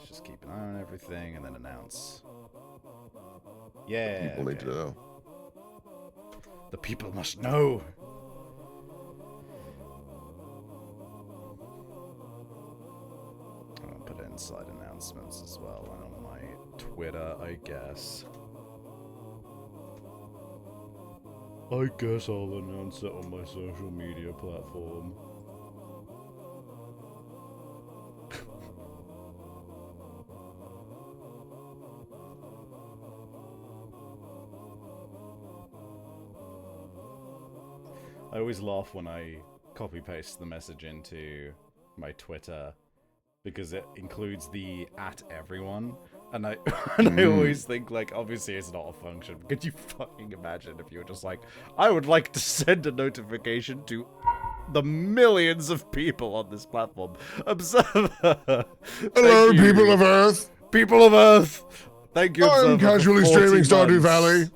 just keep an eye on everything and then announce. Yeah. People need to know. The people must know. I'll put inside announcements as well on my Twitter, I guess. I guess I'll announce it on my social media platform. I always laugh when I copy paste the message into my Twitter because it includes the @everyone, and I I always think, like, obviously it's not a function. Could you fucking imagine if you were just like, I would like to send a notification to the millions of people on this platform. Observer. Hello, people of Earth. People of Earth. Thank you, Observer. I'm casually streaming Stardew Valley.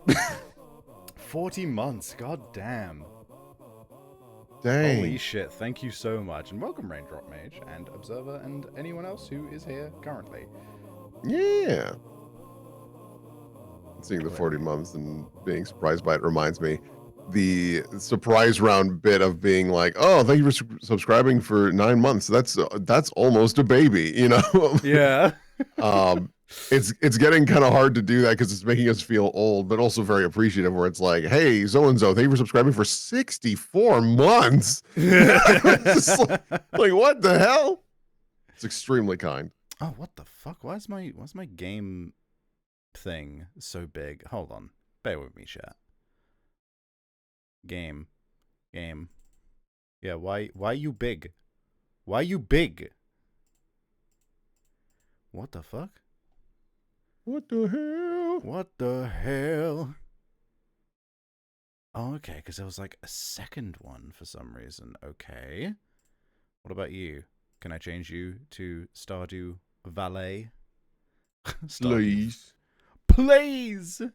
40 months. God damn. Dang. Holy shit, thank you so much. And welcome, Raindrop Mage, and Observer, and anyone else who is here currently. Yeah. Seeing the 40 months and being surprised by it reminds me the surprise round bit of being like, oh, thank you for subscribing for 9 months. That's almost a baby, you know? Yeah. It's getting kind of hard to do that because it's making us feel old, but also very appreciative where it's like, hey, so-and-so, thank you for subscribing for 64 months. Just like, what the hell? It's extremely kind. Oh, what the fuck? Why's my game thing so big? Hold on. Bear with me, chat. Game. Yeah, why you big? Why you big? What the fuck? What the hell? What the hell? Oh, okay, because there was like a second one for some reason. Okay. What about you? Can I change you to Stardew Valley? Please. Please! Are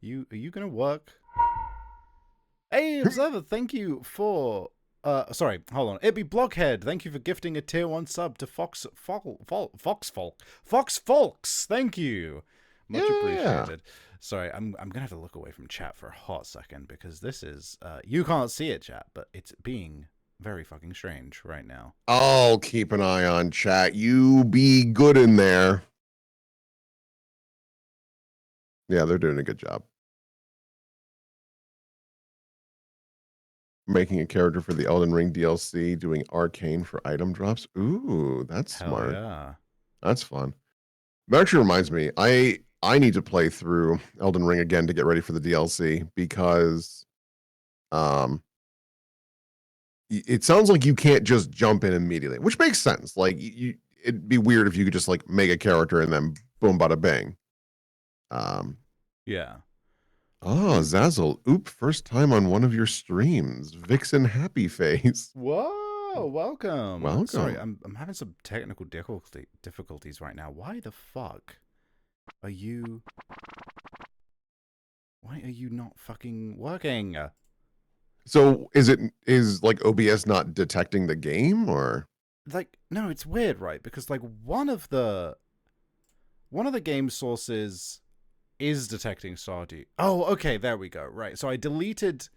you gonna work? Hey, Observer, thank you for... sorry, hold on. It'd be Blockhead. Thank you for gifting a tier 1 sub to Fox Folks. Thank you. Much appreciated. Sorry, I'm gonna have to look away from chat for a hot second because this is you can't see it, chat, but it's being very fucking strange right now. I'll keep an eye on chat. You be good in there. Yeah, they're doing a good job. Making a character for the Elden Ring DLC, doing arcane for item drops. Ooh, that's smart. Yeah. That's fun. That actually reminds me, I need to play through Elden Ring again to get ready for the DLC because it sounds like you can't just jump in immediately, which makes sense. Like it'd be weird if you could just like make a character and then boom bada bing. Yeah. Oh, Zazzle. Oop, first time on one of your streams. Vixen Happy Face. Whoa, welcome. Welcome. Sorry, I'm having some technical difficulties right now. Why the fuck are you... Why are you not fucking working? So is like OBS not detecting the game or? Like, no, it's weird, right? Because like one of the game sources is detecting Stardew. Oh, okay, there we go. Right. So I deleted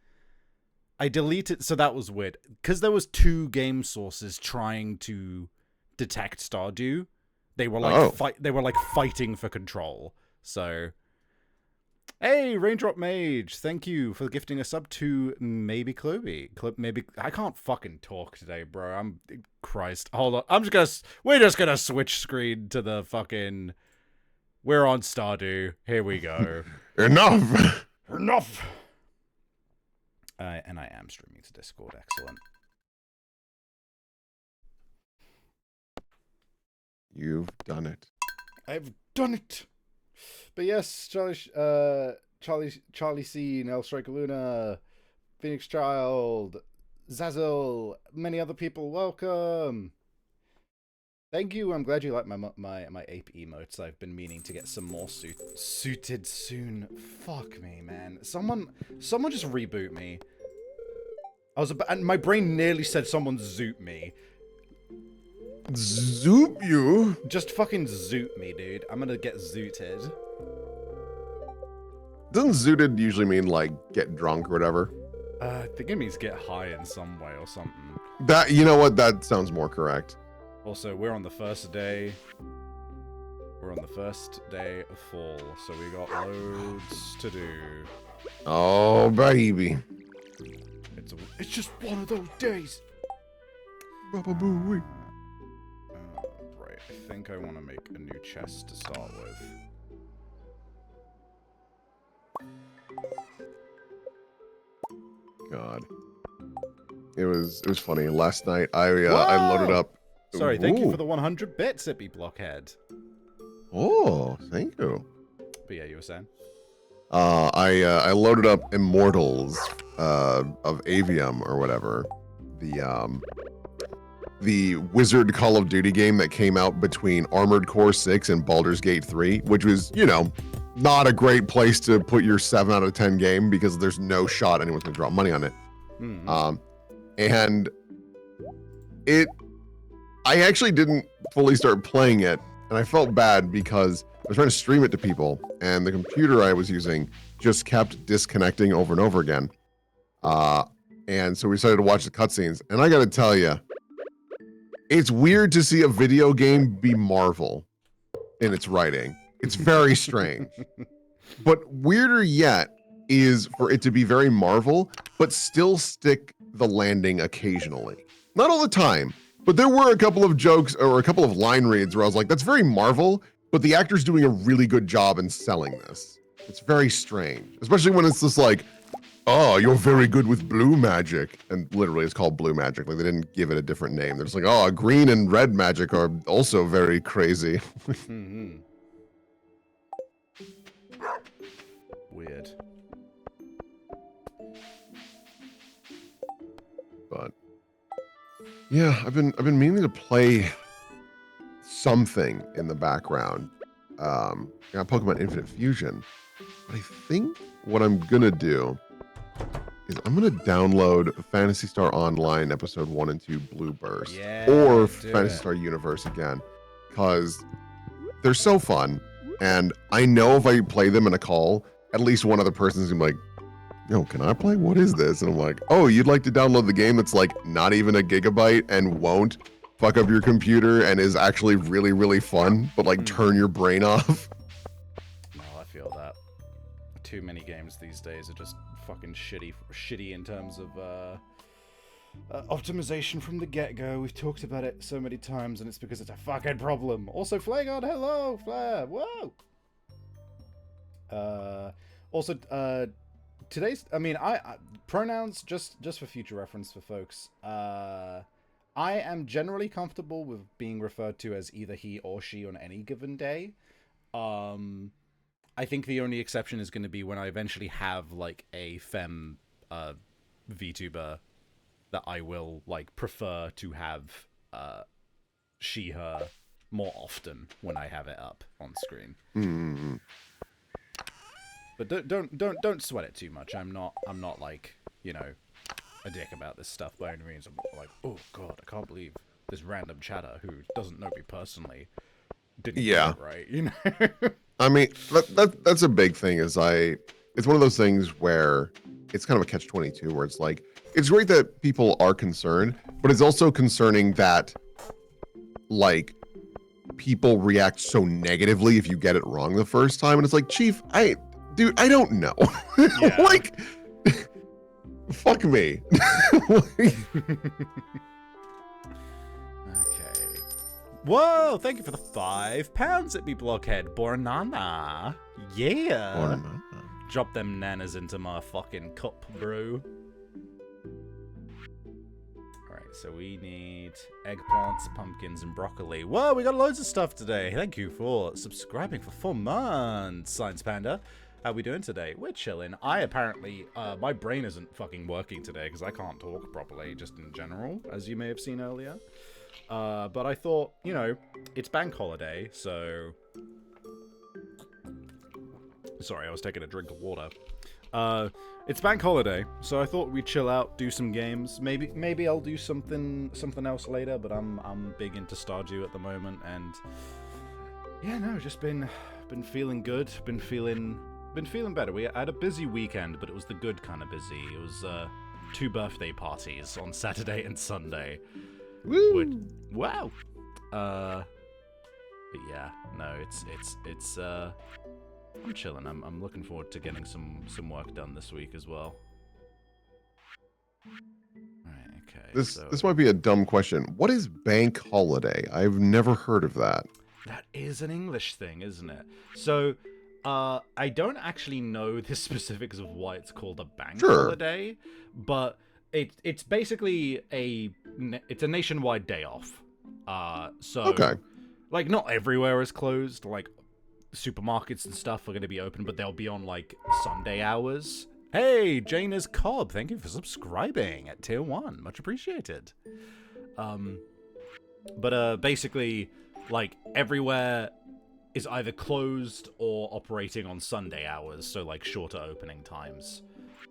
so that was weird because there was 2 game sources trying to detect Stardew. They were like they were like fighting for control. So hey, Raindrop Mage, thank you for gifting a sub to maybe Chloe. Maybe I can't fucking talk today, bro. I'm Christ. Hold on. We're just gonna switch screen to the fucking we're on Stardew. Here we go. Enough. Enough. And I am streaming to Discord. Excellent. You've done it. I've done it. But yes, Charlie C, Nell Striker Luna, Phoenix Child, Zazzle, many other people. Welcome. Thank you. I'm glad you like my ape emotes. I've been meaning to get some more suited soon. Fuck me, man. Someone just reboot me. And my brain nearly said someone zoot me. Zoop you. Just fucking zoot me, dude. I'm gonna get zooted. Doesn't zooted usually mean like get drunk or whatever? I think it means get high in some way or something. That, you know what? That sounds more correct. Also, we're on the first day. We're on the first day of fall, so we got loads to do. Oh, baby. It's just one of those days. Baba-booey. Right, I think I want to make a new chest to start with. God. It was funny. Last night I loaded up. Sorry, thank you Ooh. for the 100 bits, Zippy Blockhead. Oh, thank you. But yeah, you were saying? I loaded up Immortals of Avium or whatever. The Wizard Call of Duty game that came out between Armored Core 6 and Baldur's Gate 3, which was, you know, not a great place to put your 7 out of 10 game because there's no shot anyone's gonna drop money on it. Mm. And I actually didn't fully start playing it, and I felt bad because I was trying to stream it to people, and the computer I was using just kept disconnecting over and over again. And so we decided to watch the cutscenes, and I gotta tell you, it's weird to see a video game be Marvel in its writing. It's very strange. But weirder yet is for it to be very Marvel, but still stick the landing occasionally. Not all the time, but there were a couple of jokes or a couple of line reads where I was like, that's very Marvel, but the actor's doing a really good job in selling this. It's very strange, especially when it's just like, oh, you're very good with blue magic. And literally it's called blue magic. Like they didn't give it a different name. They're just like, oh, green and red magic are also very crazy. Mm-hmm. Weird. But yeah, I've been meaning to play something in the background. Got Pokemon Infinite Fusion. But I think what I'm gonna do is I'm gonna download Phantasy Star Online episode 1 and 2 Blue Burst, or Phantasy Star Universe again, because they're so fun, and I know if I play them in a call, at least one other person's gonna be like, yo, can I play? What is this? And I'm like, oh, you'd like to download the game that's like not even a gigabyte and won't fuck up your computer and is actually really, really fun, but like turn your brain off. Oh, I feel that. Too many games these days are just fucking shitty in terms of optimization from the get-go. We've talked about it so many times, and it's because it's a fucking problem. Also, Flare God, hello, Flare, whoa! Today's, I mean, I pronouns, just for future reference for folks, I am generally comfortable with being referred to as either he or she on any given day. I think the only exception is going to be when I eventually have, like, a femme VTuber that I will, like, prefer to have she, her more often when I have it up on screen. Mm-hmm. But don't sweat it too much. I'm not like, you know, a dick about this stuff by any means. I'm like, oh god, I can't believe this random chatter who doesn't know me personally didn't get it right, you know? I mean, that's a big thing. It's one of those things where it's kind of a catch-22 where it's like, it's great that people are concerned, but it's also concerning that, like, people react so negatively if you get it wrong the first time. And it's like, Chief, dude, I don't know. Yeah. Like, fuck me. Okay. Whoa, thank you for the £5 at me, Blockhead. Bornana. Yeah. Bornana. Drop them nanas into my fucking cup, bro. Alright, so we need eggplants, pumpkins, and broccoli. Whoa, we got loads of stuff today. Thank you for subscribing for 4 months, Science Panda. How we doing today? We're chilling. I apparently, my brain isn't fucking working today because I can't talk properly, just in general, as you may have seen earlier. But I thought, you know, it's bank holiday, so... Sorry, I was taking a drink of water. It's bank holiday, so I thought we'd chill out, do some games. Maybe I'll do something else later, but I'm big into Stardew at the moment, and yeah, no, just been feeling good, been feeling better. We had a busy weekend, but it was the good kind of busy. It was 2 birthday parties on Saturday and Sunday. Woo! Wow. But yeah, no, it's I'm chilling. I'm looking forward to getting some work done this week as well. Right, okay. This might be a dumb question. What is bank holiday? I've never heard of that. That is an English thing, isn't it? So, I don't actually know the specifics of why it's called a bank holiday, but it's basically it's a nationwide day off. So Okay. like not everywhere is closed. Like supermarkets and stuff are going to be open, but they'll be on like Sunday hours. Hey, Jane is Cobb, thank you for subscribing at tier 1. Much appreciated. But basically, like, everywhere is either closed or operating on Sunday hours, so like shorter opening times.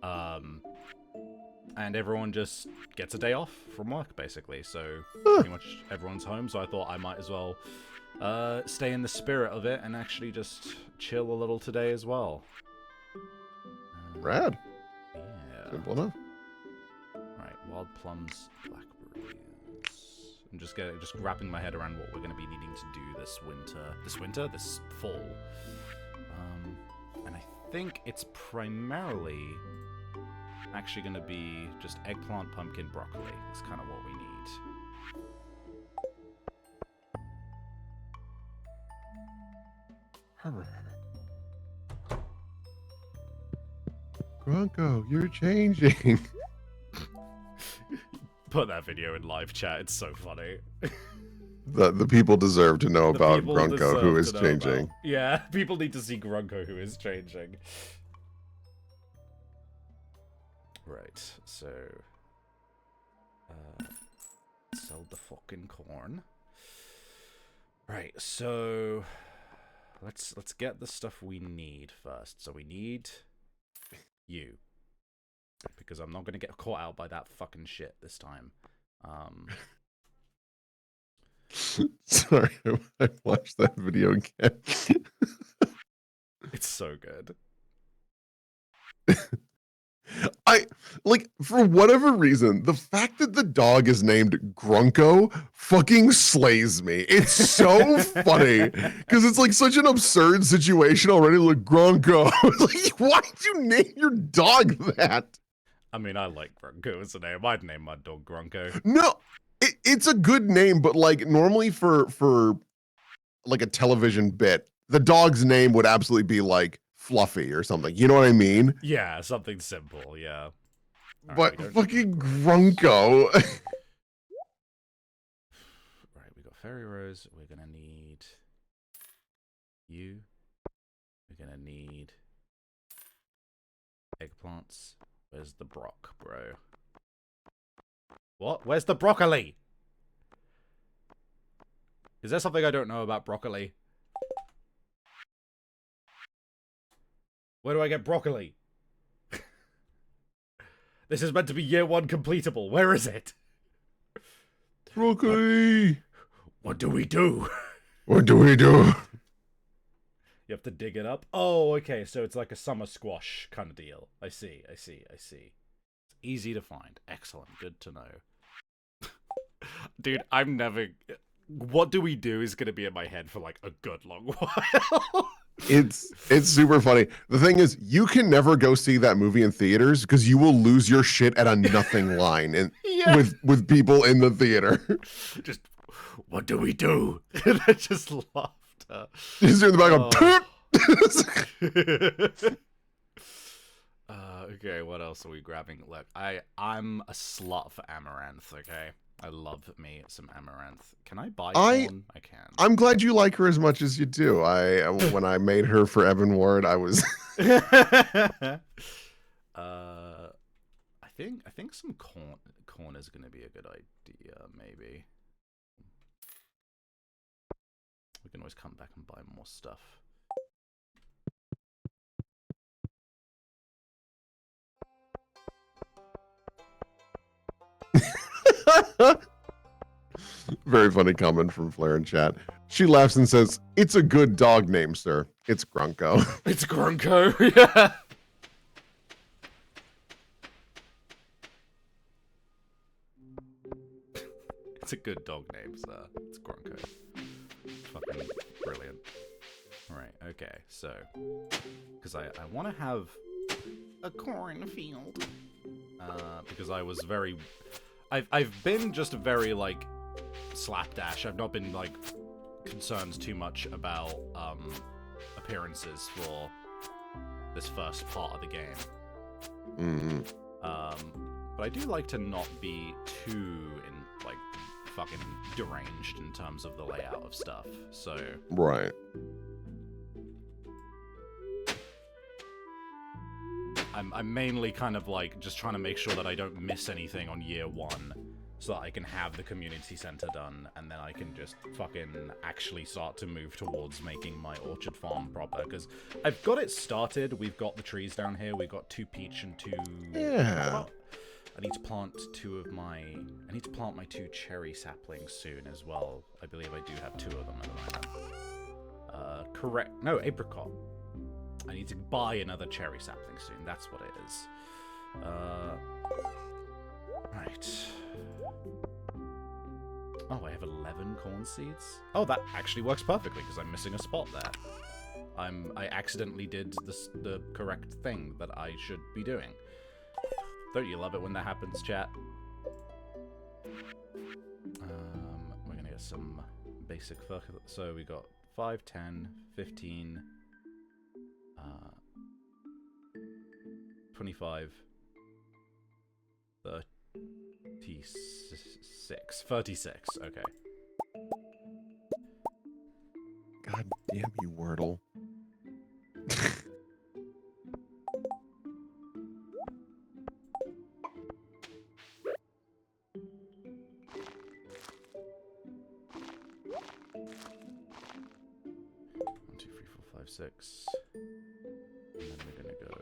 And everyone just gets a day off from work, basically, so pretty much everyone's home, so I thought I might as well stay in the spirit of it and actually just chill a little today as well. Rad. Yeah. Simple enough. Right, wild plums, blackberries. I'm just wrapping my head around what we're going to be needing to do this fall. And I think it's primarily actually going to be just eggplant, pumpkin, broccoli. It's kind of what we need. Grunko, you're changing. Put that video in live chat. It's so funny. The people deserve to know about Grunko, who is changing. Yeah, people need to see Grunko, who is changing. Right, so sell the fucking corn. Right, so let's get the stuff we need first. So we need you, because I'm not gonna get caught out by that fucking shit this time. Sorry, I watched that video again. It's so good. I like, for whatever reason, the fact that the dog is named Grunko fucking slays me. It's so funny because it's like such an absurd situation already. Like, Grunko, like, why did you name your dog that? I mean, I like Grunko as a name. I'd name my dog Grunko. No, it's a good name, but like normally for like a television bit, the dog's name would absolutely be like Fluffy or something. You know what I mean? Yeah, something simple. Yeah. But fucking Grunko. Right, we got Fairy Rose. We're gonna need you. We're gonna need eggplants. Where's the brock, bro? What? Where's the broccoli? Is there something I don't know about broccoli? Where do I get broccoli? This is meant to be year 1 completable. Where is it? Broccoli. What do we do? What do we do? You have to dig it up. Oh, okay. So it's like a summer squash kind of deal. I see. It's easy to find. Excellent. Good to know. Dude, I'm never... What do we do is going to be in my head for like a good long while. It's super funny. The thing is, you can never go see that movie in theaters because you will lose your shit at a nothing line and Yeah. with people in the theater. Just, what do we do? And I just laughed. Just in the back Okay, what else are we grabbing? Look, I'm a slut for amaranth, okay? I love me some amaranth. Can I buy corn? I can. I'm glad you like her as much as you do. When I made her for Evan Ward, I was I think some corn is gonna be a good idea, maybe. We can always come back and buy more stuff. Very funny comment from Flair in chat. She laughs and says, "It's a good dog name, sir. It's Grunko." It's Grunko, yeah. It's a good dog name, sir. It's Grunko. Fucking brilliant. Right, okay, so... Because I want to have a cornfield. Because I was very... I've been just very, like, slapdash. I've not been, like, concerned too much about, appearances for this first part of the game. Mm-hmm. But I do like to not be too, like, fucking deranged in terms of the layout of stuff, so... Right. I'm mainly kind of like just trying to make sure that I don't miss anything on year one so that I can have the community center done and then I can just fucking actually start to move towards making my orchard farm proper, because I've got it started. We've got the trees down here. We've got 2 peach and 2... Yeah. I need to plant I need to plant my 2 cherry saplings soon as well. I believe I do have 2 of them at the moment. Correct. No, apricot. I need to buy another cherry sapling soon. That's what it is. Right. Oh, I have 11 corn seeds? Oh, that actually works perfectly because I'm missing a spot there. I accidentally did the correct thing that I should be doing. Don't you love it when that happens, chat? We're gonna get some basic fertilizer. So we got 5, 10, 15... 25, 36, okay. God damn you, Wordle. One, 2, 3, 4, 5, 6. And then we're gonna go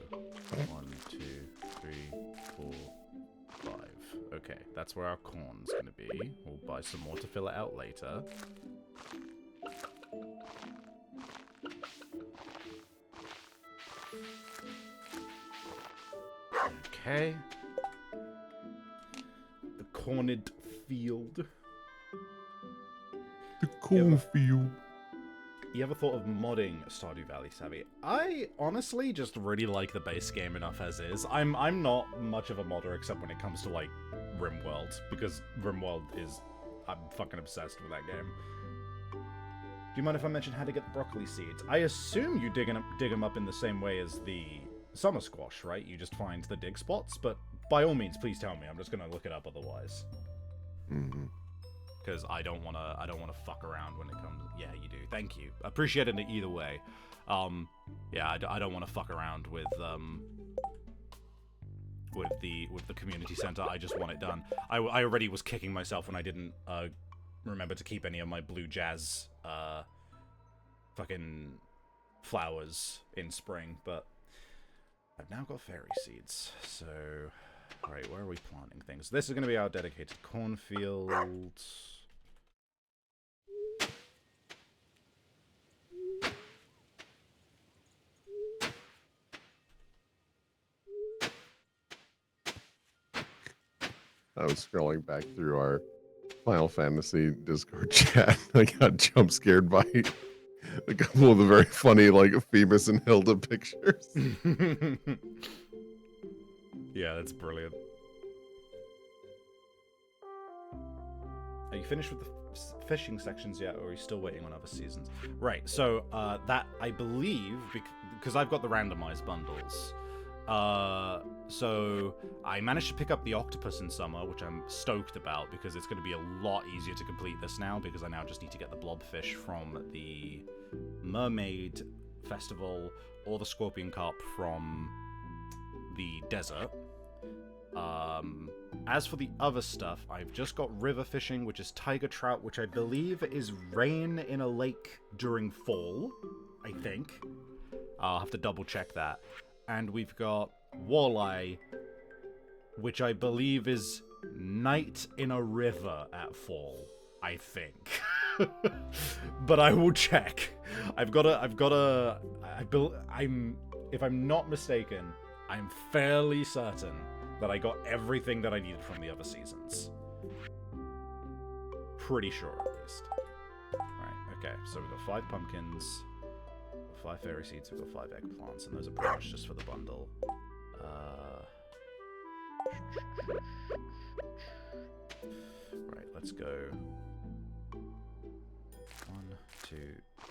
1, 2, 3, 4, 5. Okay, that's where our corn's gonna be. We'll buy some more to fill it out later. Okay. The corned field. The cornfield. You ever thought of modding Stardew Valley, Savvy? I honestly just really like the base game enough as is. I'm not much of a modder except when it comes to, like, RimWorld, because RimWorld is... I'm fucking obsessed with that game. Do you mind if I mention how to get the broccoli seeds? I assume you dig them up in the same way as the summer squash, right? You just find the dig spots, but by all means, please tell me. I'm just gonna look it up otherwise. Mm-hmm. Because I don't wanna fuck around when it comes. Yeah, you do. Thank you. Appreciate it either way. Yeah, I don't want to fuck around with the community center. I just want it done. I already was kicking myself when I didn't remember to keep any of my blue jazz fucking flowers in spring, but I've now got fairy seeds. So, alright, where are we planting things? This is going to be our dedicated cornfield. I was scrolling back through our Final Fantasy Discord chat. I got jump scared by a couple of the very funny, like, Phoebus and Hilda pictures. Yeah, that's brilliant. Are you finished with the fishing sections yet, or are you still waiting on other seasons? Right, so that, I believe, because I've got the randomized bundles, so I managed to pick up the octopus in summer, which I'm stoked about, because it's going to be a lot easier to complete this now, because I now just need to get the blobfish from the mermaid festival, or the scorpion carp from the desert. As for the other stuff, I've just got river fishing, which is tiger trout, which I believe is rain in a lake during fall, I think. I'll have to double check that. And we've got walleye, which I believe is night in a river at fall. I think. But I will check. If I'm not mistaken, I'm fairly certain that I got everything that I needed from the other seasons. Pretty sure, at least. Right, okay, so we've got 5 pumpkins, 5 fairy seeds, we've got 5 eggplants, and those are pretty much just for the bundle. Right, let's go. 1, 2,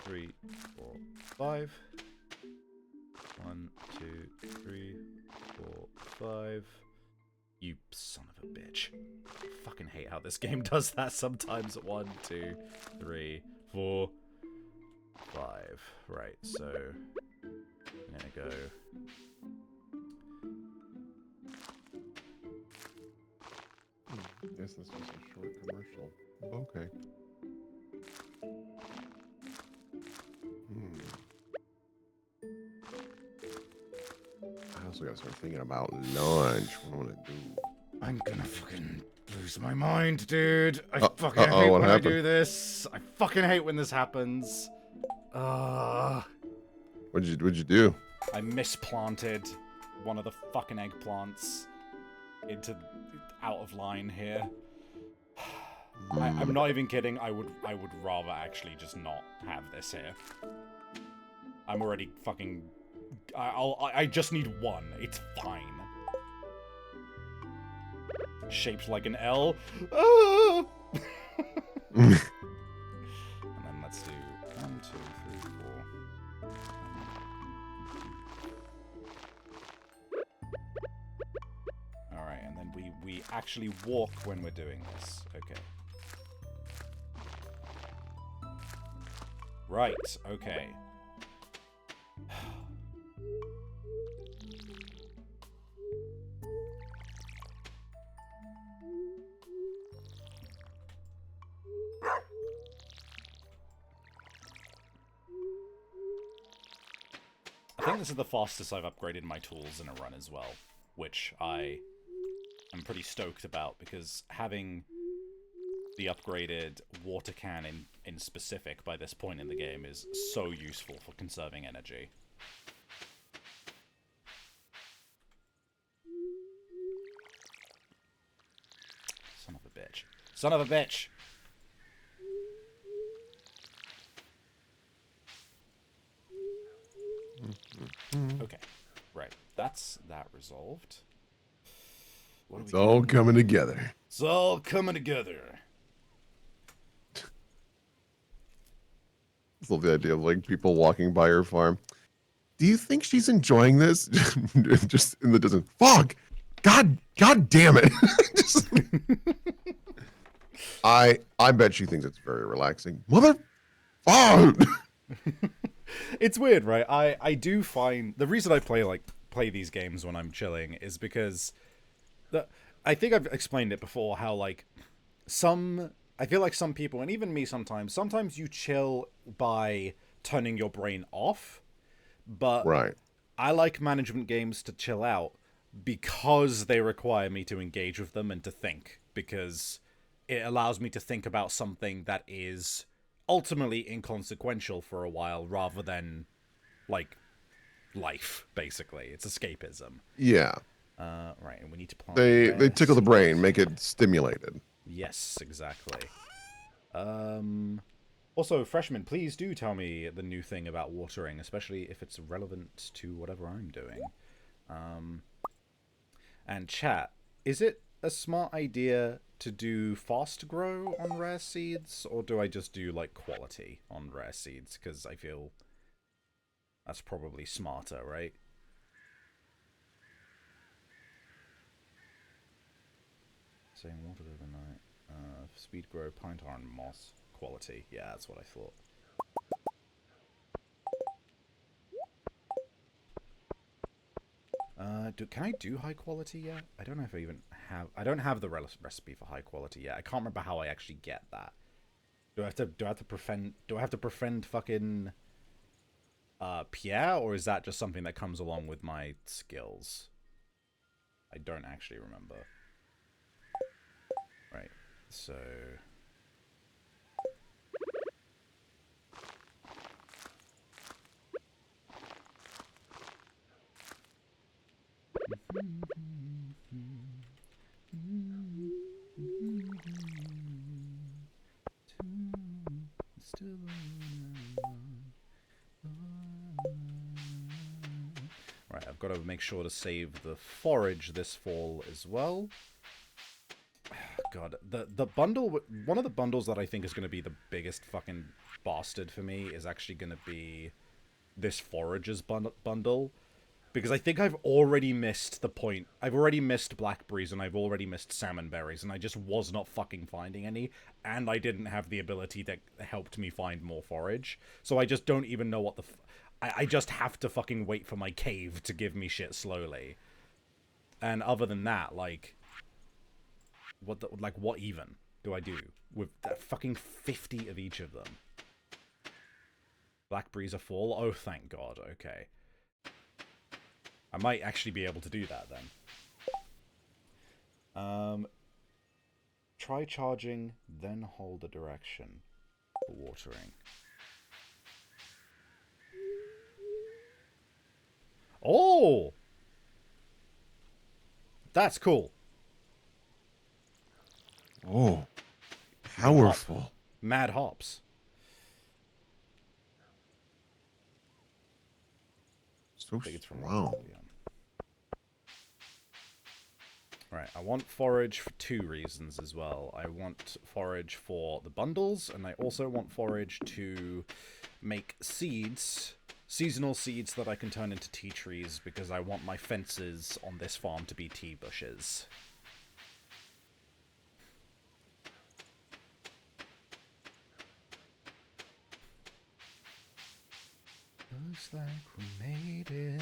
3, 4, 5. 1, 2, 3, 4, 5. You son of a bitch. I fucking hate how this game does that sometimes. 1, 2, 3, 4, 5. Right, so I'm gonna go. Guess this was a short commercial. Okay. I also gotta start thinking about lunch. What am I gonna do? I'm gonna fucking lose my mind, dude. I fucking uh-oh, hate what when happened? I do this. I fucking hate when this happens. What'd you do? I misplanted one of the fucking eggplants out of line here. I'm not even kidding. I would rather actually just not have this here. I'm already fucking. I just need one. It's fine. Shaped like an L. Ah! And then let's do 1, 2, 3, 4. All right, and then we actually walk when we're doing this. Okay. Right. Okay. I think this is the fastest I've upgraded my tools in a run as well, which I am pretty stoked about, because having the upgraded water can in specific by this point in the game is so useful for conserving energy. Son of a bitch. Son of a bitch! Okay, right. That's that resolved. It's all coming together. It's all coming together. I love the idea of like people walking by her farm. Do you think she's enjoying this? Just in the distance. Fuck! God damn it! Just, I bet she thinks it's very relaxing. Mother, fuck! It's weird, right? I do find the reason I play these games when I'm chilling is because I think I've explained it before, how like I feel like some people, and even me sometimes you chill by turning your brain off, but Right. I like management games to chill out because they require me to engage with them and to think, because it allows me to think about something that is ultimately inconsequential for a while, rather than like life. Basically, it's escapism. Yeah. Right, and we need to plant. They tickle the brain, make it stimulated. Yes, exactly. Also, freshmen, please do tell me the new thing about watering, especially if it's relevant to whatever I'm doing. And chat, is it a smart idea to do fast grow on rare seeds, or do I just do like quality on rare seeds? Because I feel that's probably smarter, right? Saying water overnight. Speed grow, pine tar, and moss. Quality. Yeah, that's what I thought. Can I do high quality yet? I don't know if I even have. I don't have the recipe for high quality yet. I can't remember how I actually get that. Do I have to befriend fucking Pierre, or is that just something that comes along with my skills? I don't actually remember. Right. So Still right, I've got to make sure to save the forage this fall as well. God, the bundle, one of the bundles that I think is going to be the biggest fucking bastard for me is actually going to be this foragers bundle. Because I think I've already missed the point. I've already missed blackberries and I've already missed salmon berries, and I just was not fucking finding any, and I didn't have the ability that helped me find more forage. So I just don't even know what the I just have to fucking wait for my cave to give me shit slowly. And other than that, like, what even do I do with that fucking 50 of each of them? Blackberries are full? Oh, thank God. Okay. I might actually be able to do that then. Try charging, then hold the direction for watering. Oh! That's cool. Oh, powerful. Mad hops. So strong. Right, I want forage for 2 reasons as well. I want forage for the bundles, and I also want forage to make seeds, seasonal seeds that I can turn into tea trees, because I want my fences on this farm to be tea bushes. Looks like we made it.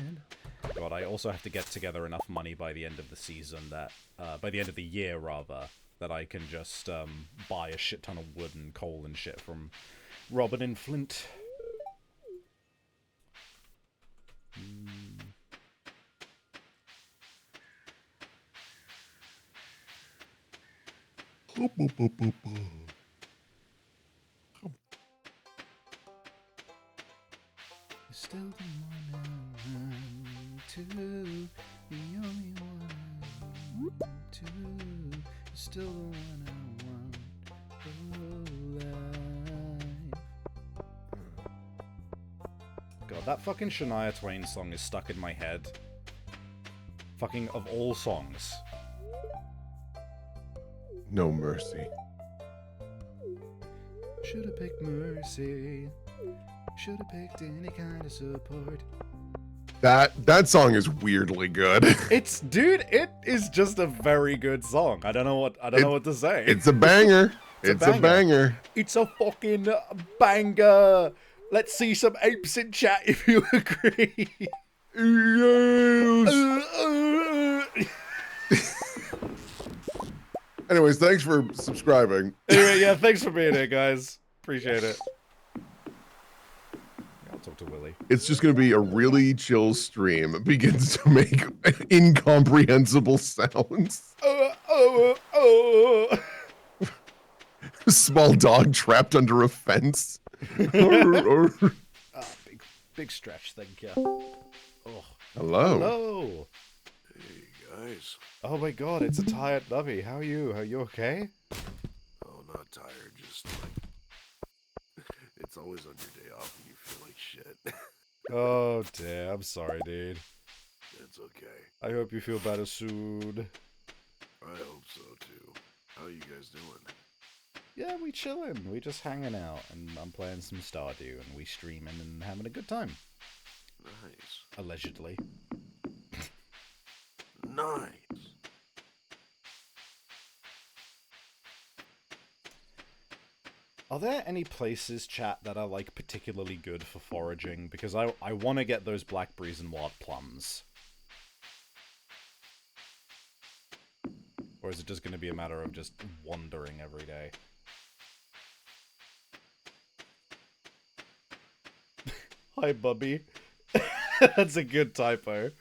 God, I also have to get together enough money by the end of the season that, by the end of the year rather, that I can just buy a shit ton of wood and coal and shit from Robin and Flint. Still the one to the only one to still the one I want alive. God, that fucking Shania Twain song is stuck in my head. Fucking of all songs. No mercy. Should've picked mercy. Should've picked any kind of support. That song is weirdly good. Dude, it is just a very good song. I don't know what to say. It's a banger. It's a banger. It's a fucking banger. Let's see some apes in chat if you agree. Yes. Anyways, thanks for subscribing. Anyway, yeah, thanks for being here, guys. Appreciate it. I'll talk to Willie. It's just going to be a really chill stream. It begins to make incomprehensible sounds. Small dog trapped under a fence. Big stretch, thank you. Oh. Hello. Hello. Hey, guys. Oh my god, it's a tired Nubby. How are you? Are you okay? Oh, not tired, just like... It's always on your day off and you feel like shit. Oh dear, I'm sorry, dude. It's okay. I hope you feel better soon. I hope so, too. How you guys doing? Yeah, we chillin'. We just hanging out, and I'm playing some Stardew, and we streaming and having a good time. Nice. Allegedly. Nice. Are there any places, chat, that are, like, particularly good for foraging? Because I want to get those blackberries and wild plums. Or is it just going to be a matter of just wandering every day? Hi, Bubby. That's a good typo.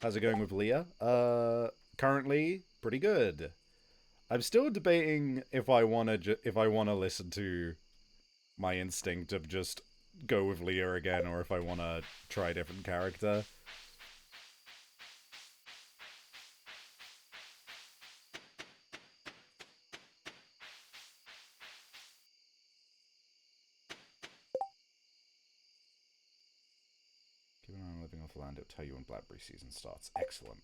How's it going with Leah? Currently pretty good. I'm still debating if I wanna listen to my instinct of just go with Leah again, or if I wanna try a different character. land. It'll tell you when blackberry season starts. Excellent.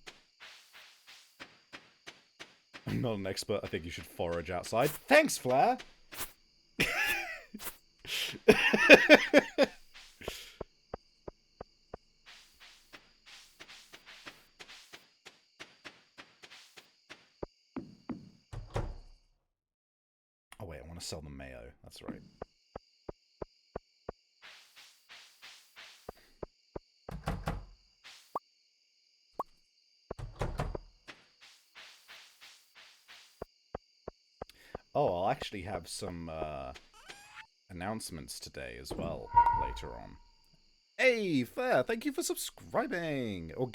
I'm not an expert. I think you should forage outside. Thanks, Flair! Oh wait, I want to sell the mayo. That's right. Oh, I'll actually have some announcements today as well later on. Hey, Fair, thank you for subscribing. Or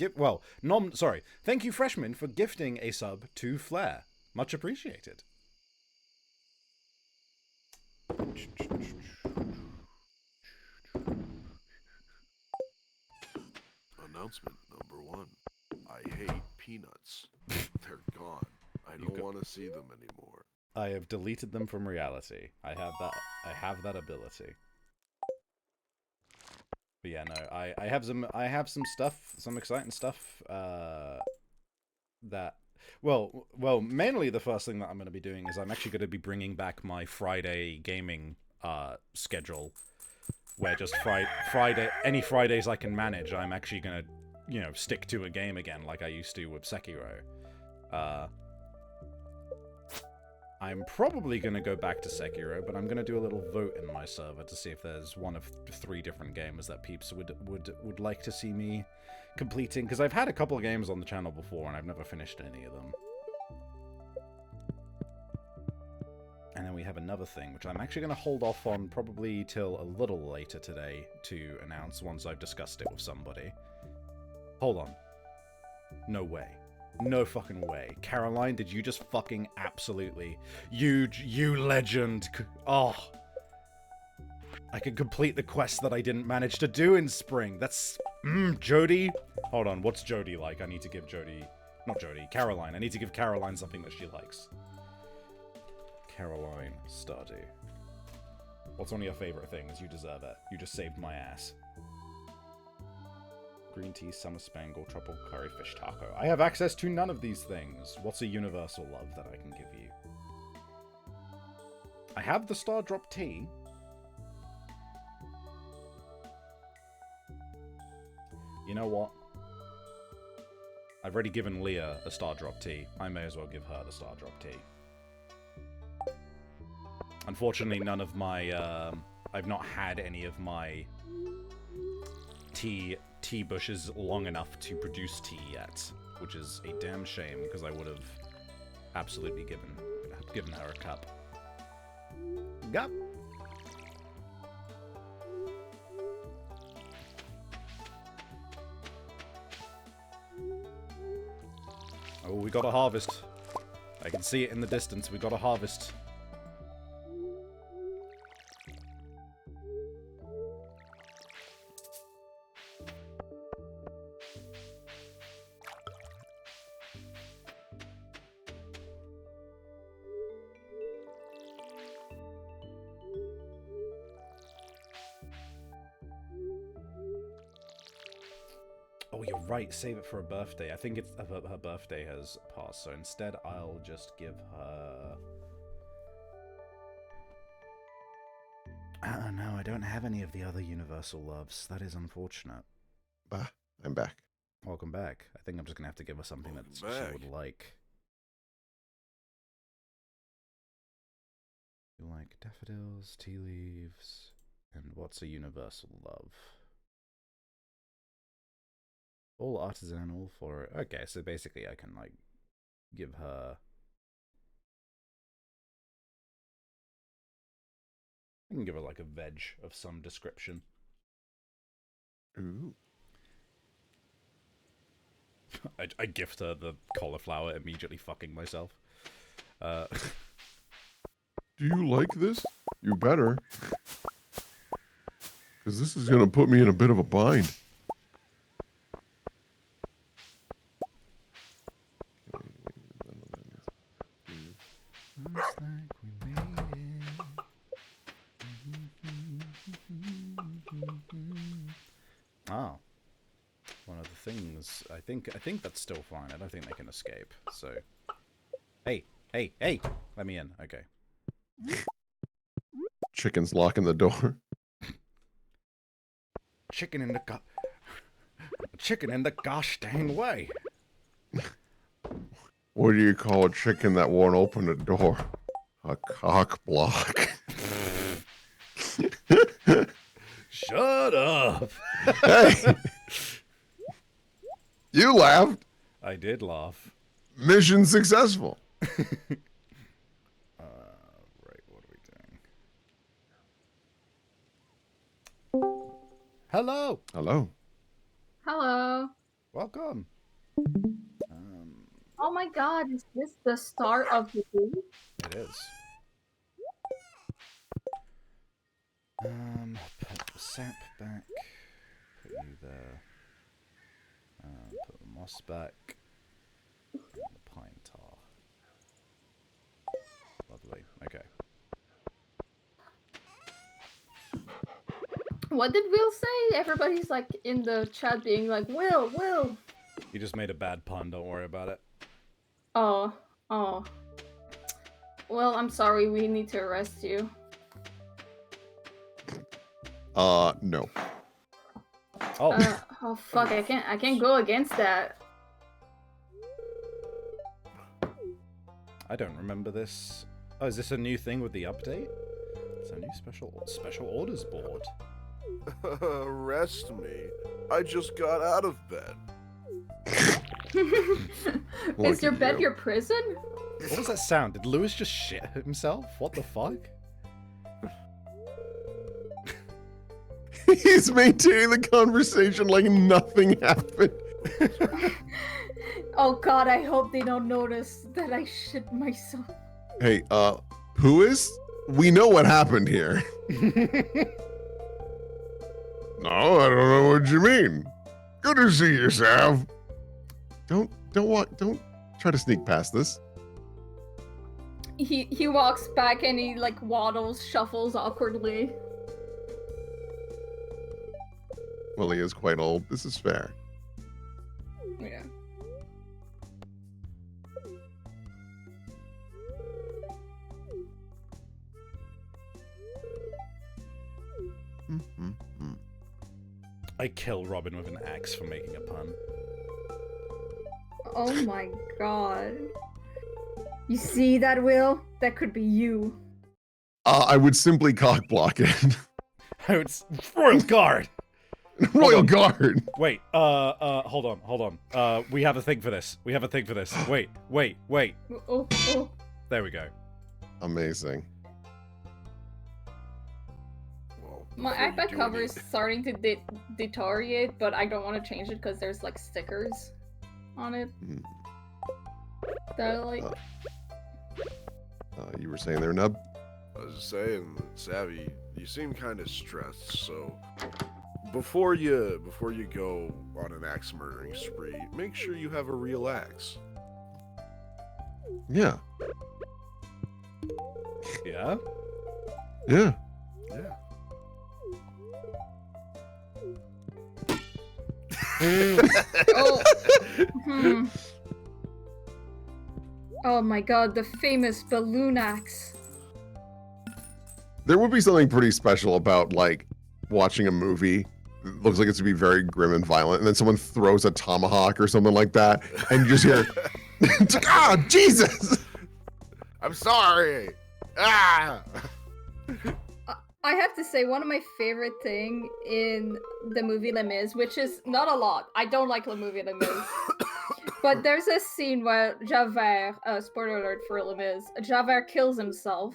thank you, Freshman, for gifting a sub to Flair. Much appreciated. Announcement number 1. I hate peanuts. They're gone. I don't want to see them anymore. I have deleted them from reality. I have that ability. But yeah, no, I have some stuff, some exciting stuff that well, mainly the first thing that I'm going to be doing is I'm actually going to be bringing back my Friday gaming schedule, where just any Fridays I can manage, I'm actually going to, stick to a game again like I used to with Sekiro. I'm probably going to go back to Sekiro, but I'm going to do a little vote in my server to see if there's one of 3 different games that peeps would like to see me completing, because I've had a couple of games on the channel before and I've never finished any of them. And then we have another thing, which I'm actually going to hold off on probably till a little later today to announce once I've discussed it with somebody. Hold on. No way. No fucking way. Caroline, did you just fucking absolutely... You legend. Oh. I can complete the quest that I didn't manage to do in spring. That's... Jody? Hold on, what's Jody like? I need to give Jody... Not Jody, Caroline. I need to give Caroline something that she likes. Caroline Stardew. What's one of your favorite things? You deserve it. You just saved my ass. Green tea, summer spangle, tropical curry, fish taco. I have access to none of these things. What's a universal love that I can give you? I have the star drop tea. You know what? I've already given Leah a star drop tea. I may as well give her the star drop tea. Unfortunately, none of my, I've not had any of my tea bushes long enough to produce tea yet, which is a damn shame, because I would have absolutely given her a cup. Yup. Oh, we got a harvest. I can see it in the distance. We got a harvest. Oh, you're right. Save it for a birthday. I think it's her birthday has passed, so instead I'll just give her... Oh no, I don't have any of the other universal loves. That is unfortunate. Bah, I'm back. Welcome back. I think I'm just gonna have to give her something that she would like. You like daffodils, tea leaves, and what's a universal love? All artisanal for... Okay, so basically I can, like, give her... I can give her, like, a veg of some description. Ooh. I gift her the cauliflower, immediately fucking myself. Do you like this? You better. Because this is going to put me in a bit of a bind. Looks like we made it. Oh. One things. I think that's still fine. I don't think they can escape. So, hey, let me in. Okay. Chicken's locking the door. Chicken in the gosh dang way. What do you call a chicken that won't open the door? A cock block. Shut up. Hey! You laughed. I did laugh. Mission successful. Right, what are we doing? Hello. Hello. Hello. Welcome. Oh my god, is this the start of the game? It is. Put the sap back. Put you there. Put the moss back. And the pine tar. Lovely. Okay. What did Will say? Everybody's like in the chat being like, Will. You just made a bad pun. Don't worry about it. Oh. Well, I'm sorry, we need to arrest you. No. Oh. Oh fuck, I can't go against that. I don't remember this. Oh, is this a new thing with the update? It's a new special orders board. Arrest me. I just got out of bed. Is your at bed you. your prison? What was that sound? Did Lewis just shit himself? What the fuck? He's maintaining the conversation like nothing happened. Oh god, I hope they don't notice that I shit myself. Hey, who is? We know what happened here. No, I don't know what you mean. Good to see you, Sav. Don't try to sneak past this. He walks back and he like waddles, shuffles awkwardly. Well, he is quite old. This is fair. Yeah. I kill Robin with an axe for making a pun. Oh my god. You see that, Will? That could be you. I would simply cock block it. It's Royal Guard! Royal Guard. Wait, hold on. We have a thing for this. Wait. Oh. There we go. Amazing. Well, My before you iPad do cover is anything- starting to deteriorate, but I don't want to change it because there's like stickers on it. Mhm. That are like, You were saying there, Nub? I was just saying, Savvy, you seem kind of stressed, so before you go on an axe murdering spree, make sure you have a real axe. Yeah. Yeah? Yeah. Yeah. oh, hmm. Oh my god, the famous balloon axe. There would be something pretty special about like watching a movie. It looks like it's to be very grim and violent, and then someone throws a tomahawk or something like that, and you just hear, it's like, ah, Jesus! I'm sorry. Ah. I have to say, one of my favorite thing in the movie Les Mis, which is not a lot. I don't like the movie Les Mis. But there's a scene where Javert, spoiler alert for Les Mis, Javert kills himself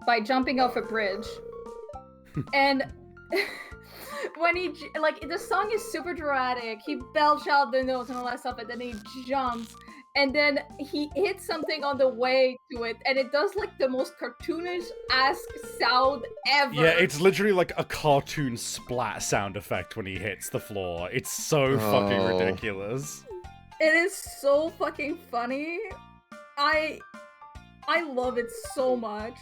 by jumping off a bridge. And when he, like, the song is super dramatic, he belches out the notes and all that stuff, and then he jumps, and then he hits something on the way to it, and it does, like, the most cartoonish-ass sound ever. Yeah, it's literally like a cartoon splat sound effect when he hits the floor. It's so fucking Oh. ridiculous. It is so fucking funny. I love it so much.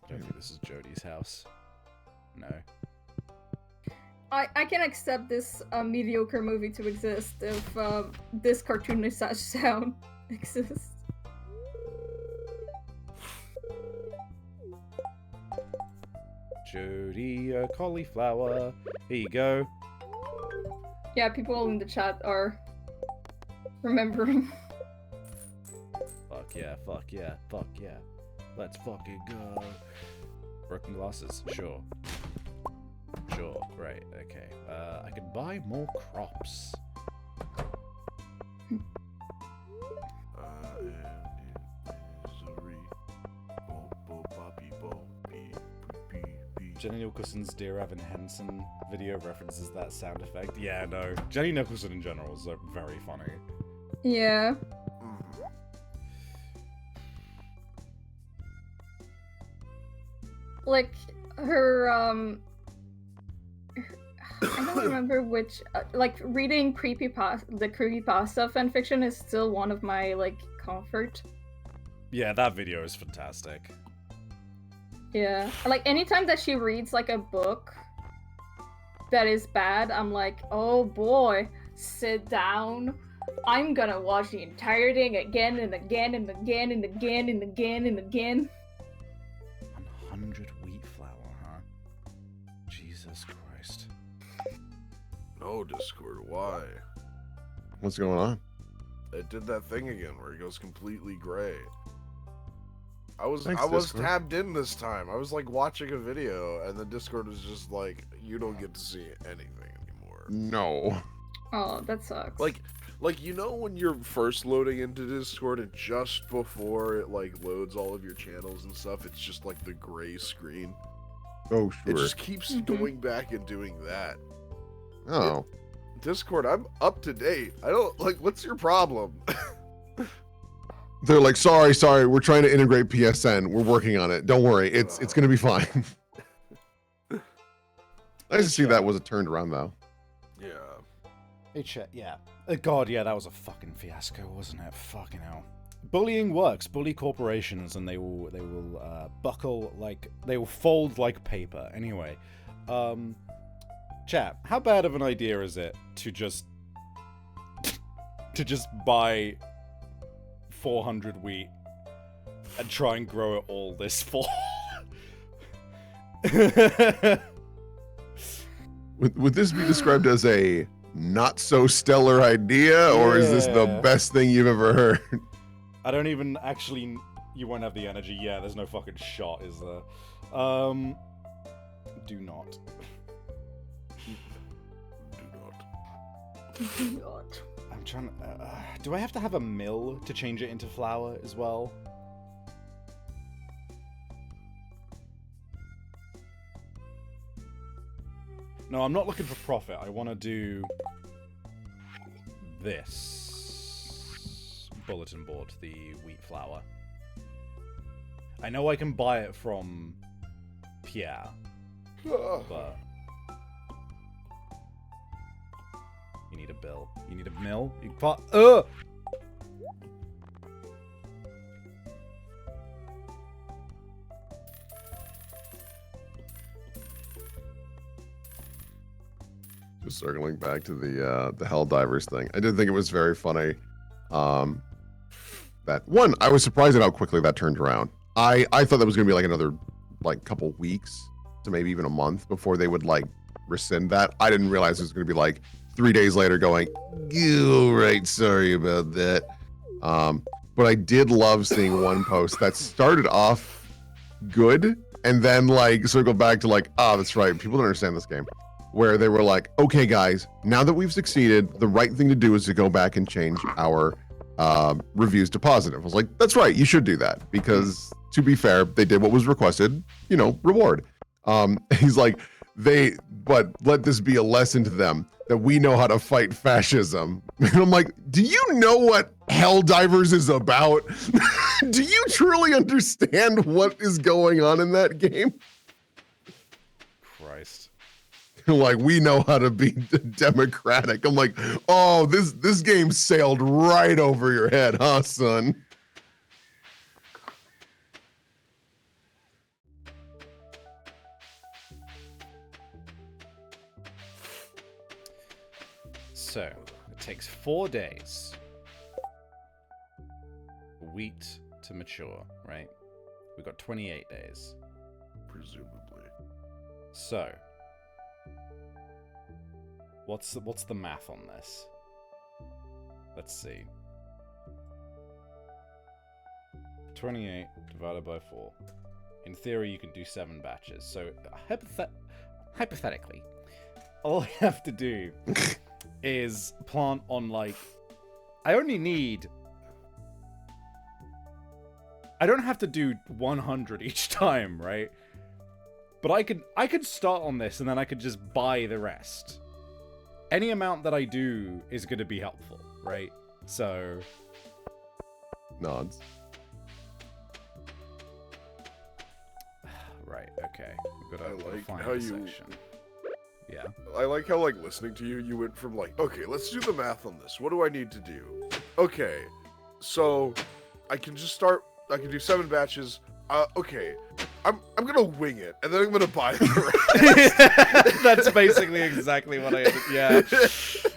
I don't think this is Jodie's house. No. I can accept this mediocre movie to exist if this cartoonish sound exists. Jody, cauliflower. Here you go. Yeah, people in the chat are remembering. Fuck yeah, fuck yeah, fuck yeah. Let's fucking go. Broken glasses, sure. Sure, right, okay. I can buy more crops. Jenny Nicholson's Dear Evan Hansen video references that sound effect. Yeah, no. Jenny Nicholson in general is very funny. Yeah. Like her I don't remember which like reading the creepypasta fanfiction is still one of my like comfort. Yeah, that video is fantastic. Yeah. Like anytime that she reads like a book that is bad, I'm like, oh boy, sit down. I'm gonna watch the entire thing again and again and again and again and again and again. 100 wheat flour, huh? Jesus Christ. No, Discord, why? What's going on? It did that thing again where it goes completely gray. I was Thanks, Discord. tabbed in this time. I was like watching a video and the Discord was just like, you don't get to see anything anymore. No. Oh, that sucks. Like you know when you're first loading into Discord and just before it like loads all of your channels and stuff, it's just like the gray screen. Oh, It sure. just keeps going back and doing that. Oh. Discord, I'm up to date. I don't like. What's your problem? They're like, sorry, we're trying to integrate PSN. We're working on it. Don't worry. It's gonna be fine. Nice to see that was a turned around though. Yeah. Hey, chat, yeah. God, yeah, that was a fucking fiasco, wasn't it? Fucking hell. Bullying works. Bully corporations, and they will buckle like they will fold like paper. Anyway, chat, how bad of an idea is it to just buy 400 wheat and try and grow it all this fall? Would this be described as a not so stellar idea, or is this the Yeah. best thing you've ever heard? I don't even actually. You won't have the energy. Yeah, there's no fucking shot, is there? Do not. Do not. I'm trying to. Do I have to have a mill to change it into flour as well? No, I'm not looking for profit. I want to do this bulletin board, the wheat flour. I know I can buy it from Pierre, but you need a bill. You need a mill. You can't. Just circling back to the Helldivers thing, I did think it was very funny. That one, I was surprised at how quickly that turned around. I thought that was gonna be like another like couple weeks to maybe even a month before they would like rescind that. I didn't realize it was gonna be like 3 days later going, "You right, sorry about that." But I did love seeing one post that started off good and then like circled back to like, oh, that's right, people don't understand this game. Where they were like, okay, guys, now that we've succeeded, the right thing to do is to go back and change our reviews to positive. I was like, that's right, you should do that because, to be fair, they did what was requested. You know, reward. He's like, but let this be a lesson to them that we know how to fight fascism. And I'm like, do you know what Helldivers is about? Do you truly understand what is going on in that game? Christ. Like, we know how to be democratic. I'm like, oh, this game sailed right over your head, huh, son? takes 4 days for wheat to mature, right? We've got 28 days. Presumably. So, what's the math on this? Let's see. 28 divided by 4. In theory, you can do 7 batches. So, hypothetically, all I have to do is plant on, like... I don't have to do 100 each time, right? But I could start on this, and then I could just buy the rest. Any amount that I do is going to be helpful, right? So... Nods. Right, okay. We've got I to like find how the you- section. Yeah. I like how, like, listening to you, you went from, like, okay, let's do the math on this. What do I need to do? Okay, so I can just start, I can do 7 batches. Okay, I'm gonna wing it, and then I'm gonna buy the rest. That's basically exactly what I... Yeah.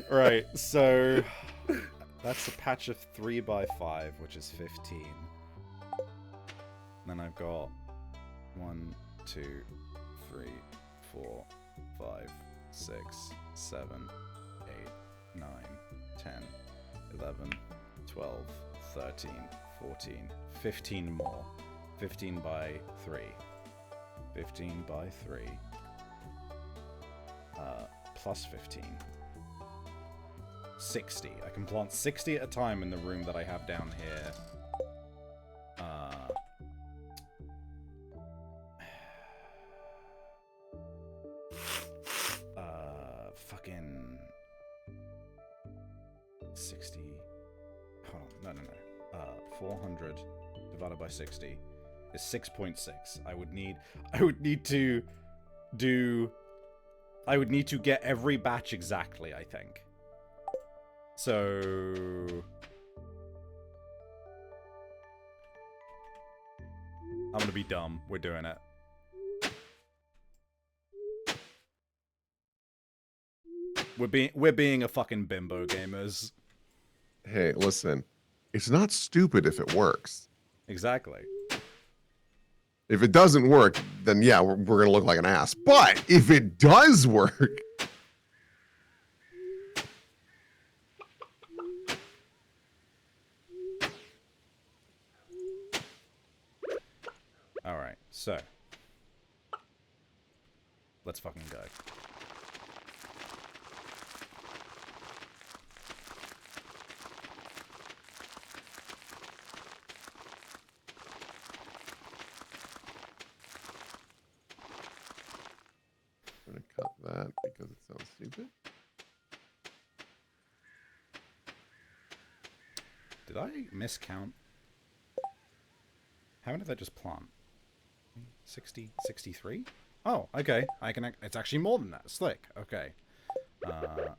Right, so... That's a patch of 3 by 5, which is 15. Then I've got 1, 2, 3, 4, 5, 6, 7, 8, 9, 10, 11, 12, 13, 14, 15 more. 15 by 3. 15 by 3. Plus 15. 60. I can plant 60 at a time in the room that I have down here. Fucking 60. Hold on, no. 400 divided by 60 is 6.6. I would need to get every batch exactly, I think. So I'm gonna be dumb. We're doing it. We're being a fucking bimbo gamers. Hey, listen. It's not stupid if it works. Exactly. If it doesn't work, then yeah, we're gonna look like an ass. But if it does work, All right, so let's fucking go. I'm gonna cut that because it sounds stupid. Did I miscount? How many did I just plant? 60, 63? Oh, okay. It's actually more than that. Slick. Okay. Right.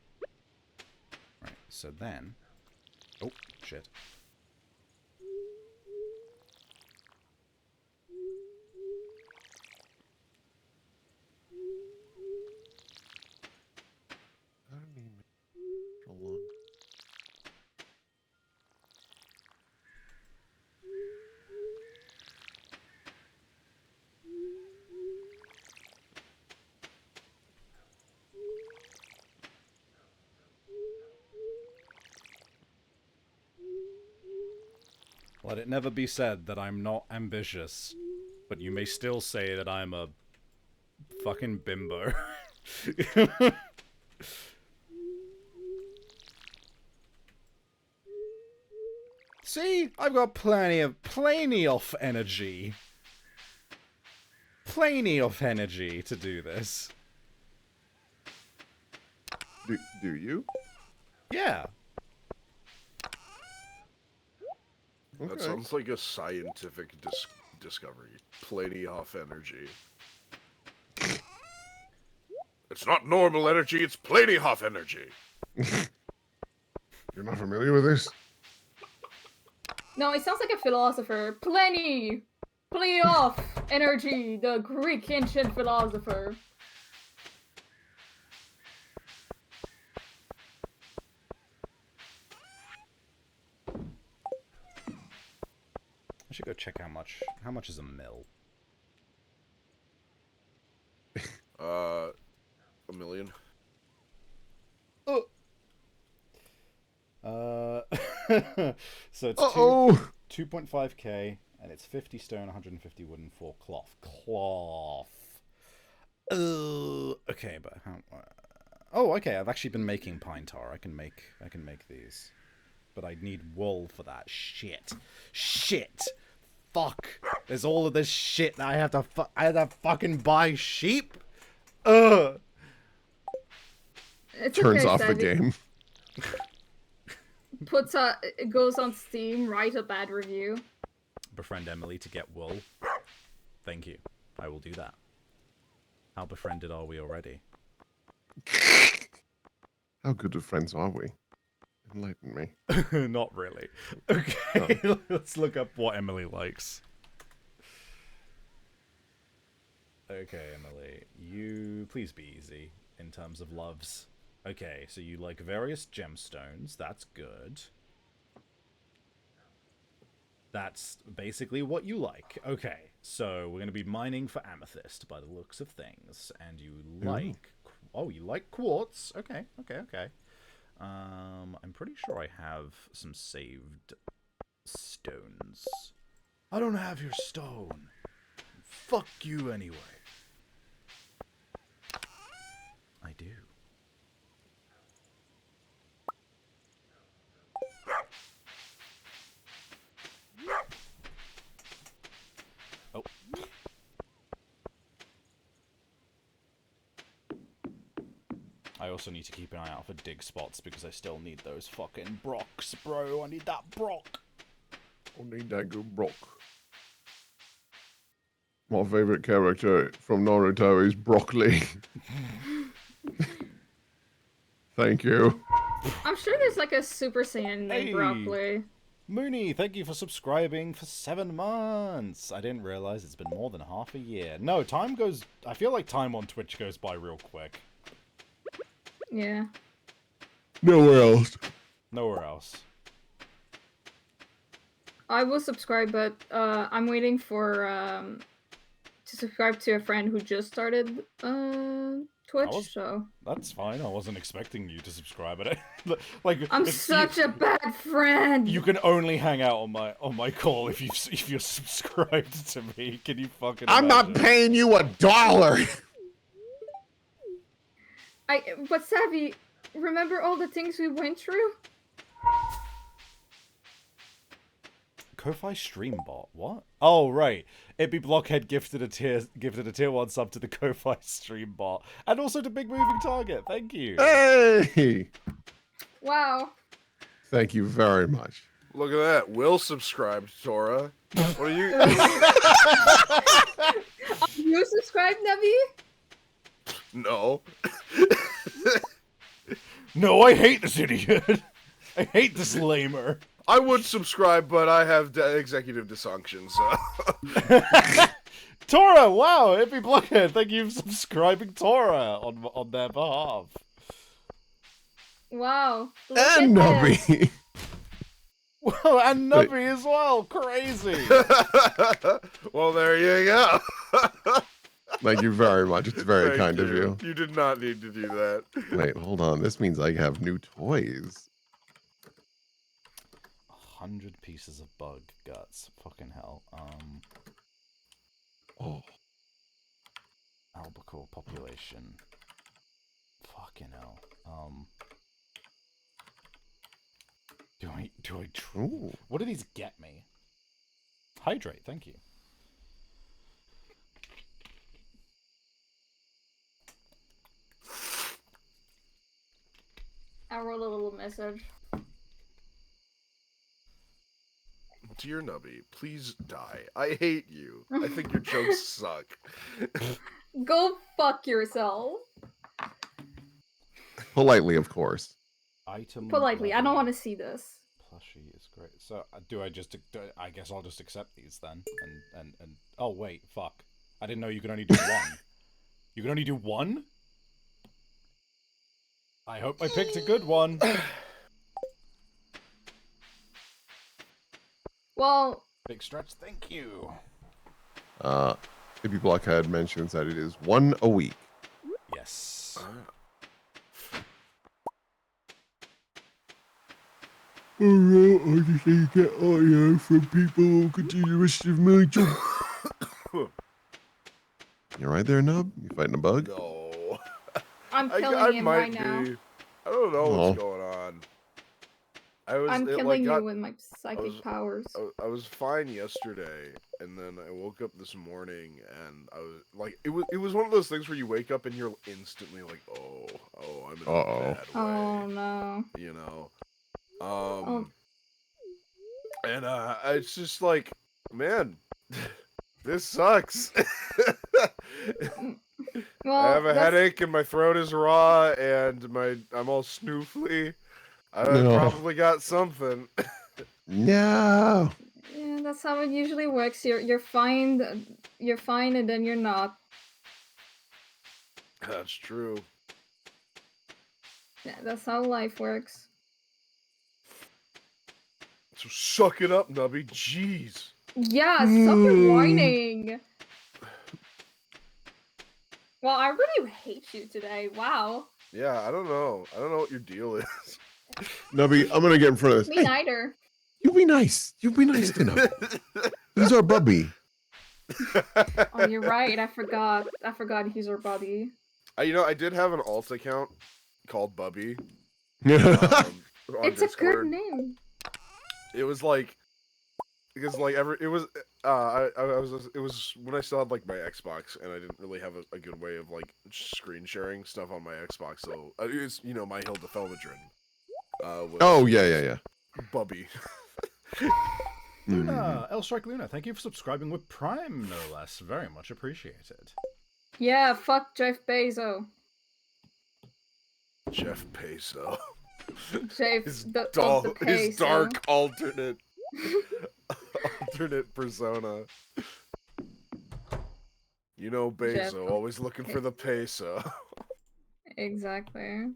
So then. Oh shit. I don't mean so long. Let it never be said that I'm not ambitious, but you may still say that I'm a fucking bimbo. See? I've got plenty of energy. Plenty of energy to do this. Do you? Yeah. That Okay. sounds like a scientific discovery. Plenty of energy. It's not normal energy, it's plenty of energy. You're not familiar with this? No, it sounds like a philosopher. Plenty of energy, the Greek ancient philosopher. should go check how much is a mil. $1 million. So it's Uh-oh! 2.5k, and it's 50 stone, 150 wood, and 4 cloth. Cloth. Okay, but how? Oh, okay. I've actually been making pine tar. I can make these, but I need wool for that. Shit. Fuck. There's all of this shit that I have to. I have to fucking buy sheep. Ugh. It's Turns okay, off the Savvy. game. It goes on Steam, write a bad review. Befriend Emily to get wool. Thank you. I will do that. How befriended are we already? How good of friends are we? Enlighten me. Not really. Okay, let's look up what Emily likes. Okay, Emily, you please be easy in terms of loves. Okay, so you like various gemstones. That's good. That's basically what you like. Okay, so we're going to be mining for amethyst by the looks of things. And you like... Oh, you like quartz. Okay. I'm pretty sure I have some saved stones. I don't have your stone. Fuck you anyway. I do. Oh. I also need to keep an eye out for dig spots because I still need those fucking brocks, bro. I need that brock. I need that good Brock. My favorite character from Naruto is Broccoli. Thank you. I'm sure there's like a Super Saiyan named Hey. Broccoli. Mooney, thank you for subscribing for 7 months. I didn't realize it's been more than half a year. No, time goes... I feel like time on Twitch goes by real quick. Yeah. Nowhere else. Nowhere else. I will subscribe, but I'm waiting for to subscribe to a friend who just started Twitch. So That's fine. I wasn't expecting you to subscribe. Like I'm such a bad friend. You can only hang out on my call if you're subscribed to me. Can you fucking? I'm not imagine? paying you $1. But Savvy, remember all the things we went through? Ko-Fi stream bot. What? Oh right. It'd Blockhead gifted a tier 1 sub to the Ko-Fi stream bot. And also to Big Moving Target. Thank you. Hey! Wow. Thank you very much. Look at that. Will subscribed, Tora. What are you? Are you subscribed, Navi? No. No, I hate this idiot. I hate this lamer. I would subscribe, but I have executive dysfunction, so. Tora, wow, Hippie Blockhead, thank you for subscribing Tora on their behalf. Wow. Look And at this. Nubby. Well, and Nubby as well, crazy. Well, there you go. Thank you very much. It's very Thank kind of you. You did not need to do that. Wait, hold on. This means I have new toys. 100 pieces of bug guts, fucking hell. Oh, Albacore population. Fucking hell. Do I ooh. What do these get me? Hydrate, thank you. I wrote a little message. Dear Nubby, please die. I hate you. I think your jokes suck. Go fuck yourself. Politely, of course. Item Politely, I don't level. want to see this. Plushie is great. So I guess I'll just accept these then. And oh wait, fuck. I didn't know you could only do one. You can only do one? I hope I picked a good one. Well, Big stretch. Thank you. Hippie Blockhead mentions that it is 1 a week. Yes. Alright, I just need to get audio from people who continue the rest of my job. You right there, Nub? You fighting a bug? No. I'm killing I him might right be. now. I don't know Oh. what's going on. I'm It, killing got, you with my psychic powers. I was fine yesterday, and then I woke up this morning, and I was like, it was one of those things where you wake up and you're instantly like, oh, I'm in a bad way. Oh no. You know, Oh. and it's just like, man, this sucks. Well, I have a headache, and my throat is raw, and I'm all snoofly. I probably got something. No. Yeah, that's how it usually works. You're fine, and then you're not. That's true. Yeah, that's how life works. So suck it up, Nubby. Jeez. Yeah, stop your whining. Well, I really hate you today. Wow. Yeah, I don't know. I don't know what your deal is. Nubby, I'm gonna get in front of this. Me Hey, neither. you be nice. You be nice to Nubby. He's our bubby. Oh, you're right. I forgot. He's our buddy. You know, I did have an alt account called Bubby. It's Discord. a good name. It was like, because like it was it was when I still had like my Xbox, and I didn't really have a good way of like screen sharing stuff on my Xbox. So it's, you know, my Hilda Felmadrin. Oh yeah. Bubby. Luna, L Strike Luna, thank you for subscribing with Prime, no less. Very much appreciated. Yeah, fuck Jeff Bezos. Jeff Peso. His His dark alternate persona. You know, Bezo, Jeff. always looking for the peso. Exactly.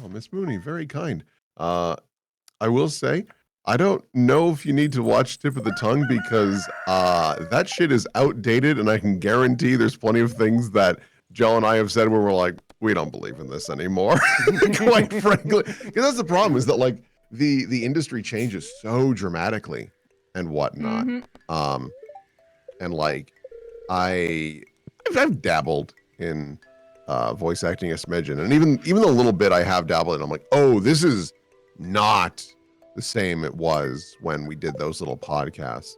Oh, Miss Mooney, very kind. I will say, I don't know if you need to watch Tip of the Tongue because that shit is outdated, and I can guarantee there's plenty of things that Joe and I have said where we're like, we don't believe in this anymore. Quite frankly, because that's the problem, is that like the industry changes so dramatically and whatnot. And like I've dabbled in voice acting a smidgen, and even the little bit I have dabbled in, I'm like, oh, this is not the same it was when we did those little podcasts.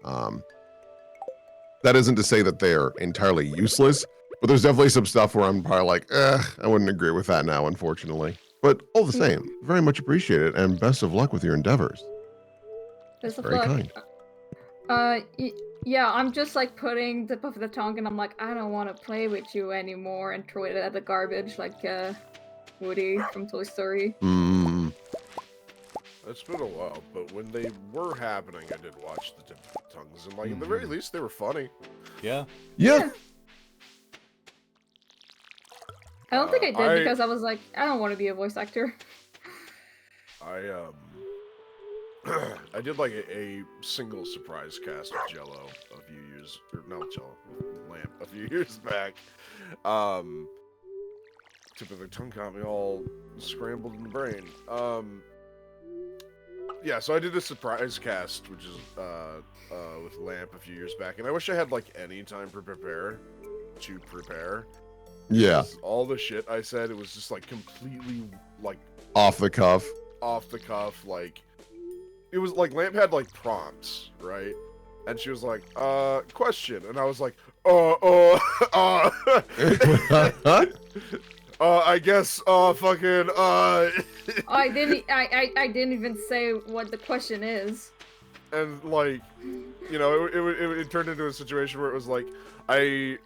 That isn't to say that they're entirely useless, but there's definitely some stuff where I'm probably like, I wouldn't agree with that now, unfortunately. But all the same, very much appreciate it, and best of luck with your endeavors. Best of Very luck. kind. Yeah, I'm just like putting Tip of the Tongue, and I'm like, I don't want to play with you anymore, and throw it at the garbage like Woody from Toy Story. It's been a while, but when they were happening, I did watch the Tip of the Tongues, and like at the very least, they were funny. Yeah. I don't think I did because I was like, I don't want to be a voice actor. I did like a single surprise cast of Jello a few years, or no, Jello, Lamp a few years back. Tip of the Tongue got me all scrambled in the brain. Yeah, so I did a surprise cast, which is with Lamp a few years back, and I wish I had like any time to prepare. Yeah. All the shit I said, it was just like completely like Off the cuff, like it was like Lamp had like prompts, right? And she was like, question, and I was like, I guess, fucking, I didn't even say what the question is. And like, you know, it turned into a situation where it was like, I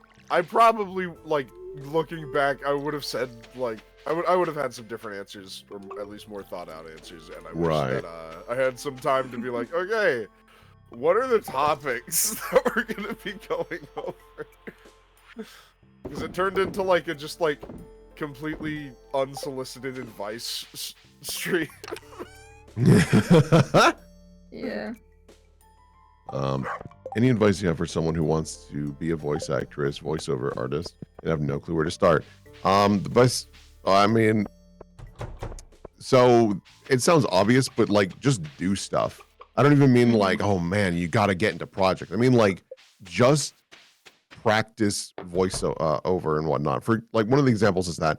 probably, like, looking back, I would have said, like, I would have had some different answers, or at least more thought out answers, and I wish that I had some time to be like, okay, what are the topics that we're gonna be going over? Because it turned into like a just like completely unsolicited advice stream. Yeah. Any advice you have for someone who wants to be a voice actress, voiceover artist, and have no clue where to start? The best, I mean, so it sounds obvious, but like just do stuff. I don't even mean like, oh man, you got to get into projects. I mean like just practice voice over and whatnot. For like one of the examples is that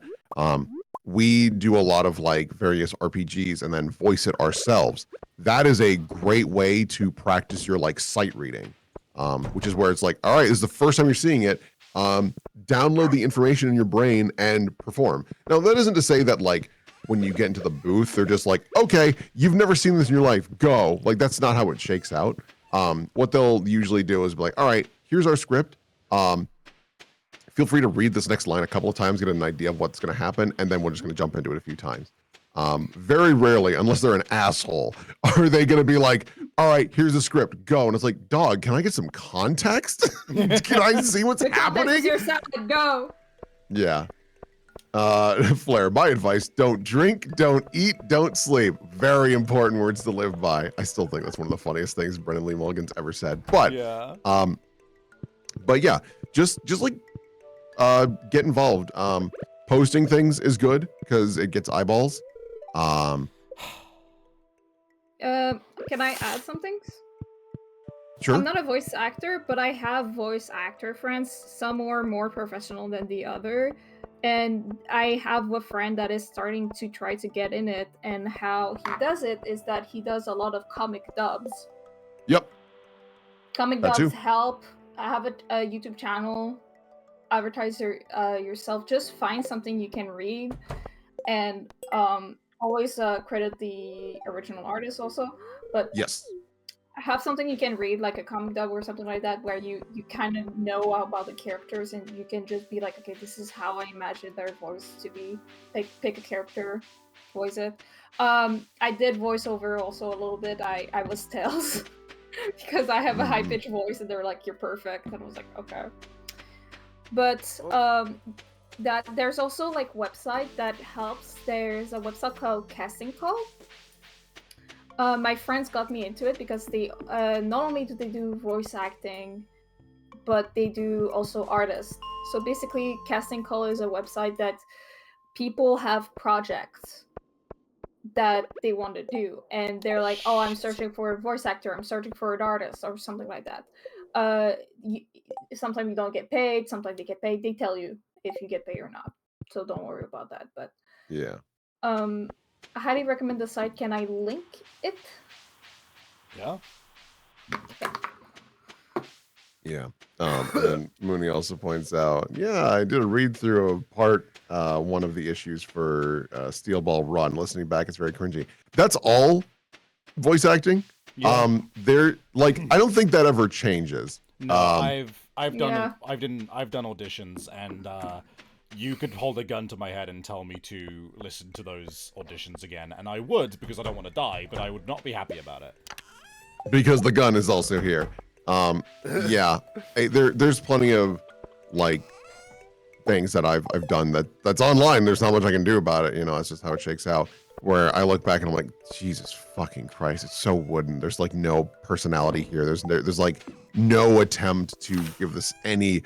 we do a lot of like various RPGs and then voice it ourselves. That is a great way to practice your like sight reading, which is where it's like, all right, this is the first time you're seeing it. Download the information in your brain and perform. Now, that isn't to say that like when you get into the booth, they're just like, okay, you've never seen this in your life, go. Like that's not how it shakes out. What they'll usually do is be like, all right, here's our script. Feel free to read this next line a couple of times, get an idea of what's going to happen, and then we're just going to jump into it a few times. Very rarely, unless they're an asshole, are they going to be like, all right, here's the script, go. And it's like, dog, can I get some context? Can I see what's happening? Your sound, go. Yeah. Flair, my advice, don't drink, don't eat, don't sleep. Very important words to live by. I still think that's one of the funniest things Brendan Lee Mulligan's ever said. But yeah. Just like get involved. Posting things is good because it gets eyeballs. Can I add some things? Sure. I'm not a voice actor, but I have voice actor friends. Some are more professional than the other. And I have a friend that is starting to try to get in it. And how he does it is that he does a lot of comic dubs. Yep. Comic That dubs too. help. I have a YouTube channel. Advertise yourself. Just find something you can read. And always credit the original artist also. But yes, have something you can read, like a comic dub or something like that, where you kind of know about the characters and you can just be like, okay, this is how I imagine their voice to be. Pick a character, voice it. I did voiceover also a little bit. I was Tails because I have a high pitched voice and they're like, you're perfect, and I was like, okay. But that there's also like website that helps. There's a website called Casting Call. My friends got me into it because they not only do they do voice acting, but they do also artists. So basically, Casting Call is a website that people have projects that they want to do, and they're like, "Oh, I'm searching for a voice actor. I'm searching for an artist, or something like that." Sometimes you don't get paid. Sometimes they get paid. They tell you if you get paid or not, so don't worry about that. But yeah. I highly recommend the site. Can I link it? Yeah. Yeah. And Mooney also points out, yeah, I did a read through of part one of the issues for Steel Ball Run. Listening back, it's very cringy. That's all voice acting. Yeah. They're like, I don't think that ever changes. No, I've done auditions, and you could hold a gun to my head and tell me to listen to those auditions again, and I would, because I don't want to die, but I would not be happy about it. Because the gun is also here. Yeah, there's plenty of like things that I've done that's online. There's not much I can do about it. You know, that's just how it shakes out. Where I look back and I'm like, Jesus fucking Christ, it's so wooden. There's like no personality here. There's like no attempt to give this any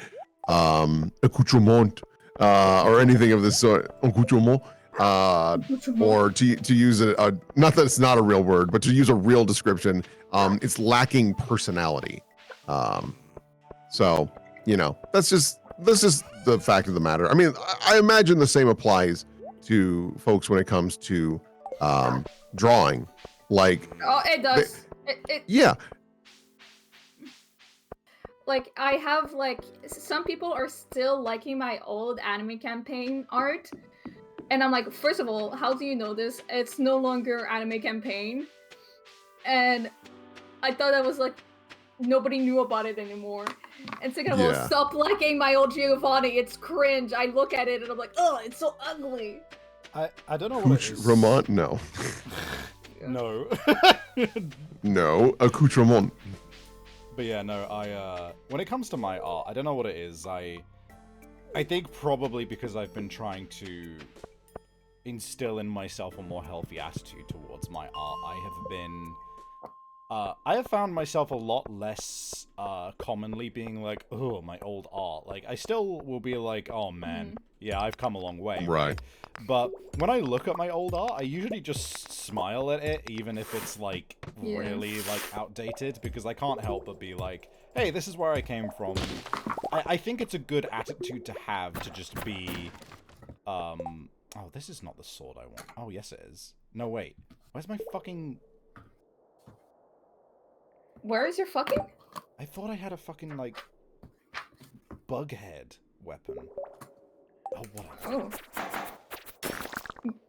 accoutrement or anything of this sort. Accoutrement. Or to use a not that it's not a real word, but to use a real description, it's lacking personality. So you know, that's just the fact of the matter. I mean, I imagine the same applies to folks when it comes to drawing. Like, oh, it does. Yeah. Like, I have like some people are still liking my old anime campaign art. And I'm like, first of all, how do you know this? It's no longer anime campaign. And I thought that was like, nobody knew about it anymore. And second of all, stop liking my old Giovanni. It's cringe. I look at it and I'm like, oh, it's so ugly. I don't know what it is. Accoutrement? No. No. No, accoutrement. But yeah, no, when it comes to my art, I don't know what it is. I think probably because I've been trying to instill in myself a more healthy attitude towards my art, I have found myself a lot less commonly being like, oh, my old art. Like, I still will be like, oh man, yeah, I've come a long way. Right. But when I look at my old art, I usually just smile at it, even if it's like really like outdated, because I can't help but be like, hey, this is where I came from. I think it's a good attitude to have, to just be, oh, this is not the sword I want. Oh, yes it is. No, wait. Where's my fucking... Where is your fucking? I thought I had a fucking, like, bug head weapon. Oh, whatever. Oh.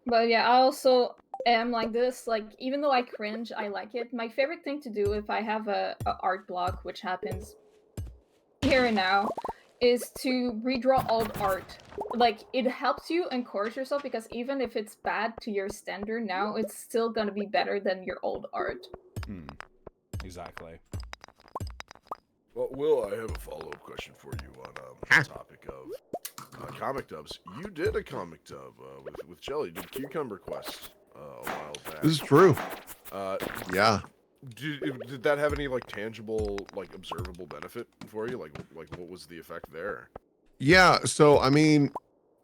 But yeah, I also am like this. Like, even though I cringe, I like it. My favorite thing to do if I have a art block, which happens here and now, is to redraw old art. Like, it helps you encourage yourself, because even if it's bad to your standard now, it's still gonna be better than your old art. Exactly. Well, Will, I have a follow-up question for you on the topic of comic dubs. You did a comic dub with Jelly, did Cucumber Quest a while back. This is true. Yeah. Did that have any like tangible, like observable benefit for you? Like what was the effect there? Yeah, so I mean,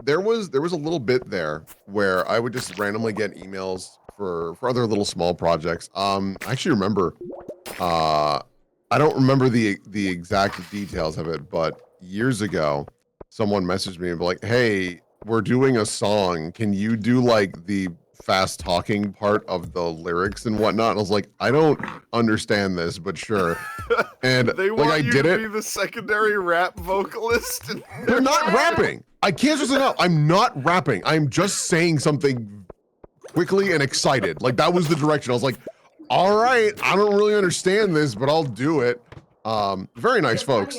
there was a little bit there where I would just randomly get emails for other little small projects. I actually remember, I don't remember the exact details of it, but years ago, someone messaged me and be like, "Hey, we're doing a song. Can you do like the fast talking part of the lyrics and whatnot?" And I was like, "I don't understand this, but sure." And They like want I you did to it. be the secondary rap vocalist. They're not rapping. I can't stress enough. I'm not rapping. I'm just saying something quickly and excited. Like that was the direction. I was like, all right, I don't really understand this, but I'll do it. Very nice folks.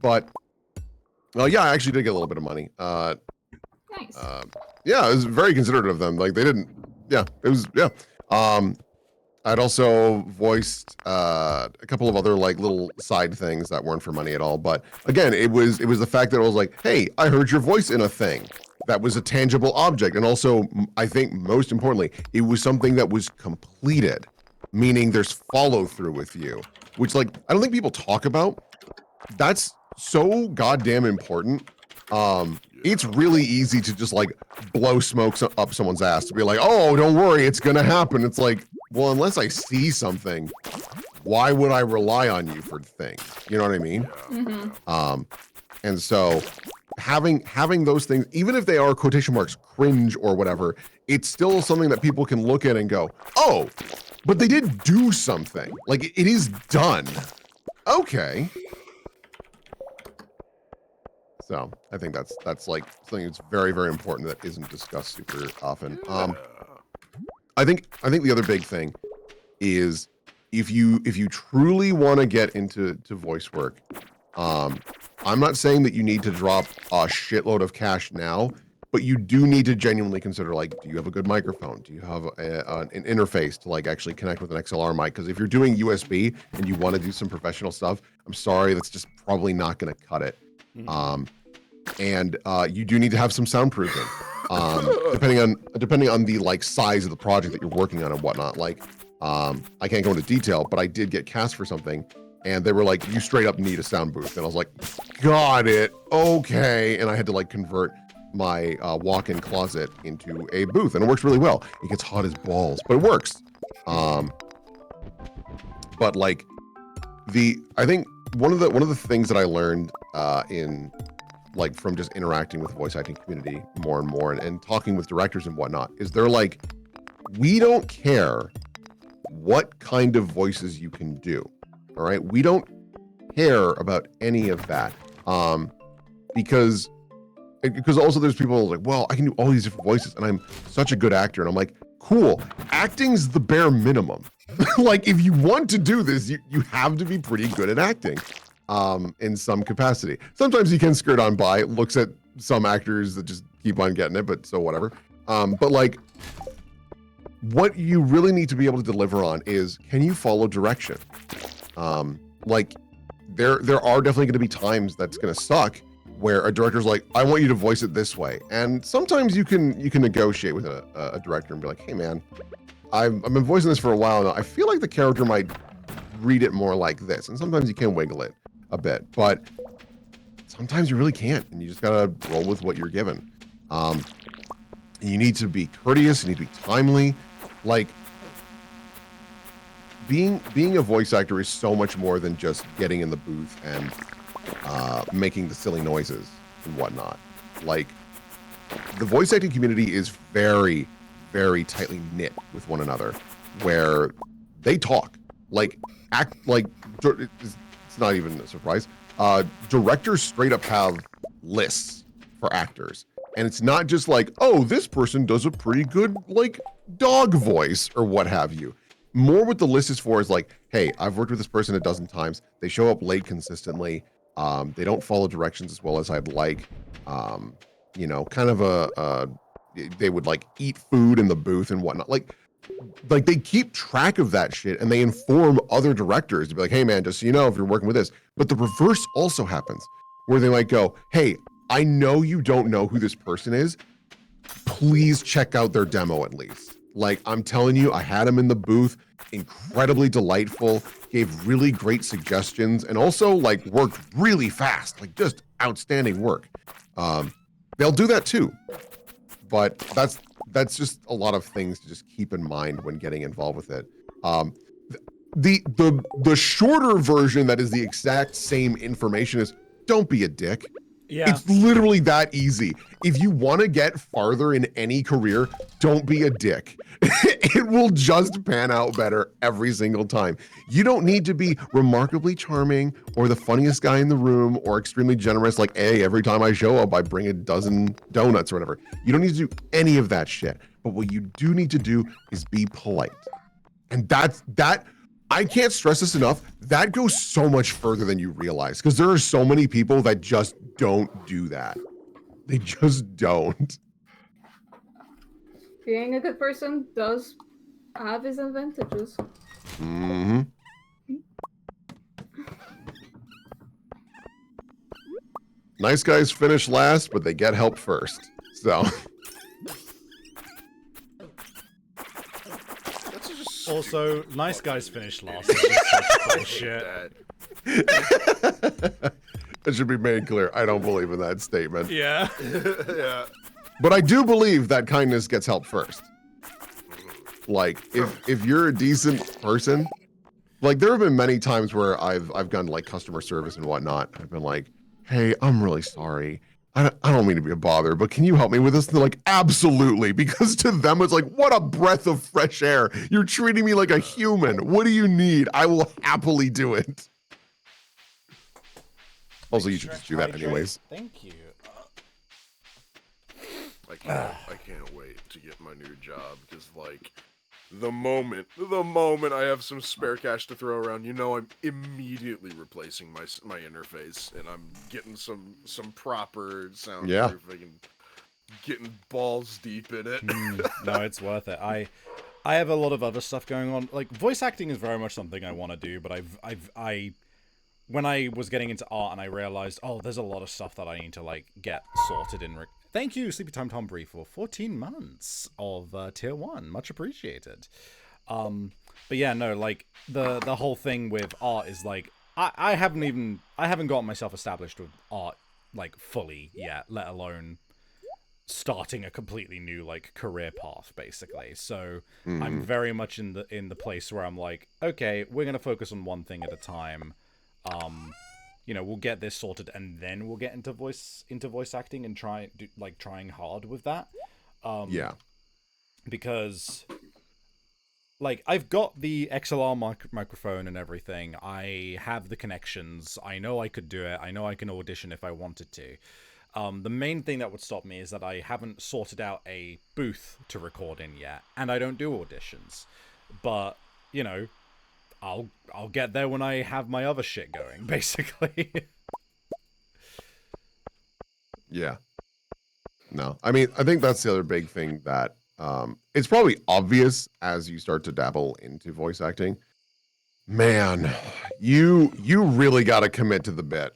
But yeah, I actually did get a little bit of money. Nice. Yeah, it was very considerate of them. Like they didn't, yeah, it was, yeah. I'd also voiced a couple of other like little side things that weren't for money at all. But again, it was the fact that I was like, hey, I heard your voice in a thing that was a tangible object. And also, I think most importantly, it was something that was completed, meaning there's follow through with you, which like, I don't think people talk about. That's so goddamn important. It's really easy to just like blow smoke up someone's ass to be like, oh, don't worry, it's gonna happen. It's like, well, unless I see something, why would I rely on you for things? You know what I mean? And so having those things, even if they are quotation marks cringe or whatever, it's still something that people can look at and go, oh, but they did do something. Like it is done. Okay. So I think that's like something that's very, very important that isn't discussed super often. I think the other big thing is if you truly want to get into voice work, I'm not saying that you need to drop a shitload of cash now, but you do need to genuinely consider, like, do you have a good microphone? Do you have an interface to like actually connect with an XLR mic? Because if you're doing USB and you want to do some professional stuff, I'm sorry, that's just probably not going to cut it. And you do need to have some soundproofing, depending on the like size of the project that you're working on and whatnot. Like, I can't go into detail, but I did get cast for something, and they were like, "You straight up need a sound booth," and I was like, "Got it, okay." And I had to like convert my walk-in closet into a booth, and it works really well. It gets hot as balls, but it works. But like, I think one of the things that I learned in like from just interacting with the voice acting community more and more and talking with directors and whatnot is they're like, we don't care what kind of voices you can do. All right. We don't care about any of that. Because also there's people like, well, I can do all these different voices and I'm such a good actor. And I'm like, cool. Acting's the bare minimum. Like if you want to do this, you have to be pretty good at acting. In some capacity. Sometimes you can skirt on by, looks at some actors that just keep on getting it, but so whatever. But like, what you really need to be able to deliver on is, can you follow direction? Like, there are definitely going to be times that's going to suck, where a director's like, I want you to voice it this way. And sometimes you can negotiate with a director and be like, hey man, I've been voicing this for a while now. I feel like the character might read it more like this. And sometimes you can wiggle it a bit, but sometimes you really can't. And you just gotta roll with what you're given. You need to be courteous, you need to be timely. Like, being a voice actor is so much more than just getting in the booth and making the silly noises and whatnot. Like, the voice acting community is very, very tightly knit with one another, where they talk, like it's not even a surprise. Directors straight up have lists for actors, and it's not just like, oh, this person does a pretty good like dog voice or what have you. More what the list is for is like, hey, I've worked with this person a dozen times. They show up late consistently. They don't follow directions as well as I'd like. You know, kind of they would like eat food in the booth and whatnot. Like they keep track of that shit and they inform other directors to be like, hey man, just so you know, if you're working with this. But the reverse also happens where they might go, hey, I know you don't know who this person is. Please check out their demo at least. Like, I'm telling you, I had him in the booth, incredibly delightful, gave really great suggestions, and also like worked really fast, like just outstanding work. They'll do that too, but that's just a lot of things to just keep in mind when getting involved with it. The shorter version that is the exact same information is don't be a dick. Yeah. It's literally that easy. If you want to get farther in any career, don't be a dick. It will just pan out better every single time. You don't need to be remarkably charming or the funniest guy in the room or extremely generous like, hey, every time I show up, I bring a dozen donuts or whatever. You don't need to do any of that shit. But what you do need to do is be polite. And that I can't stress this enough. That goes so much further than you realize because there are so many people that just don't do that. They just don't. Being a good person does have its advantages. Mm-hmm. Nice guys finish last, but they get help first. So. Also, nice guys finish last. That's bullshit. That should be made clear. I don't believe in that statement. Yeah. Yeah. But I do believe that kindness gets help first. Like, if you're a decent person, like there have been many times where I've gone like customer service and whatnot. I've been like, hey, I'm really sorry. I don't mean to be a bother, but can you help me with this? And they're like, absolutely. Because to them, it's like, what a breath of fresh air. You're treating me like a human. What do you need? I will happily do it. Also, you should just do that anyways. Thank you. I can't wait to get my new job because like the moment I have some spare cash to throw around, you know, I'm immediately replacing my interface and I'm getting some proper soundproofing and getting balls deep in it. No, it's worth it. I have a lot of other stuff going on. Like voice acting is very much something I want to do, but I when I was getting into art and I realized, oh, there's a lot of stuff that I need to like get sorted in. Thank you, Sleepy Time Tom Bree, for 14 months of tier 1. Much appreciated. But yeah, no, like the whole thing with art is like I haven't gotten myself established with art like fully yet, let alone starting a completely new like career path basically. So I'm very much in the place where I'm like, okay, we're gonna focus on one thing at a time. You know, we'll get this sorted and then we'll get into voice acting and trying hard with that. Yeah. Because like I've got the XLR microphone and everything. I have the connections. I know I could do it. I know I can audition if I wanted to. The main thing that would stop me is that I haven't sorted out a booth to record in yet, and I don't do auditions. But, you know, I'll get there when I have my other shit going, basically. Yeah. No, I mean, I think that's the other big thing that it's probably obvious as you start to dabble into voice acting. Man, you really got to commit to the bit.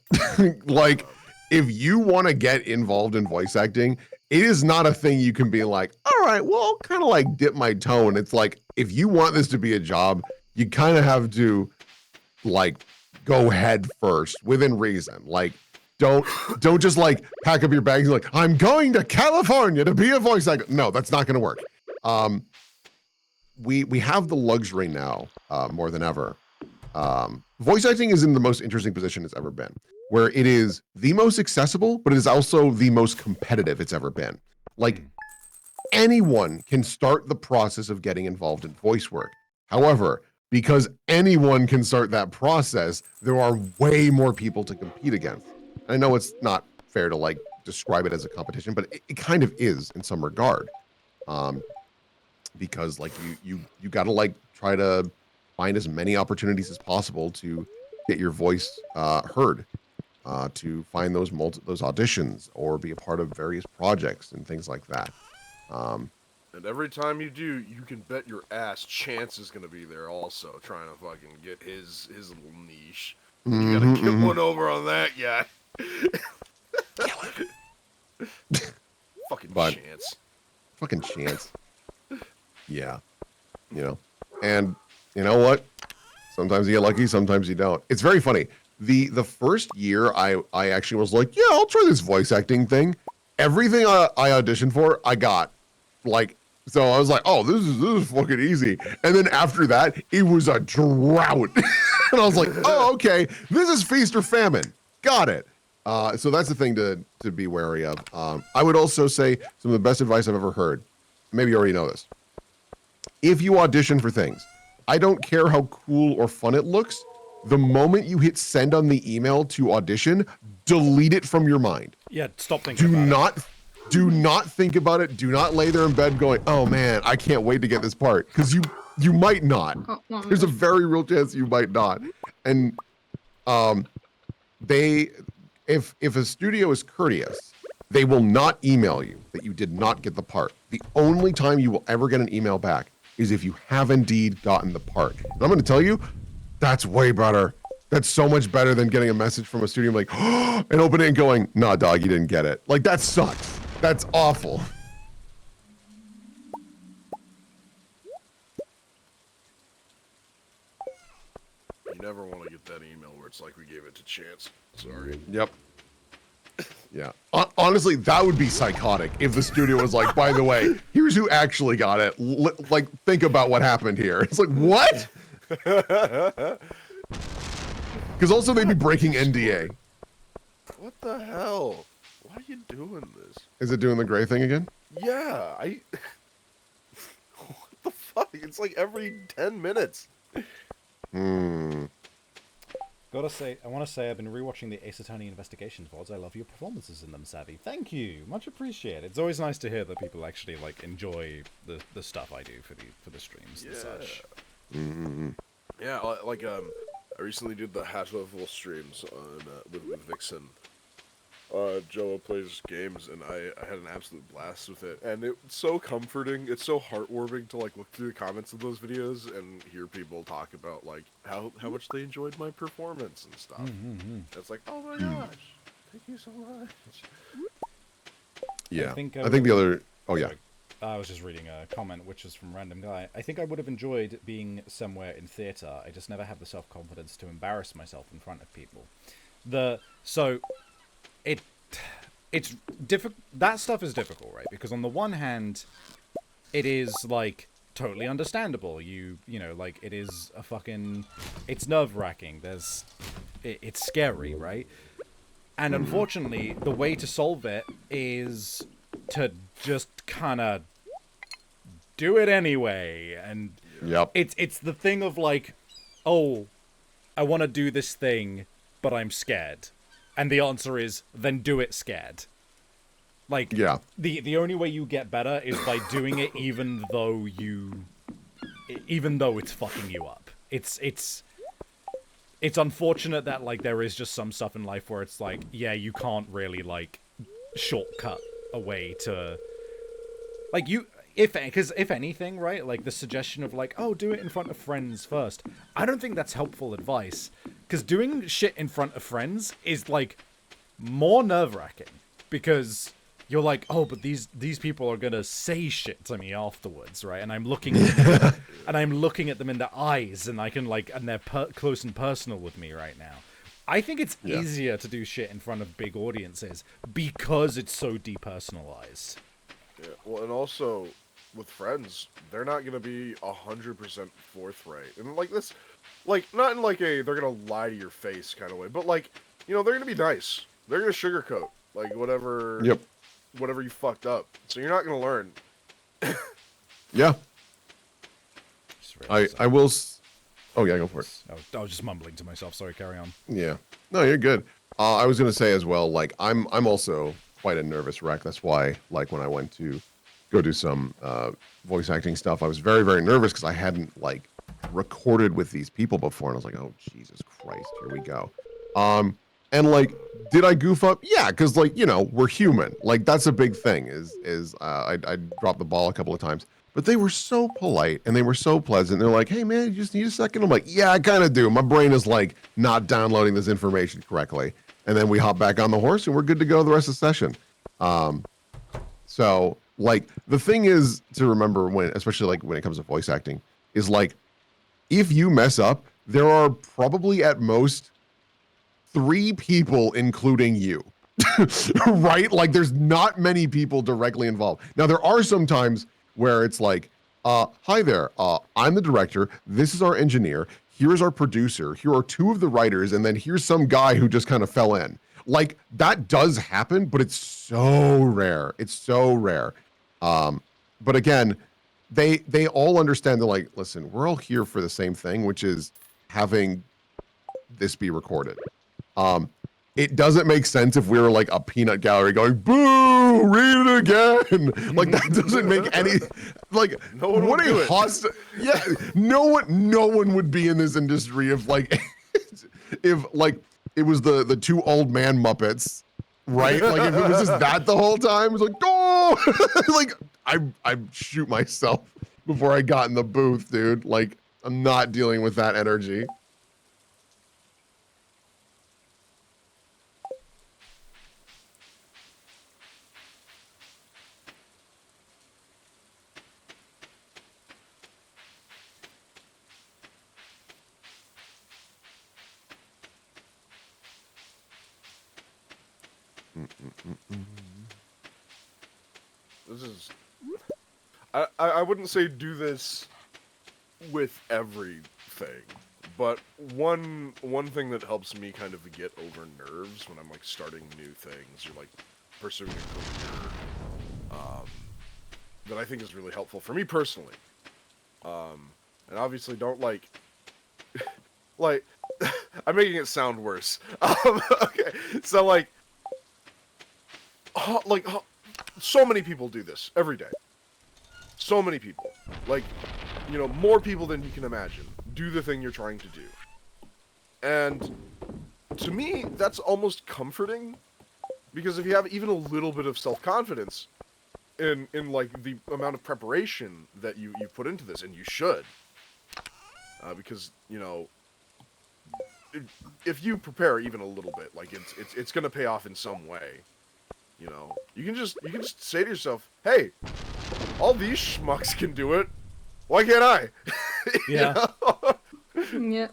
Like, if you want to get involved in voice acting, it is not a thing you can be like, all right, well, I'll kind of like dip my toe. And it's like, if you want this to be a job, you kind of have to like go head first within reason. Like, don't just like pack up your bags and like, I'm going to California to be a voice actor. No, that's not going to work. We have the luxury now more than ever. Voice acting is in the most interesting position it's ever been, where it is the most accessible, but it is also the most competitive it's ever been. Like, anyone can start the process of getting involved in voice work. However, because anyone can start that process, there are way more people to compete against. I know it's not fair to like describe it as a competition, but it kind of is in some regard. Because like you got to like try to find as many opportunities as possible to get your voice heard, to find those auditions or be a part of various projects and things like that. And every time you do, you can bet your ass Chance is gonna be there also, trying to fucking get his little niche. You gotta get one over on that guy. Fucking Chance. Fucking Chance. Yeah. You know. And you know what? Sometimes you get lucky, sometimes you don't. It's very funny. The first year I actually was like, yeah, I'll try this voice acting thing. Everything I auditioned for, I got. Like, so I was like, oh, this is fucking easy. And then after that, it was a drought. And I was like, oh, okay, this is feast or famine. Got it. So that's the thing to be wary of. I would also say some of the best advice I've ever heard. Maybe you already know this. If you audition for things, I don't care how cool or fun it looks. The moment you hit send on the email to audition, delete it from your mind. Yeah, stop thinking about it. Do not think about it. Do not lay there in bed going, oh man, I can't wait to get this part. Because you might not. There's a very real chance you might not. And if a studio is courteous, they will not email you that you did not get the part. The only time you will ever get an email back is if you have indeed gotten the part. And I'm going to tell you, that's way better. That's so much better than getting a message from a studio like, oh, and opening it and going, nah, dog, you didn't get it. Like, that sucks. That's awful. You never want to get that email where it's like we gave it to Chance. Sorry. Yep. Yeah. Honestly, that would be psychotic if the studio was like, by the way, here's who actually got it. Like, think about what happened here. It's like, what? Because also they'd be breaking NDA. What the hell? Why are you doing this? Is it doing the gray thing again? Yeah, what the fuck? It's like every 10 minutes. I want to say I've been rewatching the Ace Attorney Investigations VODs. I love your performances in them, Savvy. Thank you, much appreciated. It's always nice to hear that people actually like enjoy the stuff I do for the streams and such. Yeah, like I recently did the Hatch Level streams on with Vixen. Joe plays games, and I had an absolute blast with it. And it's so comforting. It's so heartwarming to like look through the comments of those videos and hear people talk about like how much they enjoyed my performance and stuff. It's like, oh my gosh, thank you so much. Yeah, I think the other. Oh yeah. I was just reading a comment, which is from Random Guy. I think I would have enjoyed being somewhere in theatre. I just never have the self-confidence to embarrass myself in front of people. It's difficult. That stuff is difficult, right? Because on the one hand, it is like totally understandable. You know, like it is a fucking. It's nerve-wracking. It's scary, right? And unfortunately, the way to solve it is to just kind of do it anyway. And it's the thing of like, oh, I want to do this thing, but I'm scared. And the answer is, then do it scared. Like, the only way you get better is by doing it even though it's fucking you up. It's unfortunate that, like, there is just some stuff in life where it's like, yeah, you can't really, like, shortcut a way to... Like, because if anything, right, like, the suggestion of, like, oh, do it in front of friends first, I don't think that's helpful advice. Because doing shit in front of friends is, like, more nerve-wracking because you're like, oh, but these people are gonna say shit to me afterwards, right? And I'm looking at them, and I'm looking at them in the eyes, and I can and they're close and personal with me right now. I think it's easier to do shit in front of big audiences because it's so depersonalized. Yeah, well, and also with friends, they're not gonna be 100% forthright, and like this, like not in like a they're gonna lie to your face kind of way, but like they're gonna be nice. They're gonna sugarcoat like whatever. Yep. Whatever you fucked up, so you're not gonna learn. Yeah. I will. Oh yeah, go for it. Oh, I was just mumbling to myself. Sorry, carry on. Yeah. No, you're good. I was gonna say as well, like I'm also quite a nervous wreck. That's why, like when I went to go do some voice acting stuff, I was very, very nervous because I hadn't like recorded with these people before, and I was like, oh Jesus Christ, here we go. And like, did I goof up? Yeah, because like we're human. Like that's a big thing. I dropped the ball a couple of times. But they were so polite and they were so pleasant. They're like, hey, man, you just need a second? I'm like, yeah, I kind of do. My brain is like not downloading this information correctly. And then we hop back on the horse and we're good to go the rest of the session. So like the thing is to remember especially like when it comes to voice acting is like, if you mess up, there are probably at most 3 people, including you, right? Like there's not many people directly involved. Now there are some times where it's like, hi there, I'm the director, this is our engineer, here's our producer, here are 2 of the writers, and then here's some guy who just kind of fell in. Like, that does happen, but it's so rare. It's so rare. But again, they all understand, they're like, listen, we're all here for the same thing, which is having this be recorded. It doesn't make sense if we were like a peanut gallery going, boo, read it again. Like that doesn't make any, like, no one what would do a it. hostile, yeah, no one would be in this industry if like, if like it was the 2 old man Muppets, right? Like if it was just that the whole time, it's like, oh, like I'd shoot myself before I got in the booth, dude. Like I'm not dealing with that energy. This is. I wouldn't say do this with everything, but one thing that helps me kind of get over nerves when I'm like starting new things or like pursuing a career, that I think is really helpful for me personally. And obviously don't like like I'm making it sound worse. Okay, so like so many people do this every day. So many people, like, more people than you can imagine, do the thing you're trying to do. And to me, that's almost comforting, because if you have even a little bit of self-confidence in like the amount of preparation that you put into this, and you should, because if you prepare even a little bit, like it's gonna pay off in some way. You can just say to yourself, hey, all these schmucks can do it. Why can't I? Yeah. Yeah.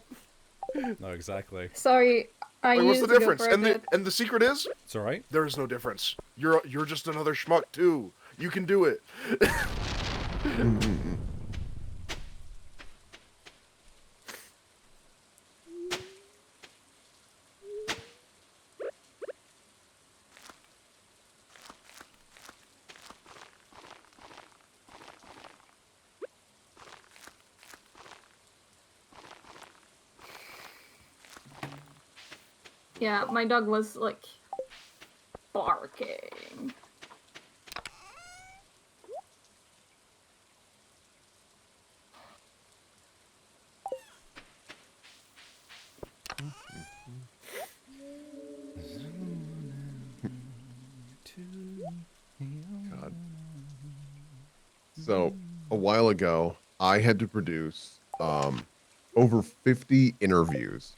No, exactly. Sorry, I Like, what's the used to go difference? for a And bit. the secret is, It's all right. there is no difference. You're just another schmuck too. You can do it. Yeah, my dog was like barking. God. So a while ago, I had to produce over 50 interviews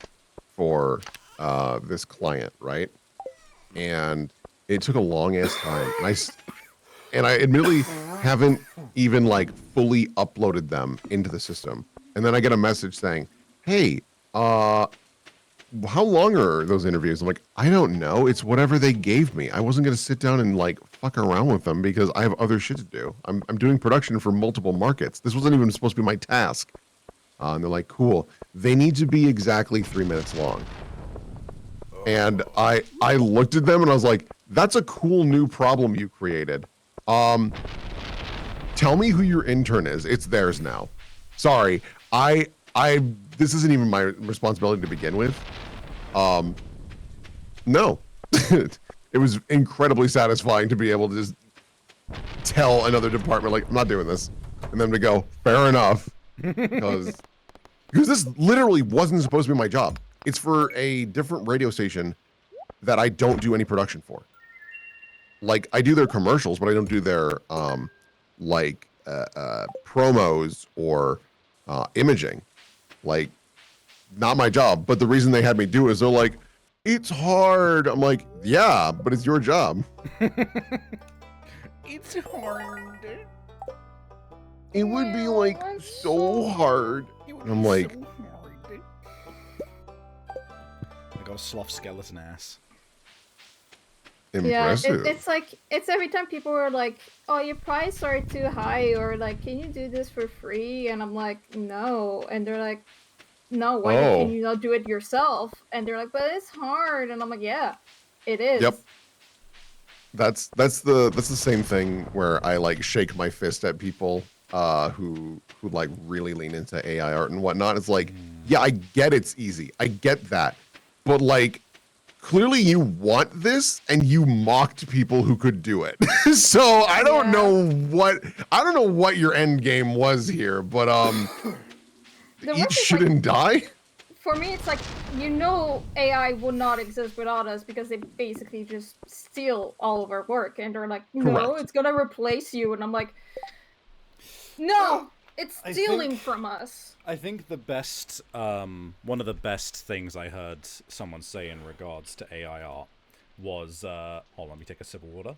for this client, right? and it took a long ass time. And I admittedly haven't even like fully uploaded them into the system. And then I get a message saying, "Hey, how long are those interviews?" I'm like, "I don't know. It's whatever they gave me. I wasn't gonna sit down and like fuck around with them because I have other shit to do. I'm doing production for multiple markets. This wasn't even supposed to be my task." And they're like, "Cool. They need to be exactly 3 minutes long." And I looked at them and I was like, "That's a cool new problem you created. Tell me who your intern is. It's theirs now. Sorry, I this isn't even my responsibility to begin with." No. It was incredibly satisfying to be able to just tell another department, like, "I'm not doing this," and them to go, "Fair enough," because this literally wasn't supposed to be my job. It's for a different radio station that I don't do any production for. Like, I do their commercials, but I don't do their promos or imaging. Like, not my job. But the reason they had me do it is they're like, "It's hard." I'm like, "Yeah, but it's your job." It's hard. It would be like so hard. And I'm like, I got a sloth skeleton ass. impressive. Yeah, it's every time people are like, "Oh, your prices are too high," or like, "Can you do this for free?" And I'm like, "No," and they're like, "No, why can you not do it yourself?" And they're like, "But it's hard," and I'm like, "Yeah, it is." Yep. That's the same thing where I like shake my fist at people who like really lean into AI art and whatnot. It's like, yeah, I get it's easy. I get that. But like, clearly you want this and you mocked people who could do it. So I don't know what your end game was here, but eat shouldn't die. For me, it's like, AI would not exist without us because they basically just steal all of our work, and they're like, "No, Correct. it's gonna replace you," and I'm like, "No, it's stealing from us." I think the best, one of the best things I heard someone say in regards to AI art was, hold on, let me take a sip of water.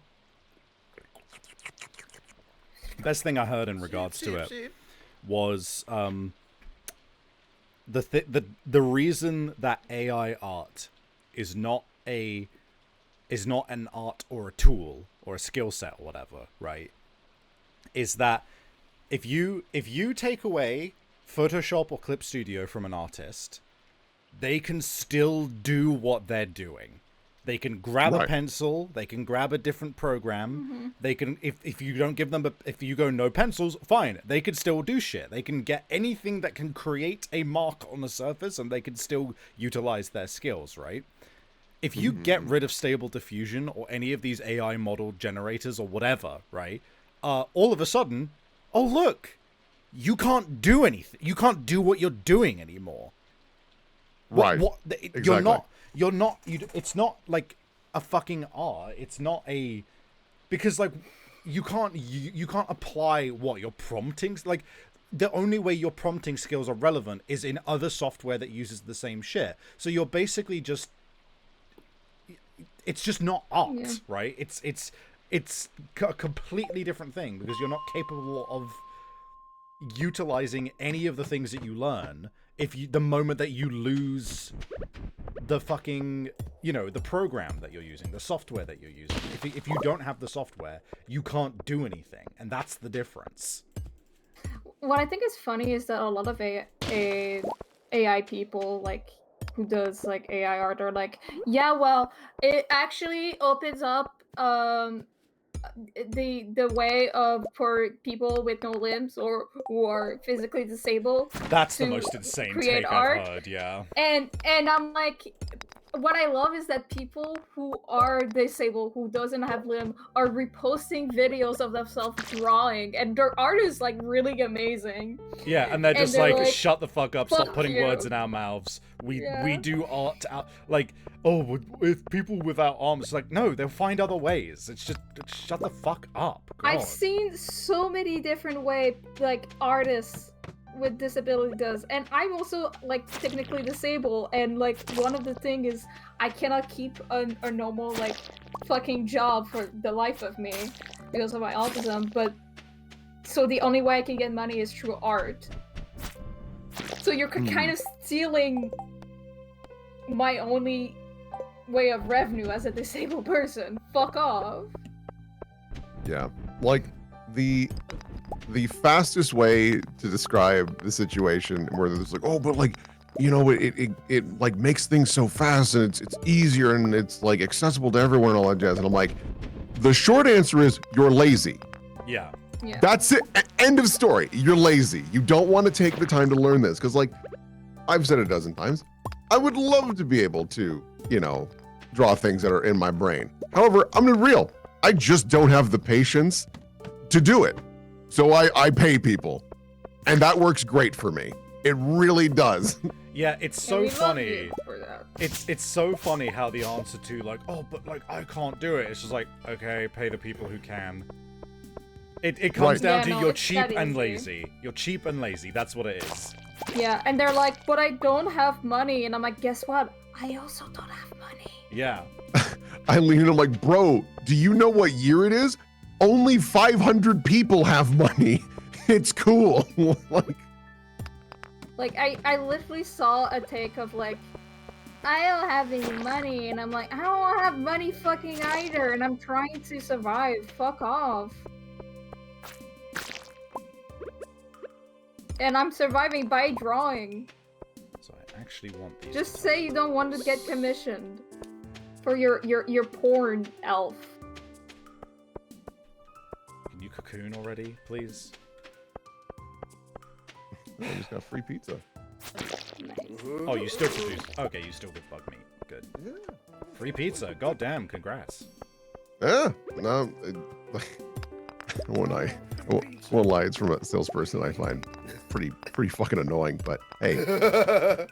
Best thing I heard in regards to it was, the reason that AI art is not an art or a tool or a skill set or whatever, right? Is that if you take away Photoshop or Clip Studio from an artist, they can still do what they're doing. They can grab a pencil, they can grab a different program, they can, if you don't give them, if you go no pencils, fine, they can still do shit. They can get anything that can create a mark on the surface and they can still utilize their skills, right? If you get rid of Stable Diffusion or any of these AI model generators or whatever, right, all of a sudden, oh look, you can't do anything. You can't do what you're doing anymore. Right. Exactly. It's not like a fucking art. It's not a, because like you can't apply what you're prompting. Like the only way your prompting skills are relevant is in other software that uses the same shit. So you're basically just, it's just not art, right? It's a completely different thing because you're not capable of utilizing any of the things that you learn the moment that you lose the fucking, the program that you're using, the software that you're using. If you don't have the software, you can't do anything, and that's the difference. What I think is funny is that a lot of AI people, like, who does like AI art, are like, "Yeah, well, it actually opens up the way of for people with no limbs or who are physically disabled." That's the most insane take I've heard, yeah. And I'm like, what I love is that people who are disabled, who doesn't have limb, are reposting videos of themselves drawing, and their art is like really amazing. Yeah, and they're just like, "Shut the fuck up! Stop putting words in our mouths. We do art out." Like, oh, if people without arms, like, no, they'll find other ways. It's just shut the fuck up. God. I've seen so many different artists with disability does. And I'm also like technically disabled, and like one of the thing is I cannot keep a normal like fucking job for the life of me because of my autism. But so the only way I can get money is through art. So you're kind of stealing my only way of revenue as a disabled person. Fuck off. Yeah, like the fastest way to describe the situation where there's like, oh, but like, you know, it like makes things so fast and it's easier and it's like accessible to everyone and all that jazz. And I'm like, the short answer is you're lazy. Yeah. Yeah. That's it. End of story. You're lazy. You don't want to take the time to learn this because, like, I've said it a dozen times. I would love to be able to, you know, draw things that are in my brain. However, I'm gonna be real. I just don't have the patience to do it. So I pay people. And that works great for me. It really does. Yeah, it's And so we love funny. you for that. It's so funny how the answer to like, oh, but like I can't do it. It's just like, okay, pay the people who can. It comes Right. down Yeah, to no, you're it's cheap that and easy. lazy. You're cheap and lazy. That's what it is. Yeah, and they're like, but I don't have money, and I'm like, guess what? I also don't have money. Yeah. I lean in, I'm like, bro, do you know what year it is? Only 500 people have money. It's cool. Like, I literally saw a take of like, I don't have any money, and I'm like, I don't have money fucking either, and I'm trying to survive. Fuck off. And I'm surviving by drawing. So I actually want these. Just say you don't want to get commissioned for your porn elf. Can you cocoon already, please? I just got free pizza. Nice. Oh, you still could do. Okay, you still could bug me. Good. Yeah. Free pizza. Goddamn. Congrats. Yeah. No, I won't lie, it's from a salesperson I find pretty fucking annoying, but hey,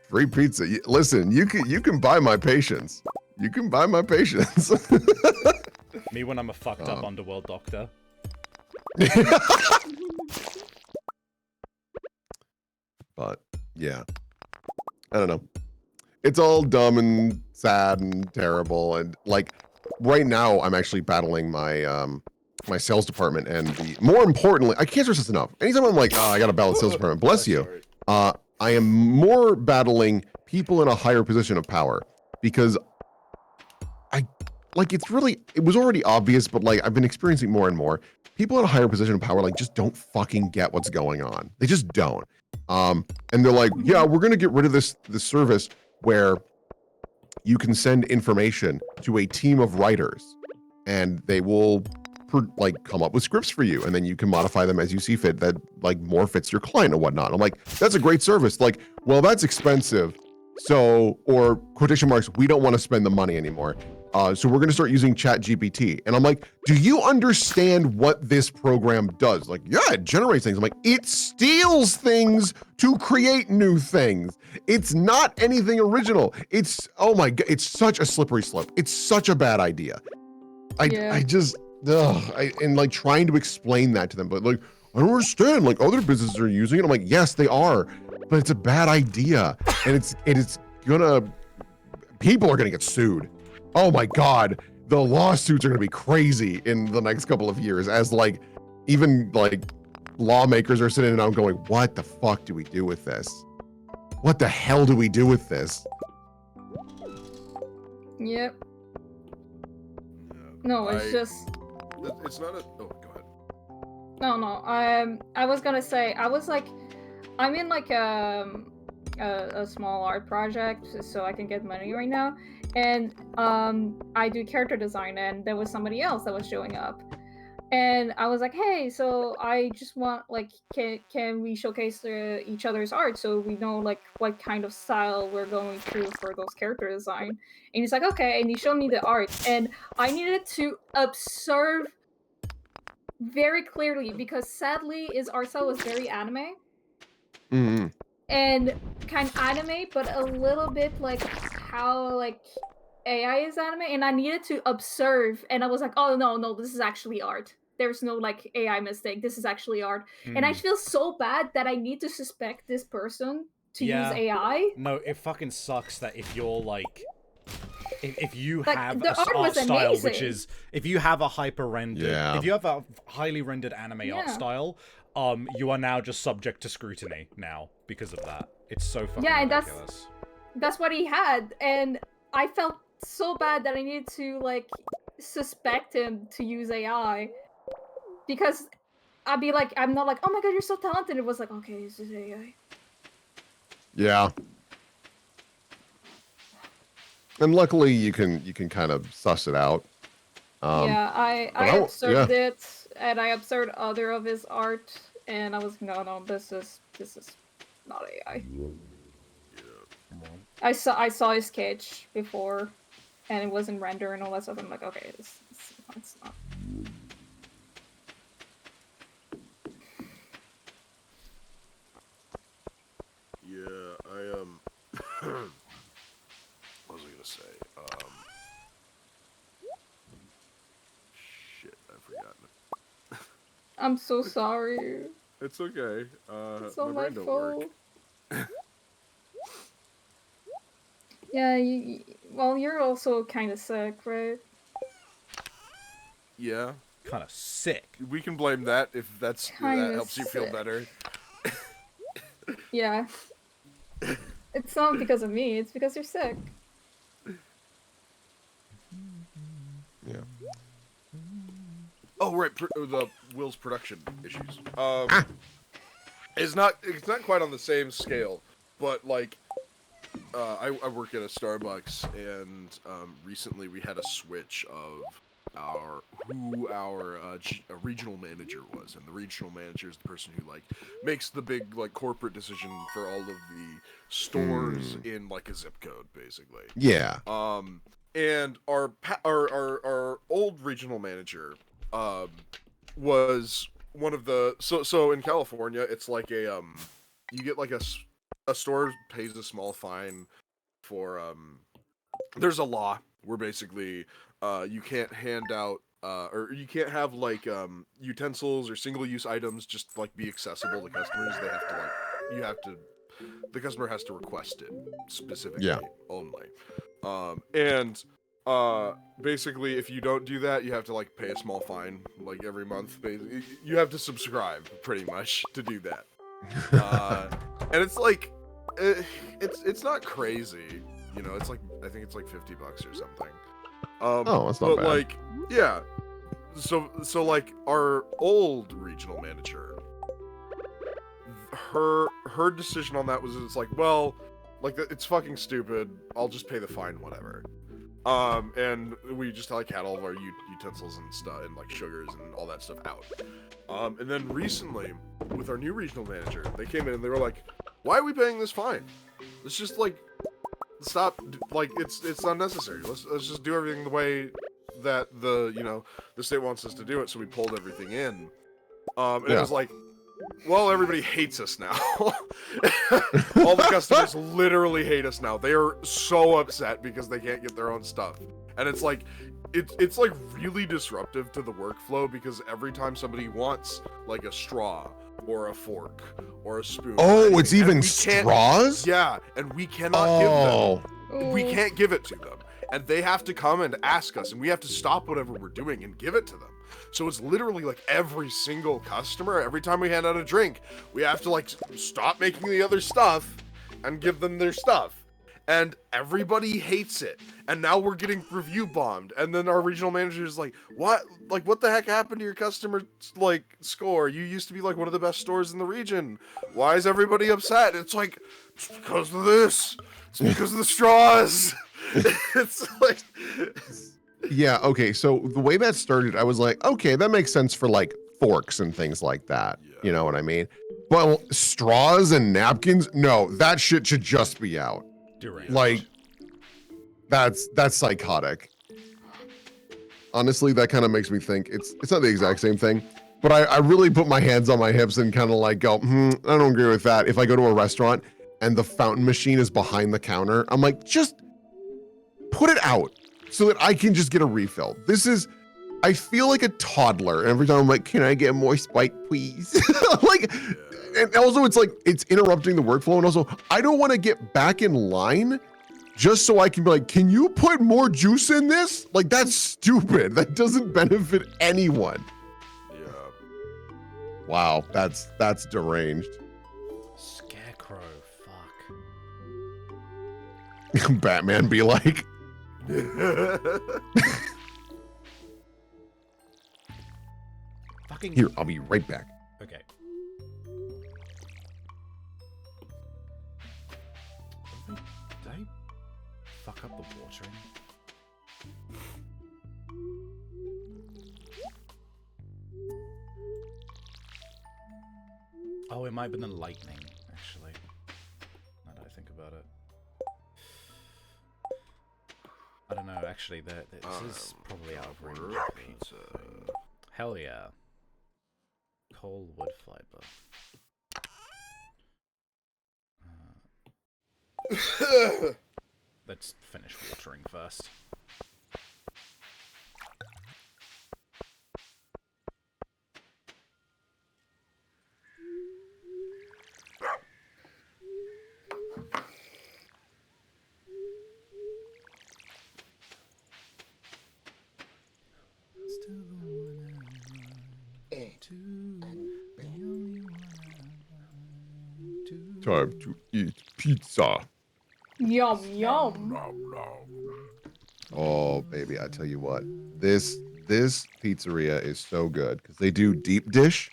free pizza. Listen, you can buy my patience. You can buy my patience. Me when I'm a fucked up underworld doctor. But yeah, I don't know. It's all dumb and sad and terrible. And like right now, I'm actually battling my my sales department, and more importantly, I can't stress this enough. Anytime I'm like, oh, I got to battle the sales department, bless you. I am more battling people in a higher position of power because it was already obvious, but like I've been experiencing more and more. People in a higher position of power like just don't fucking get what's going on. They just don't. And they're like, yeah, we're gonna get rid of this service where you can send information to a team of writers, and they will like come up with scripts for you, and then you can modify them as you see fit that like more fits your client and whatnot. I'm like, that's a great service. Like, well, that's expensive. So, or quotation marks, we don't want to spend the money anymore. So we're going to start using ChatGPT. And I'm like, do you understand what this program does? Like, yeah, it generates things. I'm like, it steals things to create new things. It's not anything original. It's, oh my God, it's such a slippery slope. It's such a bad idea. I just, and like trying to explain that to them, but like, I don't understand. Like other businesses are using it. I'm like, yes, they are, but it's a bad idea. And it's gonna, people are gonna get sued. Oh my God, the lawsuits are gonna be crazy in the next couple of years as like, even like lawmakers are sitting down going, what the fuck do we do with this? What the hell do we do with this? Yep. No, it's just. It's not a. Oh, go ahead. No. I was gonna say I was like, I'm in like a small art project, so I can get money right now, and I do character design, and there was somebody else that was showing up, and I was like, hey, so I just want like, can we showcase each other's art so we know like what kind of style we're going through for those character design? And he's like, okay, and he showed me the art, and I needed to observe very clearly because sadly his art style was very anime. Mm-hmm. And kind of anime, but a little bit like how like AI is anime, and I needed to observe, and I was like, oh no, this is actually art. there's no like AI mistake. This is actually art, and I feel so bad that I need to suspect this person to use AI. No, it fucking sucks that if you're like, if you Like, have the a art art was style which amazing. is, if you have a hyper rendered, Yeah. if you have a highly rendered anime art Yeah. style, you are now just subject to scrutiny now because of that. It's so fucking Yeah, and ridiculous. that's what he had, and I felt so bad that I needed to like suspect him to use AI, because I'd be like, I'm not like, oh my god, you're so talented. It was like, okay, this is AI. Yeah. And luckily you can kind of suss it out. Yeah, I but observed it, and I observed other of his art, and I was no, this is not AI. I saw his sketch before, and it wasn't render and all that stuff. I'm like, okay, it's not. Yeah, what was I gonna say? Shit, I've forgotten. I'm so sorry. It's okay. It's all my my brain don't fault. work. Yeah, well, you're also kind of sick, right? Yeah, Kind of sick. we can blame that if that Kinda helps you feel sick. better. Yeah. It's not because of me, it's because you're sick. Yeah. Oh right, the Will's production issues. It's not quite on the same scale, but like, I work at a Starbucks, and recently we had a switch of our regional manager was, and the regional manager is the person who like makes the big like corporate decision for all of the stores in like a zip code, basically. Yeah. And our old regional manager was one of the so in California it's like a you get like a store pays a small fine for there's a law where basically you can't hand out or you can't have like utensils or single-use items just like be accessible to customers. They have to like the customer has to request it specifically only. And basically if you don't do that, you have to like pay a small fine like every month. You have to subscribe pretty much to do that. And it's like it's not crazy, you know. It's like I think it's like $50 or something. Oh, that's not but bad. like yeah. So like our old regional manager, her decision on that was it's like, well, like it's fucking stupid. I'll just pay the fine, whatever. And we just like had all of our utensils and stuff and like sugars and all that stuff out. And then recently with our new regional manager, they came in and they were like, why are we paying this fine? Let's just like stop, like it's unnecessary. Let's just do everything the way that the state wants us to do it. So we pulled everything in. And it was like, well, everybody hates us now. All the customers literally hate us now. They are so upset because they can't get their own stuff. And it's like, it's like really disruptive to the workflow because every time somebody wants like a straw or a fork or a spoon. Oh, it's even straws? Yeah, and we cannot give them. We Ooh. can't give it to them. And they have to come and ask us, and we have to stop whatever we're doing and give it to them. So it's literally like every single customer, every time we hand out a drink, we have to like stop making the other stuff and give them their stuff. And everybody hates it. And now we're getting review bombed. And then our regional manager is like, what? Like, what the heck happened to your customer like score? You used to be like one of the best stores in the region. Why is everybody upset? It's like, it's because of this. It's because of the straws. It's like... Yeah, okay, so the way that started, I was like, okay, that makes sense for like forks and things like that. Yeah. You know what I mean? But straws and napkins, no, that shit should just be out. Deranged. Like, that's psychotic. Honestly, that kind of makes me think it's not the exact same thing, but I really put my hands on my hips and kind of like go, I don't agree with that. If I go to a restaurant and the fountain machine is behind the counter, I'm like, just put it out so that I can just get a refill. This is I feel like a toddler every time I'm like, can I get more Sprite, please? Like, and also it's like, it's interrupting the workflow. And also, I don't want to get back in line just so I can be like, can you put more juice in this? Like, that's stupid. That doesn't benefit anyone. Yeah. Wow, that's deranged. Scarecrow, fuck. Batman be like, Fucking. here, I'll be right back. Okay. Did I fuck up the watering? Oh, it might have been the lightning, actually. Now that I think about it. I don't know, actually, this is probably out of range. Order pizza. Hell yeah. Coal wood fiber. Let's finish watering first. Still the one I want to, the only one I want to. Time to eat pizza. Yum yum. Nom, nom. Oh, baby, I tell you what, this pizzeria is so good because they do deep dish,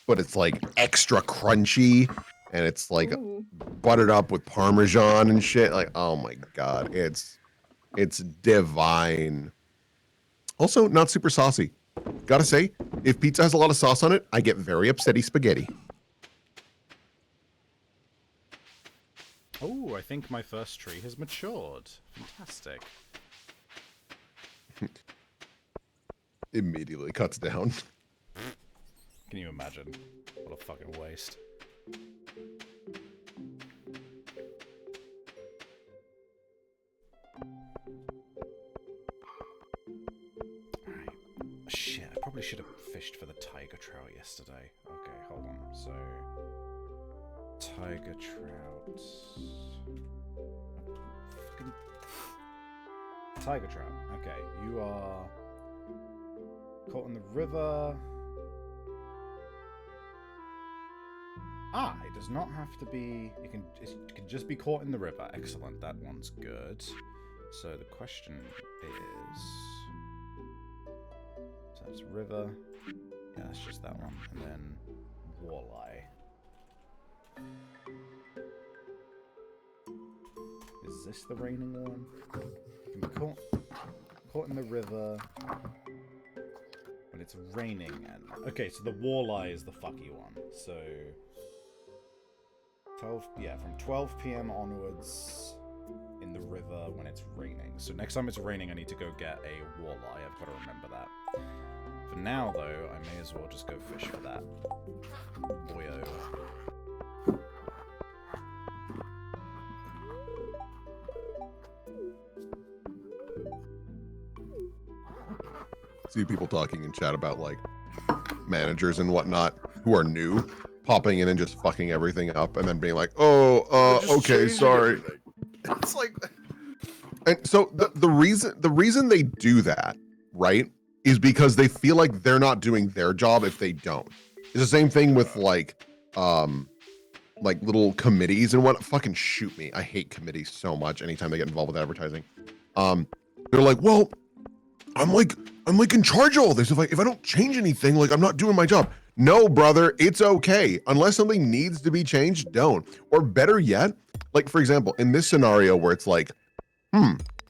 but it's like extra crunchy and it's like Ooh. buttered up with Parmesan and shit. Like, oh my God, it's divine. Also, not super saucy. Gotta say, if pizza has a lot of sauce on it, I get very upsetty spaghetti. Oh, I think my first tree has matured. Fantastic. Immediately cuts down. Can you imagine? What a fucking waste. Alright. Shit, I probably should have fished for the tiger trout yesterday. Okay, hold on. So... Tiger trout... Fucking... Tiger trout. Okay, you are... Caught in the river... Ah, it does not have to be... It can just be caught in the river. Excellent, that one's good. So the question is... So that's river. Yeah, that's just that one. And then walleye. Is this the raining one? It can be caught in the river... When it's raining and... Okay, so the walleye is the fucky one. So... 12, yeah, from 12 p.m. onwards in the river when it's raining. So next time it's raining, I need to go get a walleye. I've got to remember that. For now, though, I may as well just go fish for that. Boyo. See people talking in chat about like managers and whatnot who are new, popping in and just fucking everything up and then being like, oh, Just okay, changing sorry. everything. It's like, And so the reason they do that, right, is because they feel like they're not doing their job if they don't. It's the same thing with like little committees and what. Fucking shoot me. I hate committees so much anytime they get involved with advertising. They're like, well, I'm like in charge of all this. If I don't change anything, like I'm not doing my job. No, brother, it's okay. Unless something needs to be changed, don't. Or better yet, like for example, in this scenario where it's like,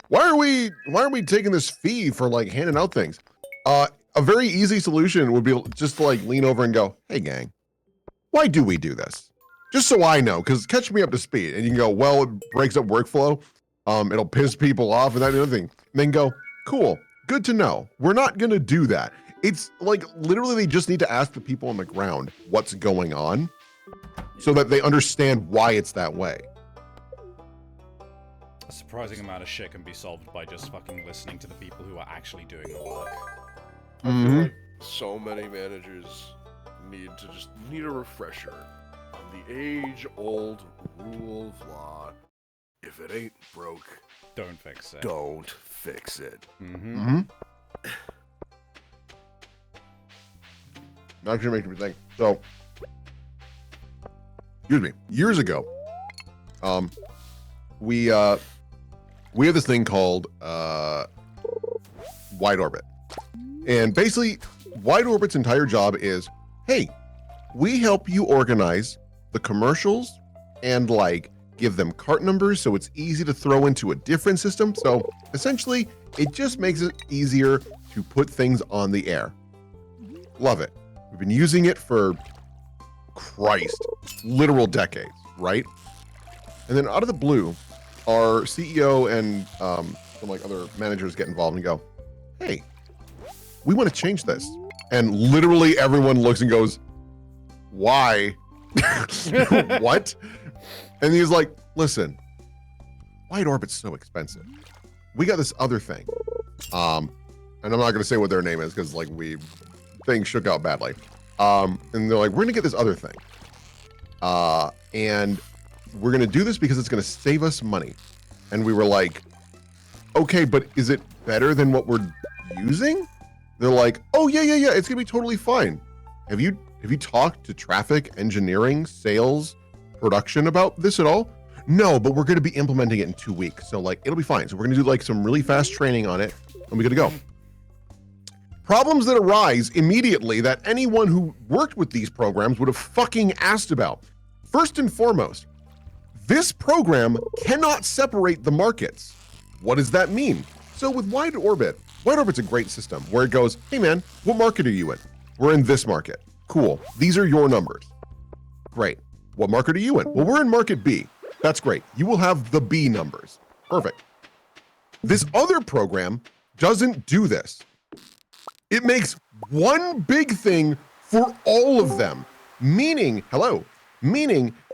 why are we taking this fee for like handing out things? A very easy solution would be just to like lean over and go, hey gang, why do we do this? Just so I know, because catch me up to speed. And you can go, well, it breaks up workflow. It'll piss people off and that and the other thing. And then go, cool, good to know. We're not gonna do that. It's like literally they just need to ask the people on the ground what's going on so that they understand why it's that way. A surprising amount of shit can be solved by just fucking listening to the people who are actually doing the work. I feel Mhm. like so many managers need a refresher on the age-old rule of law. If it ain't broke, Don't fix it. don't fix it. Mm-hmm. Mm-hmm. Actually making me think. So, excuse me. Years ago, we have this thing called Wide Orbit, and basically, Wide Orbit's entire job is, hey, we help you organize the commercials and like give them cart numbers so it's easy to throw into a different system. So essentially, it just makes it easier to put things on the air. Love it. We've been using it for, Christ, literal decades, right? And then out of the blue, our CEO and some like other managers get involved and go, hey, we want to change this. And literally everyone looks and goes, why? What? And he's like, listen, Wide Orbit's so expensive. We got this other thing. And I'm not going to say what their name is because like things shook out badly. And they're like, we're going to get this other thing. And we're going to do this because it's going to save us money. And we were like, okay, but is it better than what we're using? They're like, oh yeah, it's going to be totally fine. Have you talked to traffic, engineering, sales, production about this at all? No, but we're going to be implementing it in 2 weeks. So like, it'll be fine. So we're going to do like some really fast training on it and we're going to go. Problems that arise immediately that anyone who worked with these programs would have fucking asked about. First and foremost, this program cannot separate the markets. What does that mean? So with Wide Orbit's a great system where it goes, hey man, what market are you in? We're in this market. Cool. These are your numbers. Great. What market are you in? Well, we're in market B. That's great. You will have the B numbers. Perfect. This other program doesn't do this. It makes one big thing for all of them. Meaning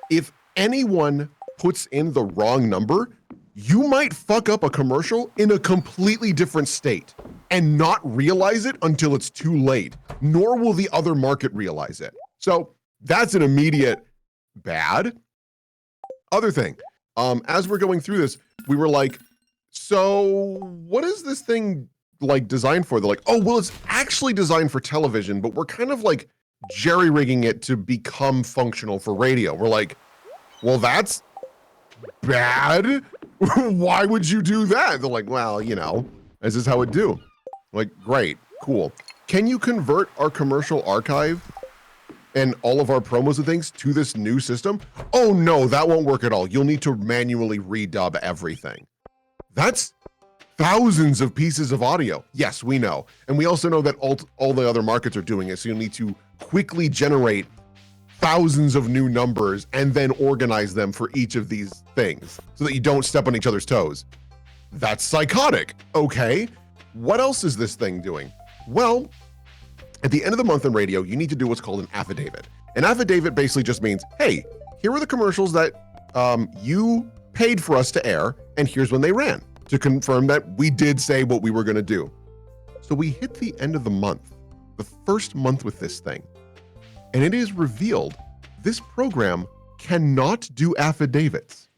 if anyone puts in the wrong number, you might fuck up a commercial in a completely different state and not realize it until it's too late, nor will the other market realize it. So that's an immediate bad. Other thing, as we're going through this, we were like, so what is this thing like designed for? They're like, oh, well, it's actually designed for television, but we're kind of like jerry-rigging it to become functional for radio. We're like, well, that's bad. Why would you do that? They're like, well, this is how it do. Like, great, cool. Can you convert our commercial archive and all of our promos and things to this new system? Oh no, that won't work at all. You'll need to manually redub everything. That's thousands of pieces of audio. Yes, we know. And we also know that all the other markets are doing it. So you'll need to quickly generate thousands of new numbers and then organize them for each of these things so that you don't step on each other's toes. That's psychotic. Okay. What else is this thing doing? Well, at the end of the month in radio, you need to do what's called an affidavit. An affidavit basically just means, hey, here are the commercials that you paid for us to air, and here's when they ran, to confirm that we did say what we were going to do. So we hit the end of the month, the first month with this thing, and it is revealed this program cannot do affidavits.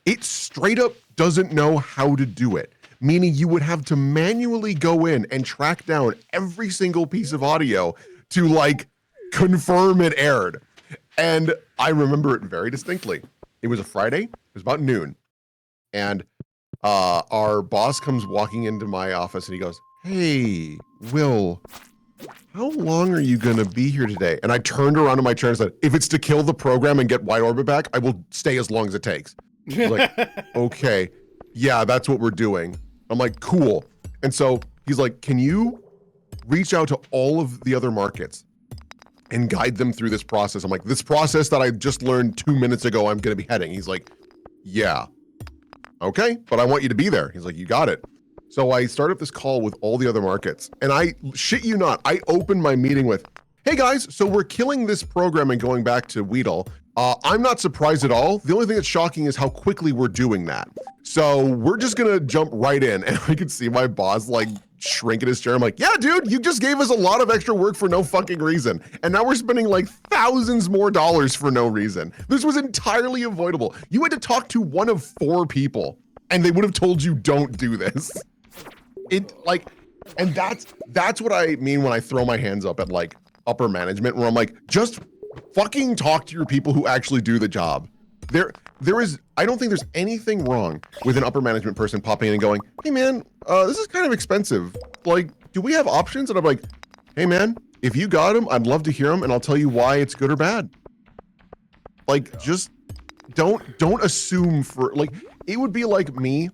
It straight up doesn't know how to do it, meaning you would have to manually go in and track down every single piece of audio to like confirm it aired. And I remember it very distinctly. It was a Friday, it was about noon, and our boss comes walking into my office and he goes, hey, Will, how long are you gonna be here today? And I turned around in my chair and said, if it's to kill the program and get Wide Orbit back, I will stay as long as it takes. I was like, okay, yeah, that's what we're doing. I'm like, cool. And so he's like, can you reach out to all of the other markets and guide them through this process? I'm like, this process that I just learned 2 minutes ago, I'm gonna be heading. He's like, yeah, okay, but I want you to be there. He's like, you got it. So I start up this call with all the other markets, and I shit you not, I open my meeting with, hey guys, so we're killing this program and going back to Weedle. I'm not surprised at all. The only thing that's shocking is how quickly we're doing that. So we're just gonna jump right in, and I can see my boss like shrink in his chair. I'm like, yeah, dude, you just gave us a lot of extra work for no fucking reason. And now we're spending like thousands more dollars for no reason. This was entirely avoidable. You had to talk to one of 4 people, and they would have told you don't do this. And that's what I mean when I throw my hands up at like upper management, where I'm like, just fucking talk to your people who actually do the job. I don't think there's anything wrong with an upper management person popping in and going, hey man, this is kind of expensive. Like, do we have options? And I'm like, hey man, if you got them, I'd love to hear them, and I'll tell you why it's good or bad. Like, just don't assume for, like, it would be like me,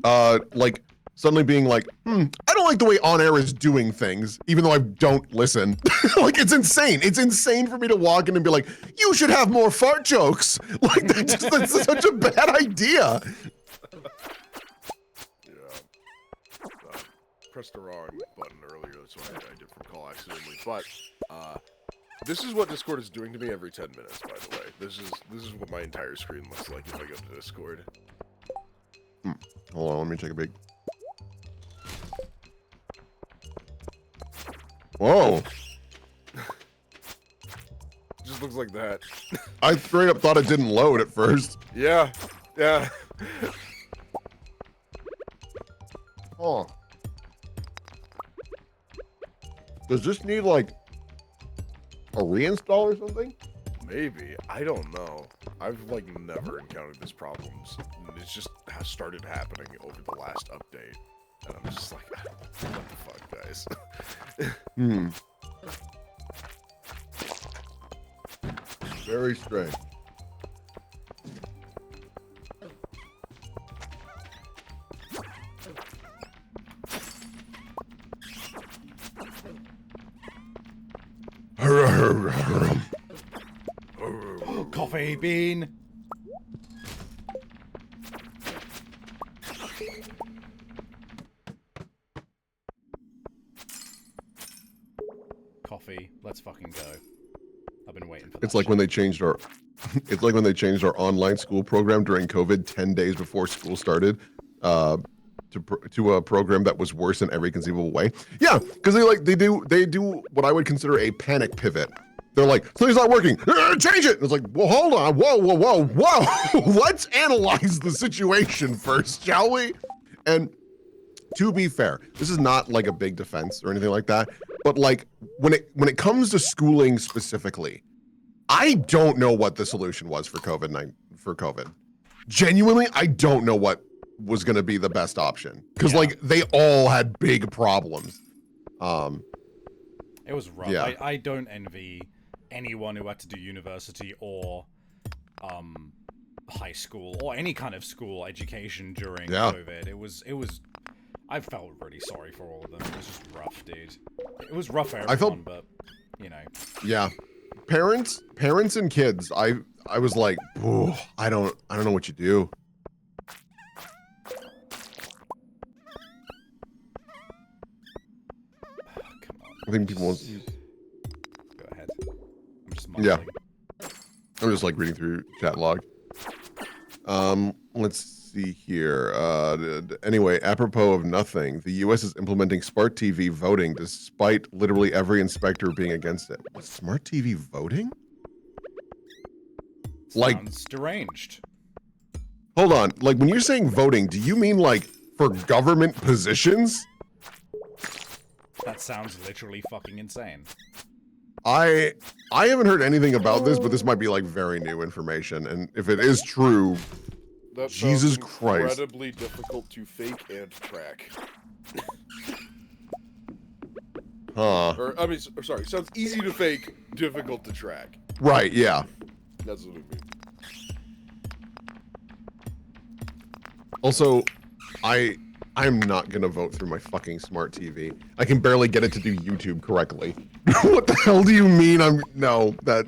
like, suddenly being like, I don't like the way On Air is doing things, even though I don't listen. Like, it's insane. It's insane for me to walk in and be like, you should have more fart jokes. Like, that's such a bad idea. Yeah. Pressed the wrong button earlier. That's why I did from call accidentally. But this is what Discord is doing to me every 10 minutes, by the way. This is what my entire screen looks like if I go to Discord. Hold on, let me take a big... Whoa. Just looks like that. I straight up thought it didn't load at first. Yeah. Yeah. Oh. Does this need like a reinstall or something? Maybe. I don't know. I've like never encountered this problems. It's just has started happening over the last update. And I'm just like, what the fuck, guys? Very strange. Coffee bean. Coffee. Let's fucking go. I've been waiting for that. It's like when they changed our it's like when they changed our online school program during COVID 10 days before school started to a program that was worse in every conceivable way. Yeah, because they do what I would consider a panic pivot. They're like, something's not working, change it. And it's like, well, hold on, whoa. Let's analyze the situation first, shall we? And to be fair, this is not like a big defense or anything like that, but like when it comes to schooling specifically, I don't know what the solution was for COVID. Genuinely, I don't know what was going to be the best option because like they all had big problems. It was rough. Yeah. I don't envy anyone who had to do university or high school or any kind of school education during COVID. It was I felt really sorry for all of them. It was just rough, dude. It was rough for everyone, but you know. Yeah. Parents and kids, I was like, ooh, I don't know what you do. Come on. I think people want... Go ahead. I'm just mumbling. I'm just like reading through chat log. Let's see here. Anyway, apropos of nothing, the US is implementing smart TV voting despite literally every inspector being against it. What, smart TV voting? Sounds deranged. Hold on. Like when you're saying voting, do you mean like for government positions? That sounds literally fucking insane. I haven't heard anything about this, but this might be like very new information. And if it is true, That Jesus sounds Christ. incredibly difficult to fake and track. Huh. Or, I mean, sorry, sounds easy to fake, difficult to track. Right, yeah. That's what it means. Also, I'm not gonna vote through my fucking smart TV. I can barely get it to do YouTube correctly. What the hell do you mean no, that,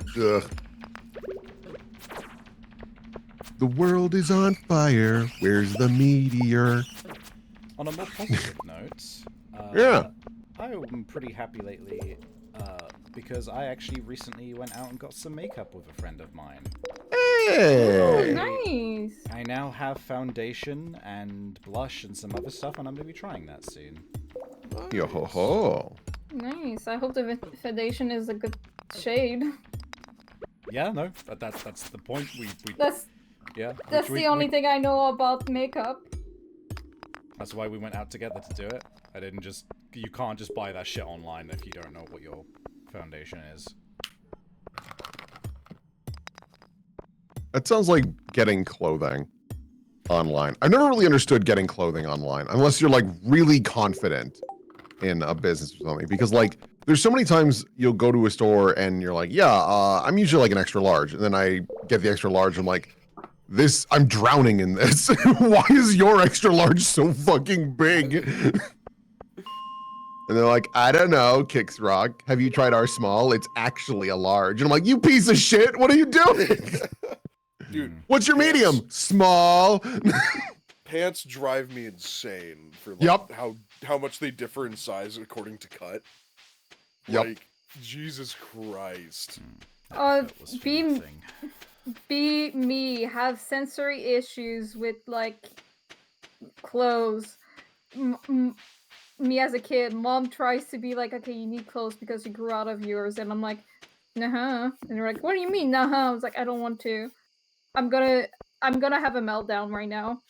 The world is on fire. Where's the meteor? On a more positive note, Yeah. I'm pretty happy lately because because I actually recently went out and got some makeup with a friend of mine. Oh, Hey! nice. I now have foundation and blush and some other stuff, and I'm going to be trying that soon. Yo ho ho! Nice. I hope the foundation is a good shade. Yeah, no, but that's the point. We That's yeah. that's we- the only we- thing I know about makeup. That's why we went out together to do it. I didn't just. You can't just buy that shit online if you don't know what your foundation is. That sounds like getting clothing online. I've never really understood getting clothing online, unless you're like really confident in a business or something. Because like, there's so many times you'll go to a store and you're like, yeah, I'm usually like an extra large, and then I get the extra large. I'm like, I'm drowning in this. Why is your extra large so fucking big? And they're like, I don't know, Kicks Rock. Have you tried our small? It's actually a large. And I'm like, you piece of shit. What are you doing? Dude, What's your Pants. medium? Small. pants drive me insane for like Yup. how much they differ in size according to cut. Yup. Like, Jesus Christ. That was for be nothing. be me, have sensory issues with like clothes. Me as a kid, mom tries to be like, okay, you need clothes because you grew out of yours, and I'm like, nah. And they're like, what do you mean, nah? I was like, I don't want to. I'm gonna have a meltdown right now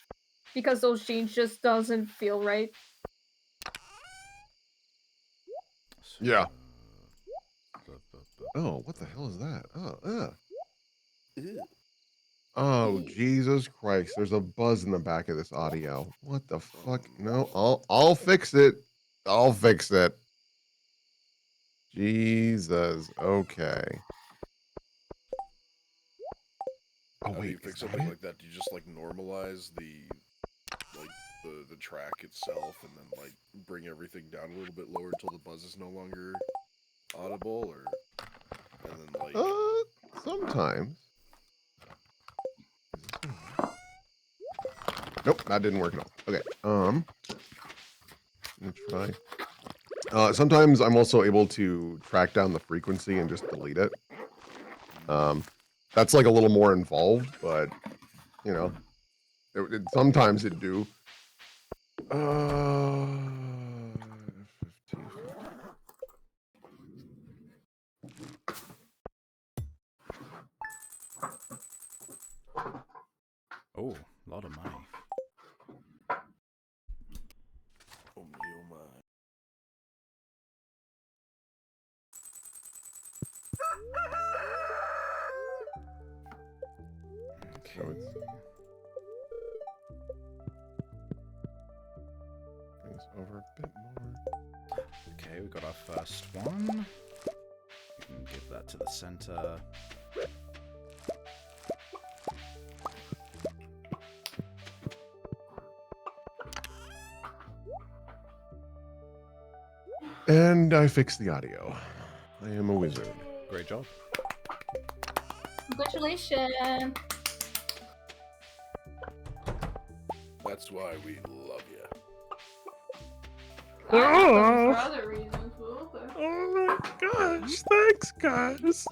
because those jeans just doesn't feel right. Yeah. Oh, what the hell is that? Ew. Oh, Jesus Christ. There's a buzz in the back of this audio. What the fuck? No, I'll fix it. I'll fix it. Jesus. Okay. Oh, How do you wait. fix Is that something it? like that? Do you just like normalize the track itself and then like bring everything down a little bit lower until the buzz is no longer audible, or and then like Sometimes. Nope, that didn't work at all. Okay. Let's try. Sometimes I'm also able to track down the frequency and just delete it. That's like a little more involved, but you know, sometimes it do. 15. Oh, a lot of money. oh my. So it's bring this over a bit more. Okay, we got our first one. We can give that to the center. And I fixed the audio. I am a wizard. Great job. Congratulations. That's why we love you. I love them for other reasons, but okay. Oh my gosh, thanks guys.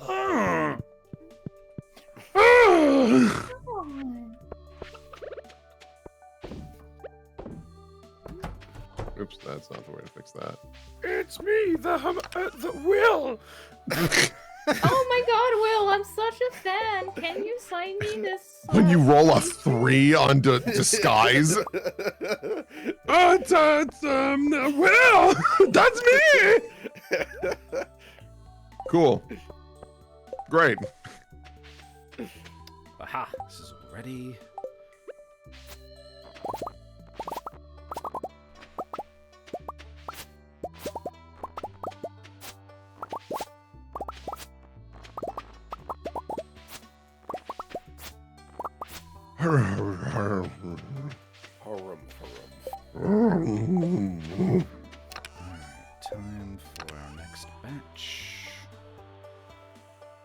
Oops, that's not the way to fix that. It's me, the Will. Oh my god, Will, I'm such a fan. Can you sign me this? When you roll a 3 onto disguise. It's Will! That's me! Cool. Great. Aha! This is all ready. Harum, harum. Alright, time for our next batch.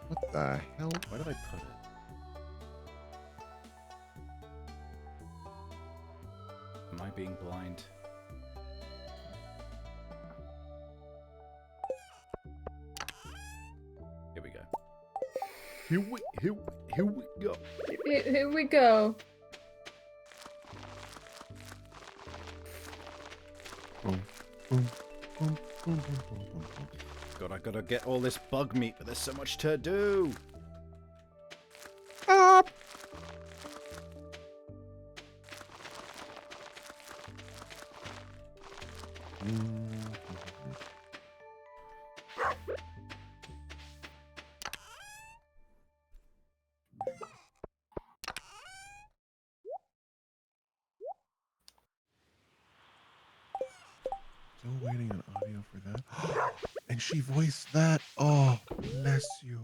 What the hell? Where did I put it? Am I being blind? Here we go. Here we go. Here we go. God, I gotta get all this bug meat, but there's so much to do. Up. Still waiting on audio for that. And she voiced that. Oh, bless you.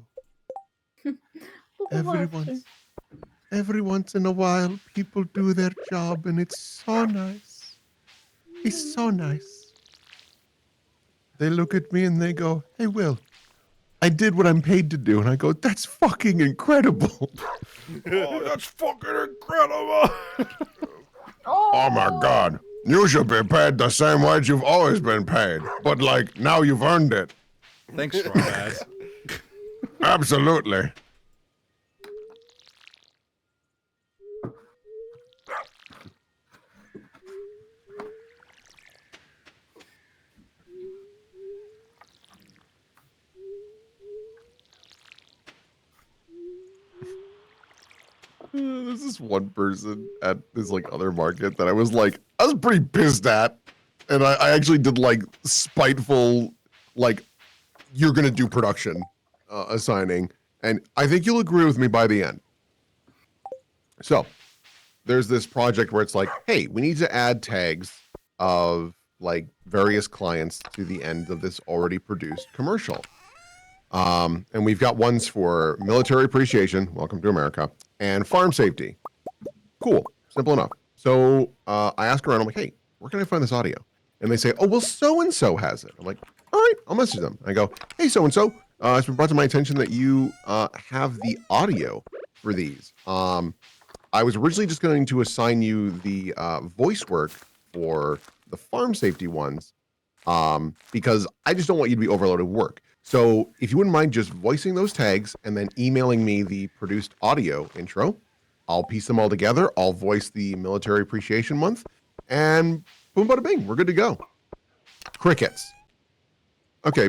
Every once in a while, people do their job, and it's so nice. It's so nice. They look at me and they go, "Hey, Will, I did what I'm paid to do." And I go, "That's fucking incredible." Oh, that's fucking incredible. Oh my God. You should be paid the same wage you've always been paid. But, like, now you've earned it. Thanks, Strawberries. Absolutely. There's this one person at this like other market that I was pretty pissed at, and I actually did like spiteful, like, you're gonna do production assigning, and I think you'll agree with me by the end. So there's this project where it's like, hey, we need to add tags of like various clients to the end of this already produced commercial. And we've got ones for military appreciation, welcome to America, and farm safety. Cool, simple enough. So I ask around, I'm like, hey, where can I find this audio? And they say, oh, well, so-and-so has it. I'm like, all right, I'll message them. I go, hey, so-and-so, it's been brought to my attention that you have the audio for these. I was originally just going to assign you the voice work for the farm safety ones because I just don't want you to be overloaded with work. So if you wouldn't mind just voicing those tags and then emailing me the produced audio intro, I'll piece them all together. I'll voice the military appreciation month, and boom, bada bing, we're good to go. Crickets. Okay,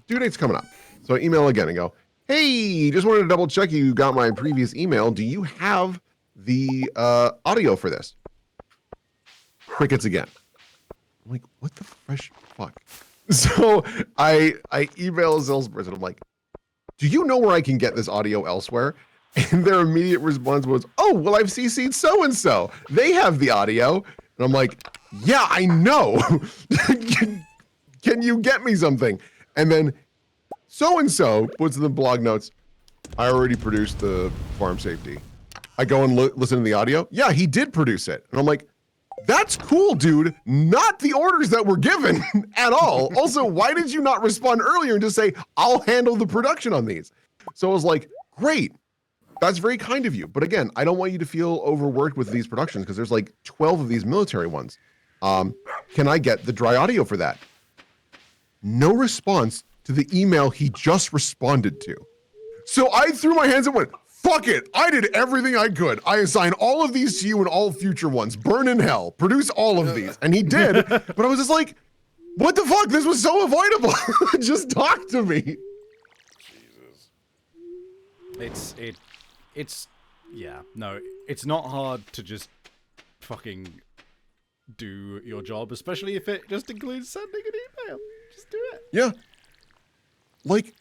due date's coming up. So I email again and go, hey, just wanted to double check you got my previous email. Do you have the audio for this? Crickets again. I'm like, what the fresh fuck? So I email a salesperson. I'm like, do you know where I can get this audio elsewhere? And their immediate response was, oh, well, I've CC'd so-and-so. They have the audio. And I'm like, yeah, I know. Can you get me something? And then so-and-so puts in the blog notes, I already produced the farm safety. I go and listen to the audio. Yeah, he did produce it. And I'm like, that's cool, dude. Not the orders that were given at all. Also, why did you not respond earlier and just say, I'll handle the production on these? So I was like, great. That's very kind of you. But again, I don't want you to feel overworked with these productions because there's like 12 of these military ones. Can I get the dry audio for that? No response to the email he just responded to. So I threw my hands and went, fuck it. I did everything I could. I assign all of these to you and all future ones. Burn in hell. Produce all of these. And he did. But I was just like, what the fuck? This was so avoidable. Just talk to me. Jesus. It's yeah, no, it's not hard to just fucking do your job, especially if it just includes sending an email. Just do it. Yeah. Like,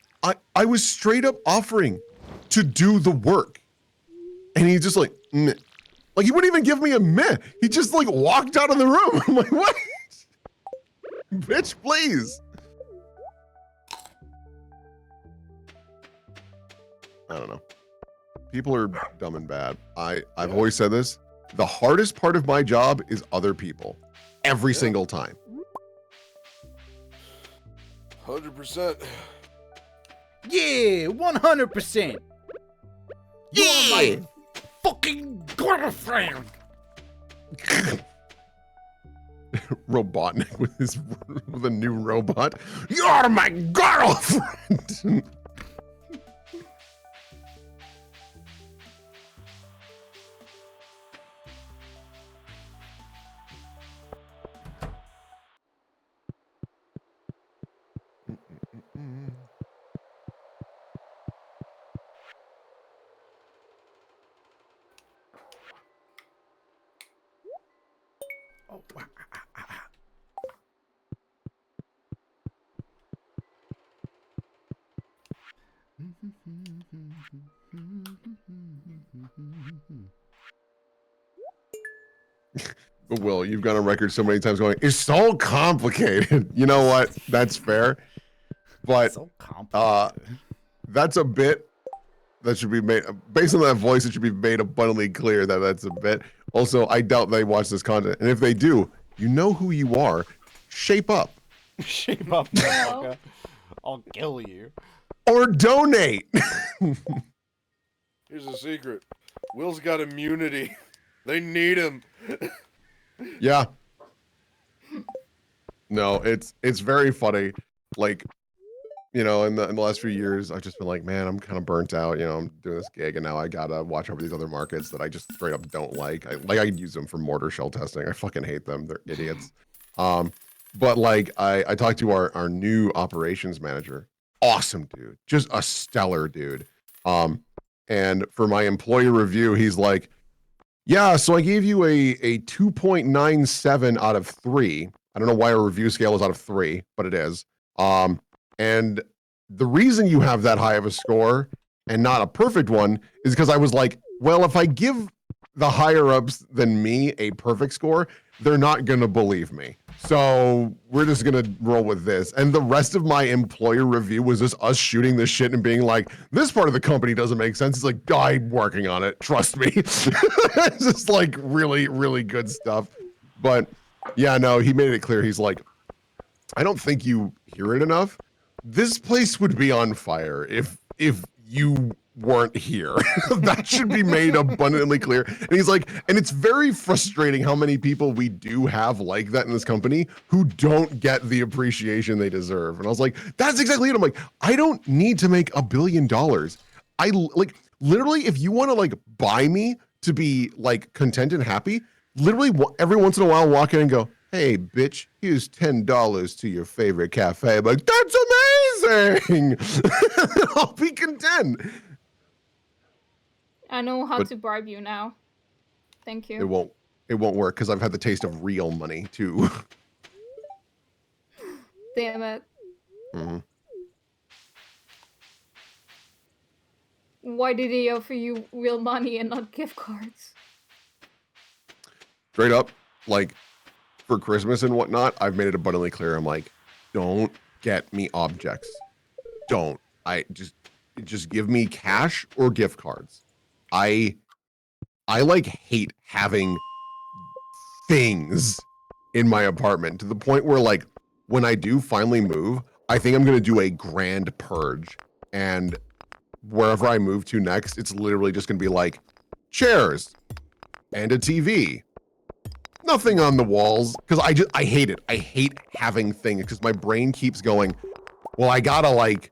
I was straight up offering to do the work. And he just like, meh. Like, he wouldn't even give me a meh. He just like walked out of the room. I'm like, what? Bitch, please. I don't know. People are dumb and bad. I've always said this. The hardest part of my job is other people. Every single time. 100%. Yeah, 100%. Yeah. Fucking girlfriend. Robotnik with a new robot. You're my girlfriend. Will, you've gone on record so many times going, it's so complicated. You know what? That's fair. But So complicated. that's a bit that should be made, based on that voice, it should be made abundantly clear that that's a bit. Also, I doubt they watch this content. And if they do, you know who you are. Shape up. Shape up, motherfucker. I'll kill you. Or donate. Here's a secret. Will's got immunity. They need him. Yeah. No, it's very funny. Like, you know, in the last few years, I've just been like, man, I'm kind of burnt out. You know, I'm doing this gig, and now I gotta watch over these other markets that I just straight up don't like. I use them for mortar shell testing. I fucking hate them. They're idiots. But like, I talked to our new operations manager. Awesome dude, just a stellar dude. And for my employee review, he's like, yeah, so I gave you a 2.97 out of 3. I don't know why our review scale is out of 3, but it is. And the reason you have that high of a score and not a perfect one is because I was like, well, if I give the higher ups than me a perfect score, they're not going to believe me. So we're just going to roll with this. And the rest of my employer review was just us shooting this shit and being like, this part of the company doesn't make sense. It's like, I'm working on it. Trust me. It's just like really, really good stuff. But yeah, no, he made it clear. He's like, I don't think you hear it enough. This place would be on fire if you weren't here. That should be made abundantly clear. And he's like, and it's very frustrating how many people we do have like that in this company who don't get the appreciation they deserve. And I was like, that's exactly it. I'm like, I don't need to make $1 billion. I like literally, if you want to like buy me to be like content and happy, literally every once in a while walk in and go, hey, bitch, here's $10 to your favorite cafe. I'm like, that's amazing. I'll be content. I know how to bribe you now. Thank you. It won't work because I've had the taste of real money too. Damn it. Mm-hmm. Why did he offer you real money and not gift cards? Straight up, like for Christmas and whatnot, I've made it abundantly clear. I'm like, don't get me objects. Don't. I just give me cash or gift cards. I like hate having things in my apartment to the point where like when I do finally move, I think I'm gonna do a grand purge, and wherever I move to next, it's literally just gonna be like chairs and a TV. Nothing on the walls, because I hate it. I hate having things because my brain keeps going, well, I gotta like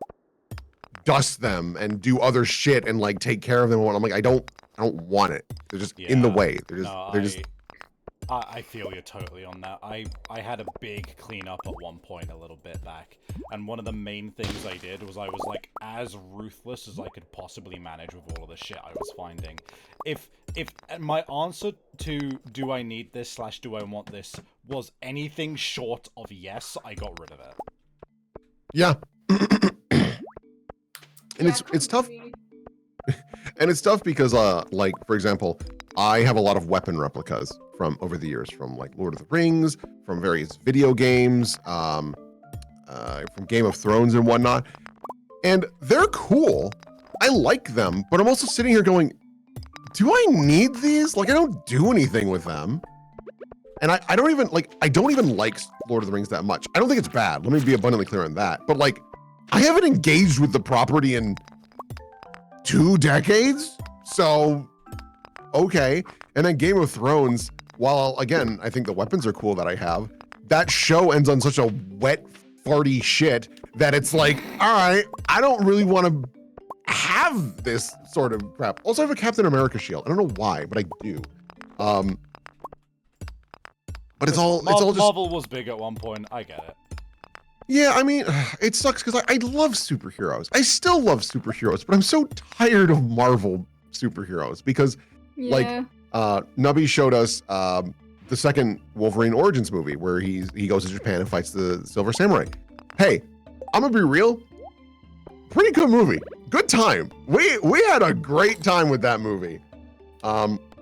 dust them and do other shit and like take care of them. I'm like, I don't want it. They're just in the way. I feel you totally on that. I had a big cleanup at one point a little bit back, and one of the main things I did was I was like as ruthless as I could possibly manage with all of the shit I was finding. If my answer to do I need this / do I want this was anything short of yes, I got rid of it. Yeah. And it's tough. And it's tough because like for example, I have a lot of weapon replicas from over the years, from like Lord of the Rings, from various video games, from Game of Thrones and whatnot. And they're cool. I like them, but I'm also sitting here going, do I need these? Like I don't do anything with them. And I don't even like Lord of the Rings that much. I don't think it's bad. Let me be abundantly clear on that. But like I haven't engaged with the property in 2 decades. So okay. And then Game of Thrones, while again, I think the weapons are cool that I have, that show ends on such a wet, farty shit that it's like, all right, I don't really want to have this sort of crap. Also, I have a Captain America shield. I don't know why, but I do. But it's all just Marvel was big at one point. I get it. Yeah, I mean, it sucks because I love superheroes. I still love superheroes, but I'm so tired of Marvel superheroes because, like, Nubby showed us the second Wolverine Origins movie where he goes to Japan and fights the Silver Samurai. Hey, I'm gonna be real. Pretty good movie. good time. We had a great time with that movie.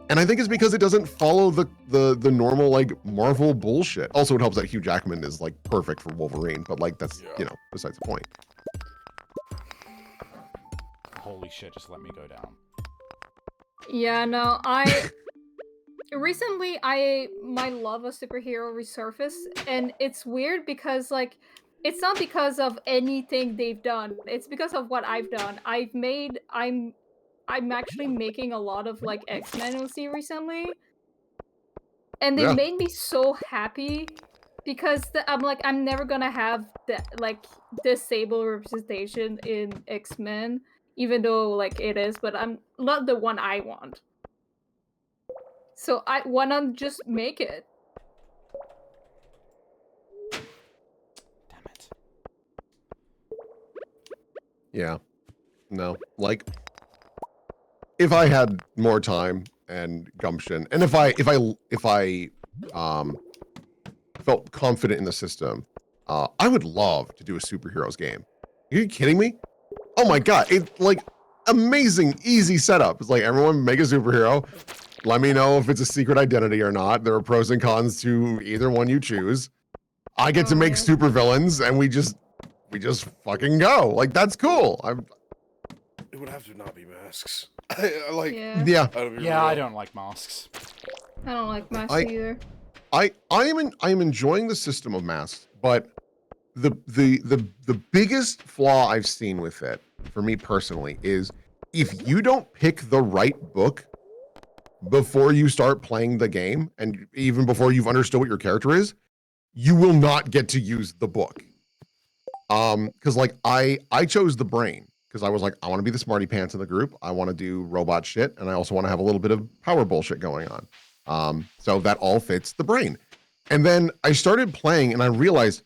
And I think it's because it doesn't follow the normal like Marvel bullshit. Also, it helps that Hugh Jackman is like perfect for Wolverine, but like that's besides the point. Holy shit! Just let me go down. Yeah, no, recently my love of superhero resurfaced, and it's weird because like it's not because of anything they've done. It's because of what I've done. I'm actually making a lot of like X-Men OC recently, and they Yeah. made me so happy because I'm like I'm never gonna have the like disabled representation in X-Men, even though like it is, but I'm not the one I want. So I wanna just make it. Damn it. Yeah. No. Like if I had more time and gumption, and if I felt confident in the system, I would love to do a superheroes game. Are you kidding me? Oh my god, it's like amazing, easy setup. It's like everyone make a superhero. Let me know if it's a secret identity or not. There are pros and cons to either one you choose. I get to make yeah. super villains, and we just fucking go. Like that's cool. It would have to not be masks. I like. Yeah. Yeah. I don't like masks. I don't like masks I- either. I am enjoying the system of masks, but the biggest flaw I've seen with it, for me personally, is if you don't pick the right book before you start playing the game, and even before you've understood what your character is, you will not get to use the book. Because like I chose the brain because I was like, I want to be the smarty pants in the group. I want to do robot shit, and I also want to have a little bit of power bullshit going on. So that all fits the brain. And then I started playing and I realized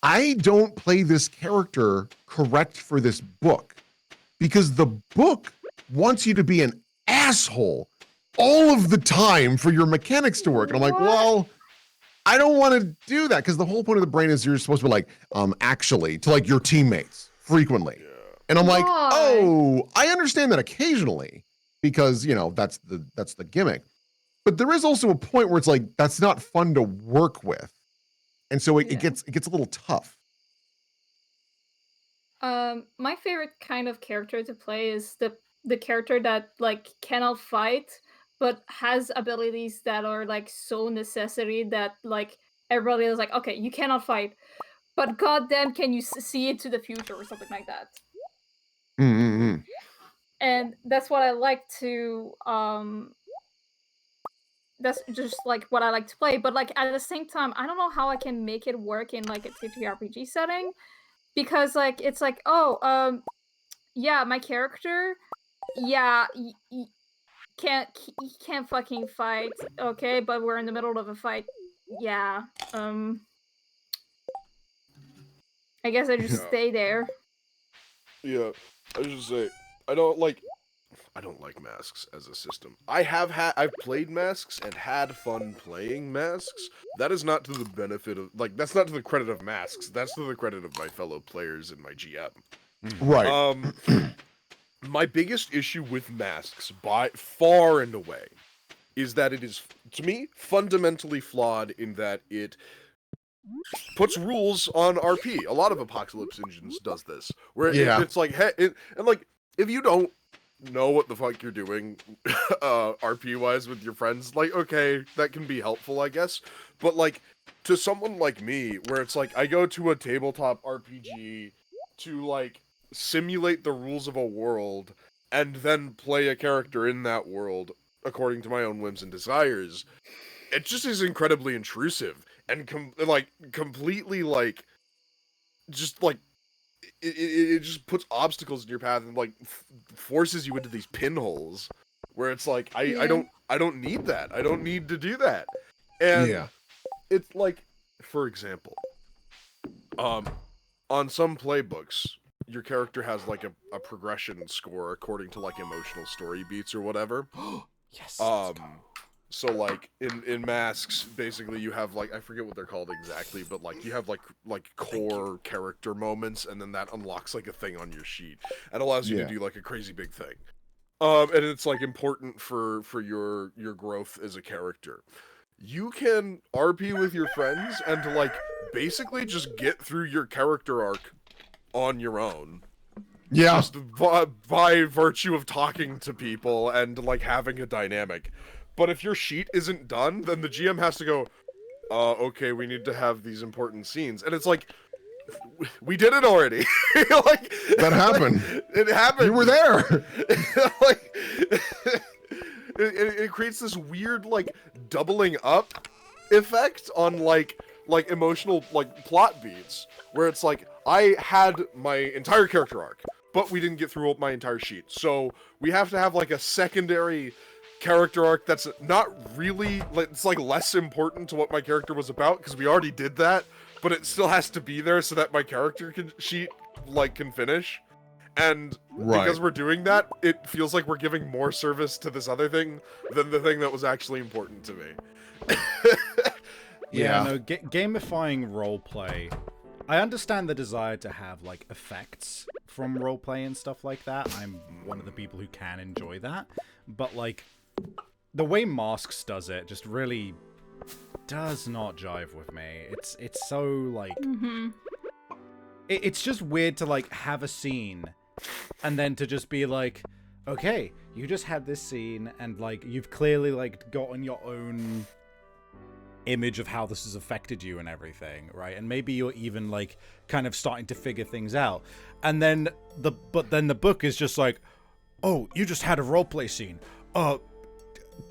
I don't play this character correct for this book because the book wants you to be an asshole all of the time for your mechanics to work. And I'm like, What? well, I don't want to do that because the whole point of the brain is you're supposed to be like, actually, to like your teammates frequently. Yeah. And I'm like, Why? oh, I understand that occasionally because, that's the gimmick. But there is also a point where it's like that's not fun to work with, and so it Yeah. gets a little tough. My favorite kind of character to play is the character that like cannot fight, but has abilities that are like so necessary that like everybody is like, okay, you cannot fight, but goddamn, can you see into the future or something like that? Mm-hmm. And that's what I like to that's just like what I like to play. But like at the same time, I don't know how I can make it work in like a TTRPG setting because like it's like yeah, my character, yeah, he can't fucking fight, okay, but we're in the middle of a fight. Yeah, I guess I just Yeah. stay there. Yeah, I was just say I don't like masks as a system. I've played masks and had fun playing masks. That is not to the benefit of that's not to the credit of masks. That's to the credit of my fellow players and my GM. Right. My biggest issue with masks by far and away is that it is, to me, fundamentally flawed in that it puts rules on RP. A lot of Apocalypse Engines does this, where it's like, hey, and like, if you don't know what the fuck you're doing, RP wise with your friends, like, okay, that can be helpful, I guess. But like, to someone like me, where it's like, I go to a tabletop RPG to like simulate the rules of a world and then play a character in that world according to my own whims and desires, it just is incredibly intrusive and completely like just like it just puts obstacles in your path and like forces you into these pinholes where it's like I don't need that. I don't need to do that. And it's like, for example, on some playbooks your character has like a progression score according to like emotional story beats or whatever. Yes. Let's go. So like in masks, basically you have like I forget what they're called exactly, but like you have like core character moments, and then that unlocks like a thing on your sheet and allows you to do like a crazy big thing. And it's like important for your growth as a character. You can RP with your friends and to like basically just get through your character arc on your own. Yeah. Just by virtue of talking to people and like having a dynamic. But if your sheet isn't done, then the GM has to go, okay, we need to have these important scenes. And it's like, we did it already. Like, that happened. It happened. You were there. Like, it creates this weird, like, doubling up effect on, like emotional, like, plot beats. Where it's like, I had my entire character arc, but we didn't get through my entire sheet. So we have to have, like, a secondary character arc that's not really, like, it's like less important to what my character was about because we already did that, but it still has to be there so that my character sheet can finish. And because we're doing that, it feels like we're giving more service to this other thing than the thing that was actually important to me. Yeah, no, gamifying roleplay. I understand the desire to have like effects from roleplay and stuff like that. I'm one of the people who can enjoy that, but like the way Masks does it just really does not jive with me. It's so like it's just weird to like have a scene and then to just be like, okay, you just had this scene and like you've clearly like gotten your own image of how this has affected you and everything, right? And maybe you're even like kind of starting to figure things out, and then the book is just like, oh, you just had a roleplay scene,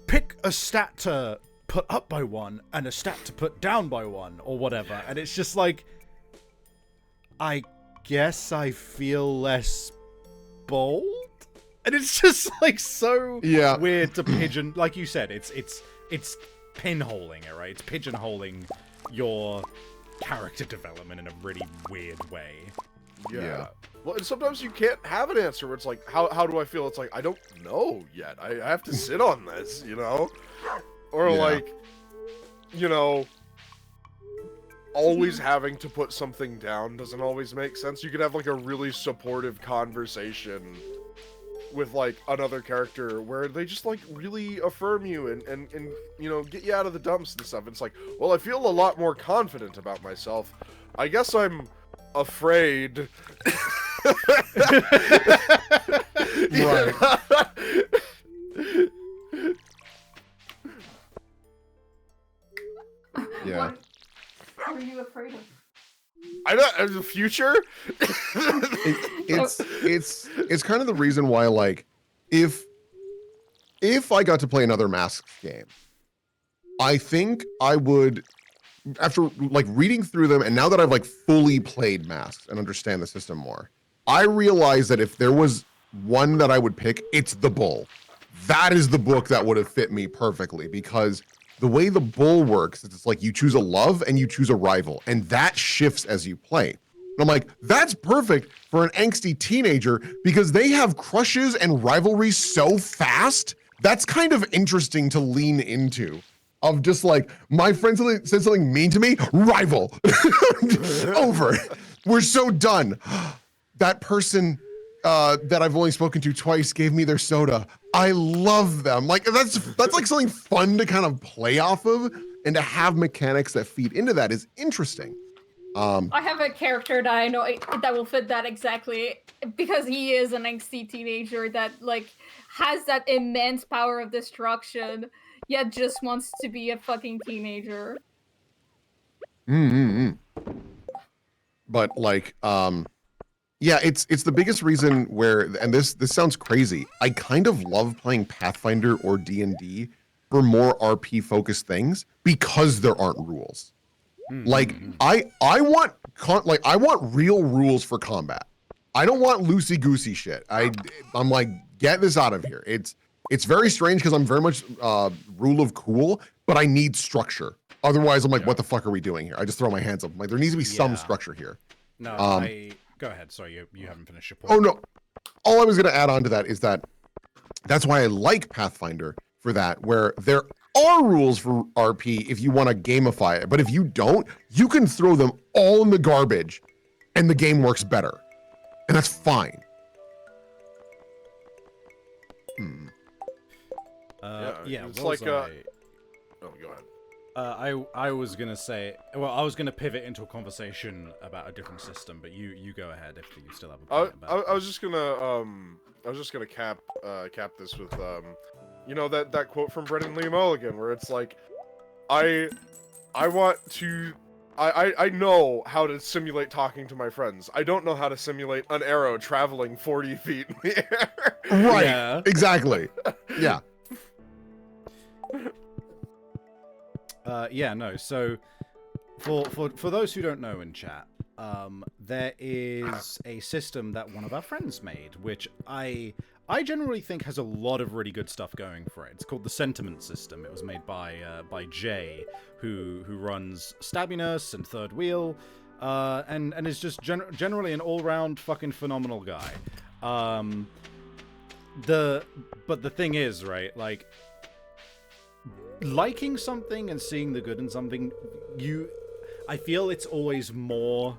pick a stat to put up by 1 and a stat to put down by 1 or whatever, and it's just like, I guess I feel less bold, and it's just like so weird to pigeon, like you said, it's pinholing it, right? It's pigeonholing your character development in a really weird way. Yeah. Well, and sometimes you can't have an answer where it's like, how do I feel? It's like, I don't know yet. I have to sit on this, you know? Or like, you know, always having to put something down doesn't always make sense. You could have like a really supportive conversation with like another character where they just like really affirm you and you know, get you out of the dumps and stuff. It's like, well, I feel a lot more confident about myself. I guess I'm afraid. Right. Yeah. What are you afraid of? I don't. The future. It's kind of the reason why, like, if I got to play another Masks game, I think I would, after like reading through them, and now that I've like fully played Masks and understand the system more, I realize that if there was one that I would pick, it's the Bull. That is the book that would have fit me perfectly, because the way the Bull works is it's like you choose a love and you choose a rival, and that shifts as you play. And I'm like, that's perfect for an angsty teenager because they have crushes and rivalries so fast. That's kind of interesting to lean into. Of just like, my friend said something mean to me, rival. Over. We're so done. That person that I've only spoken to twice gave me their soda. I love them. Like that's like something fun to kind of play off of, and to have mechanics that feed into that is interesting. I have a character that I know that will fit that exactly, because he is an angsty teenager that like has that immense power of destruction, yet just wants to be a fucking teenager. But like, yeah, it's the biggest reason where, and this sounds crazy, I kind of love playing Pathfinder or D&D for more RP focused things because there aren't rules. Like I want real rules for combat. I don't want loosey goosey shit. I'm like, get this out of here. It's very strange because I'm very much rule of cool, but I need structure. Otherwise, I'm like, what the fuck are we doing here? I just throw my hands up. I'm like, there needs to be some structure here. No, go ahead. Sorry, you haven't finished your point. Oh no, all I was gonna add on to that is that's why I like Pathfinder for that, where there are rules for RP if you want to gamify it, but if you don't, you can throw them all in the garbage and the game works better. And that's fine. Yeah, it's what like was oh, go ahead. I was gonna say, well, I was gonna pivot into a conversation about a different system, but you go ahead if you still have a point about I was just gonna cap this with you know, that quote from Brendan Lee Mulligan where it's like, I want to. I know how to simulate talking to my friends. I don't know how to simulate an arrow traveling 40 feet in the air. Right. Yeah. Exactly. Yeah. Yeah, no. So, for those who don't know in chat, there is a system that one of our friends made, which I generally think has a lot of really good stuff going for it. It's called the Sentiment System. It was made by Jay, who runs Stabbiness and Third Wheel, and is just generally an all-round fucking phenomenal guy. But the thing is, right, like, liking something and seeing the good in something, I feel it's always more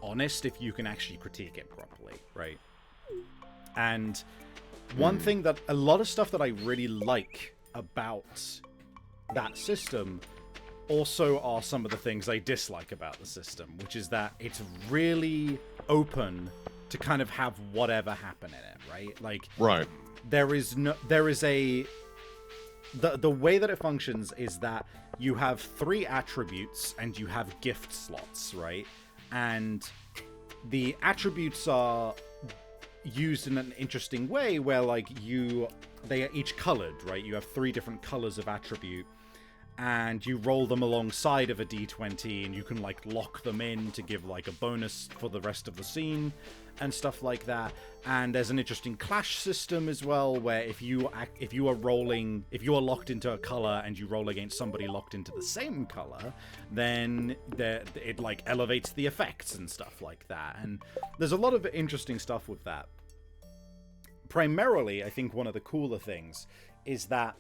honest if you can actually critique it properly, right? And one thing that a lot of stuff that I really like about that system also are some of the things I dislike about the system, which is that it's really open to kind of have whatever happen in it, right? Like, Right. The way that it functions is that you have 3 attributes and you have gift slots, right? And the attributes are used in an interesting way where, like, they are each colored, right? You have 3 different colors of attribute, and you roll them alongside of a d20, and you can, like, lock them in to give, like, a bonus for the rest of the scene and stuff like that. And there's an interesting clash system as well, where if you are locked into a color and you roll against somebody locked into the same color, then it, like, elevates the effects and stuff like that. And there's a lot of interesting stuff with that. Primarily, I think one of the cooler things is that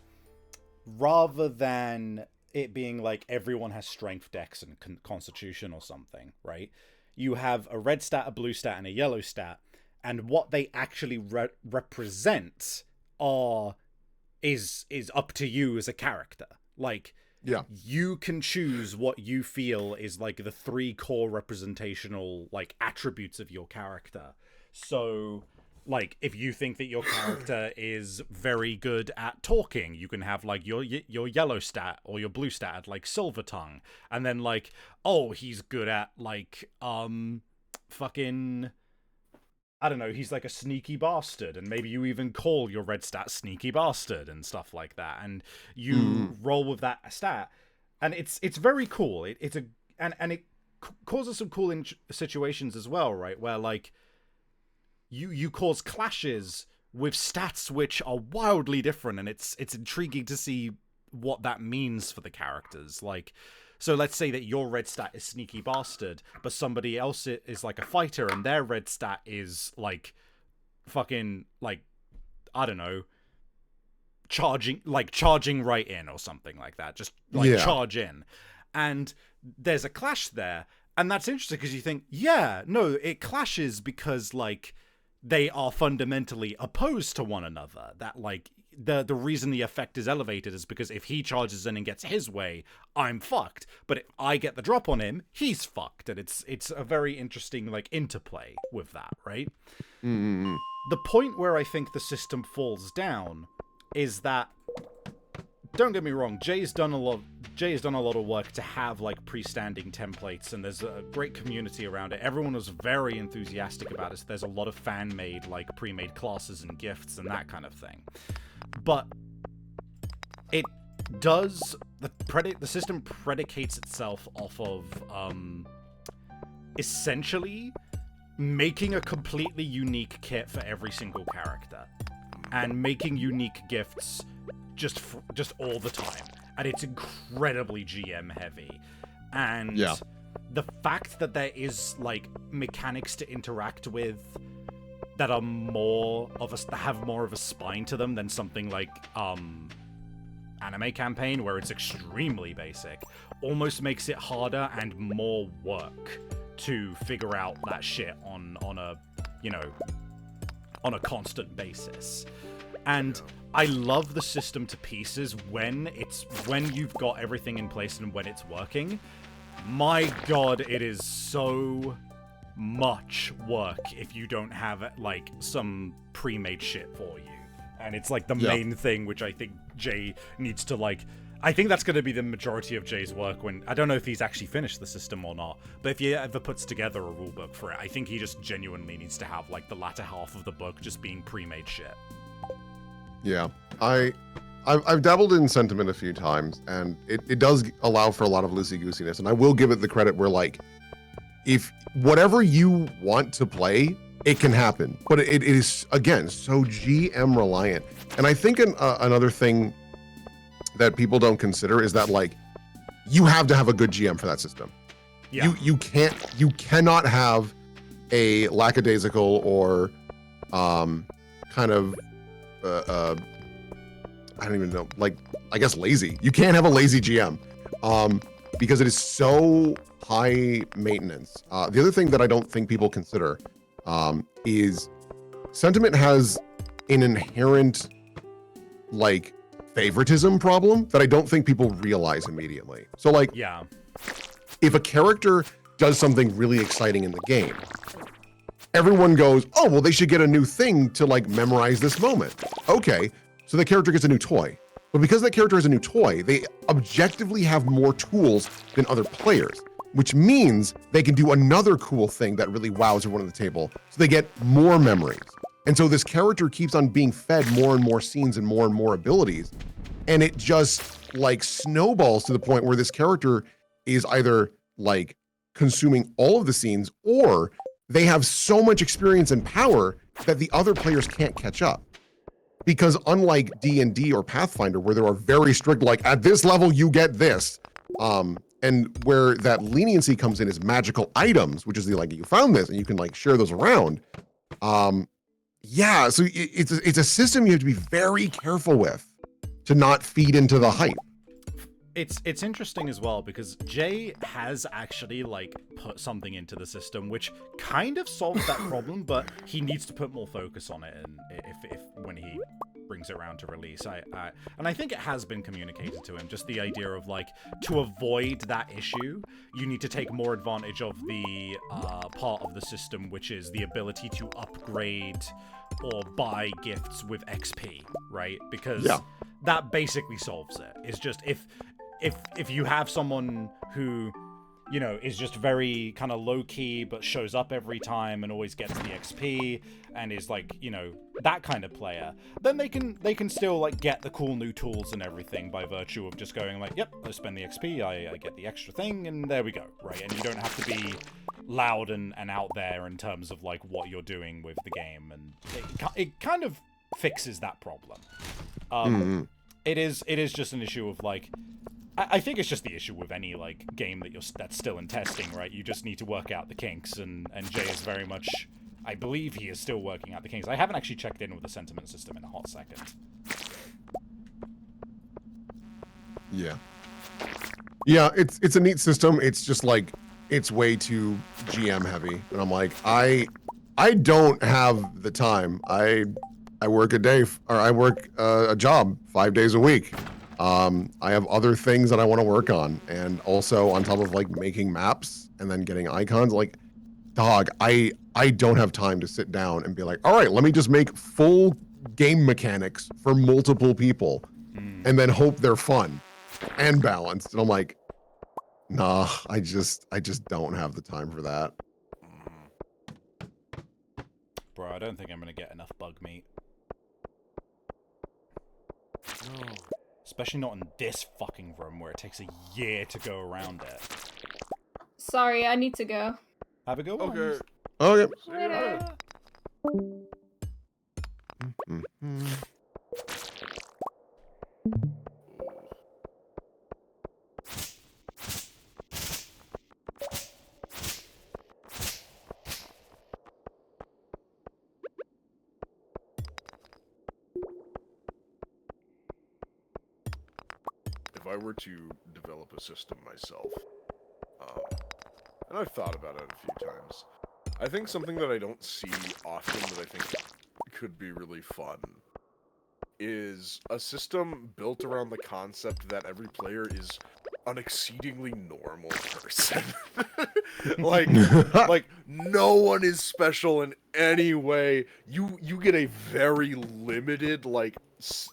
rather than it being like everyone has strength, dex, and constitution or something, right? You have a red stat, a blue stat, and a yellow stat, and what they actually represent is up to you as a character. Like, Yeah. you can choose what you feel is, like, the 3 core representational, like, attributes of your character. So, like, if you think that your character is very good at talking, you can have, like, your yellow stat or your blue stat, like Silver Tongue. And then, like, oh, he's good at, like, fucking, I don't know, he's like a sneaky bastard. And maybe you even call your red stat Sneaky Bastard and stuff like that. And you roll with that stat. And it's very cool. And it causes some cool situations as well, right? Where, like, you cause clashes with stats which are wildly different, and it's intriguing to see what that means for the characters. Like, so let's say that your red stat is Sneaky Bastard, but somebody else is like a fighter, and their red stat is, like, fucking, like, I don't know, charging right in or something like that. Just, like, charge in. And there's a clash there, and that's interesting because you think, yeah, no, it clashes because, like, they are fundamentally opposed to one another. That, like, the reason the effect is elevated is because if he charges in and gets his way, I'm fucked. But if I get the drop on him, he's fucked. And it's a very interesting, like, interplay with that, right? Mm-hmm. The point where I think the system falls down is that, don't get me wrong, Jay's done a lot of work to have, like, pre-standing templates, and there's a great community around it. Everyone was very enthusiastic about it. So there's a lot of fan-made, like, pre-made classes and gifts and that kind of thing. But it does the system predicates itself off of essentially making a completely unique kit for every single character and making unique gifts just all the time, and it's incredibly GM heavy. And the fact that there is, like, mechanics to interact with that are have more of a spine to them than something like anime campaign, where it's extremely basic, almost makes it harder and more work to figure out that shit on a, you know, on a constant basis. And I love the system to pieces when you've got everything in place and when it's working. My god, it is so much work if you don't have like some pre-made shit for you. And it's like the main thing which I think Jay needs to like. I think that's going to be the majority of Jay's work when... I don't know if he's actually finished the system or not, but if he ever puts together a rulebook for it, I think he just genuinely needs to have, like, the latter half of the book just being pre-made shit. Yeah. I've dabbled in Sentiment a few times, and it does allow for a lot of loosey-goosiness, and I will give it the credit where, like, if whatever you want to play, it can happen. But it is, again, so GM reliant. And I think another thing that people don't consider is that, like, you have to have a good GM for that system. Yeah. You cannot have a lackadaisical or kind of I don't even know, like, I guess lazy. You can't have a lazy GM because it is so high maintenance. The other thing that I don't think people consider is Sentiment has an inherent, like, favoritism problem that I don't think people realize immediately. So, like, Yeah. if a character does something really exciting in the game, everyone goes, oh, well, they should get a new thing to, like, memorize this moment. Okay, so the character gets a new toy. But because that character has a new toy, they objectively have more tools than other players, which means they can do another cool thing that really wows everyone at the table. So they get more memories. And so this character keeps on being fed more and more scenes and more abilities. And it just, like, snowballs to the point where this character is either, like, consuming all of the scenes, or they have so much experience and power that the other players can't catch up. Because unlike D&D or Pathfinder, where there are very strict, like, at this level, you get this, and where that leniency comes in is magical items, which is the, like, you found this and you can, like, share those around. Yeah, so it's a system you have to be very careful with to not feed into the hype. It's interesting as well because Jay has actually, like, put something into the system which kind of solves that problem, but he needs to put more focus on it, and if when he brings it around to release, and I think it has been communicated to him, just the idea of, like, to avoid that issue, you need to take more advantage of the part of the system which is the ability to upgrade or buy gifts with XP, right? Because that basically solves it. It's just if you have someone who, you know, is just very kind of low-key but shows up every time and always gets the XP and is, like, you know, that kind of player, then they can still, like, get the cool new tools and everything by virtue of just going, like, yep, I spend the XP, I get the extra thing, and there we go, right? And you don't have to be loud and out there in terms of, like, what you're doing with the game, and it kind of fixes that problem. It is just an issue of, like, I think it's just the issue with any, like, game that's still in testing, right? You just need to work out the kinks, and Jay is very much, I believe he is still working out the kinks. I haven't actually checked in with the Sentiment system in a hot second. Yeah, it's a neat system. It's just, like, it's way too GM heavy, and I'm like, I don't have the time. I work a job 5 days a week. I have other things that I want to work on, and also on top of, like, making maps and then getting icons, like, dog, I don't have time to sit down and be like, all right, let me just make full game mechanics for multiple people and then hope they're fun and balanced. And I'm like, nah, I just don't have the time for that. Bro, I don't think I'm gonna get enough bug meat. No. Especially not in this fucking room where it takes a year to go around it. Sorry, I need to go. Have a good one. Okay. Okay. Later. I were to develop a system myself, and I've thought about it a few times, I think something that I don't see often that I think could be really fun is a system built around the concept that every player is an exceedingly normal person. like no one is special in any way. You get a very limited like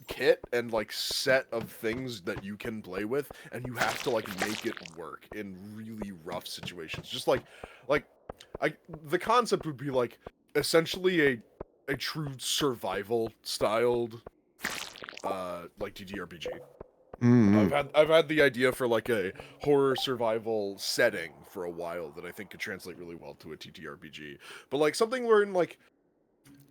kit and like set of things that you can play with, and you have to like make it work in really rough situations. Just the concept would be like essentially a true survival styled like TTRPG. I've had the idea for like a horror survival setting for a while that I think could translate really well to a TTRPG. But like something where in like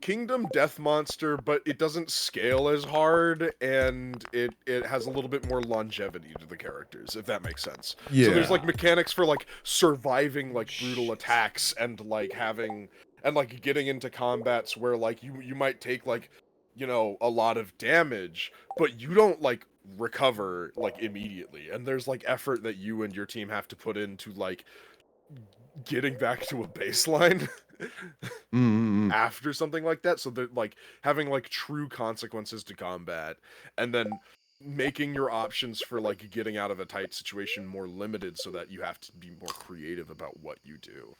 Kingdom Death Monster, but it doesn't scale as hard, and it has a little bit more longevity to the characters, if that makes sense. Yeah. So there's like mechanics for like surviving like brutal attacks and like having and like getting into combats where like you might take like, you know, a lot of damage, but you don't like recover like immediately, and there's like effort that you and your team have to put into like getting back to a baseline after something like that, so that like having like true consequences to combat, and then making your options for like getting out of a tight situation more limited so that you have to be more creative about what you do.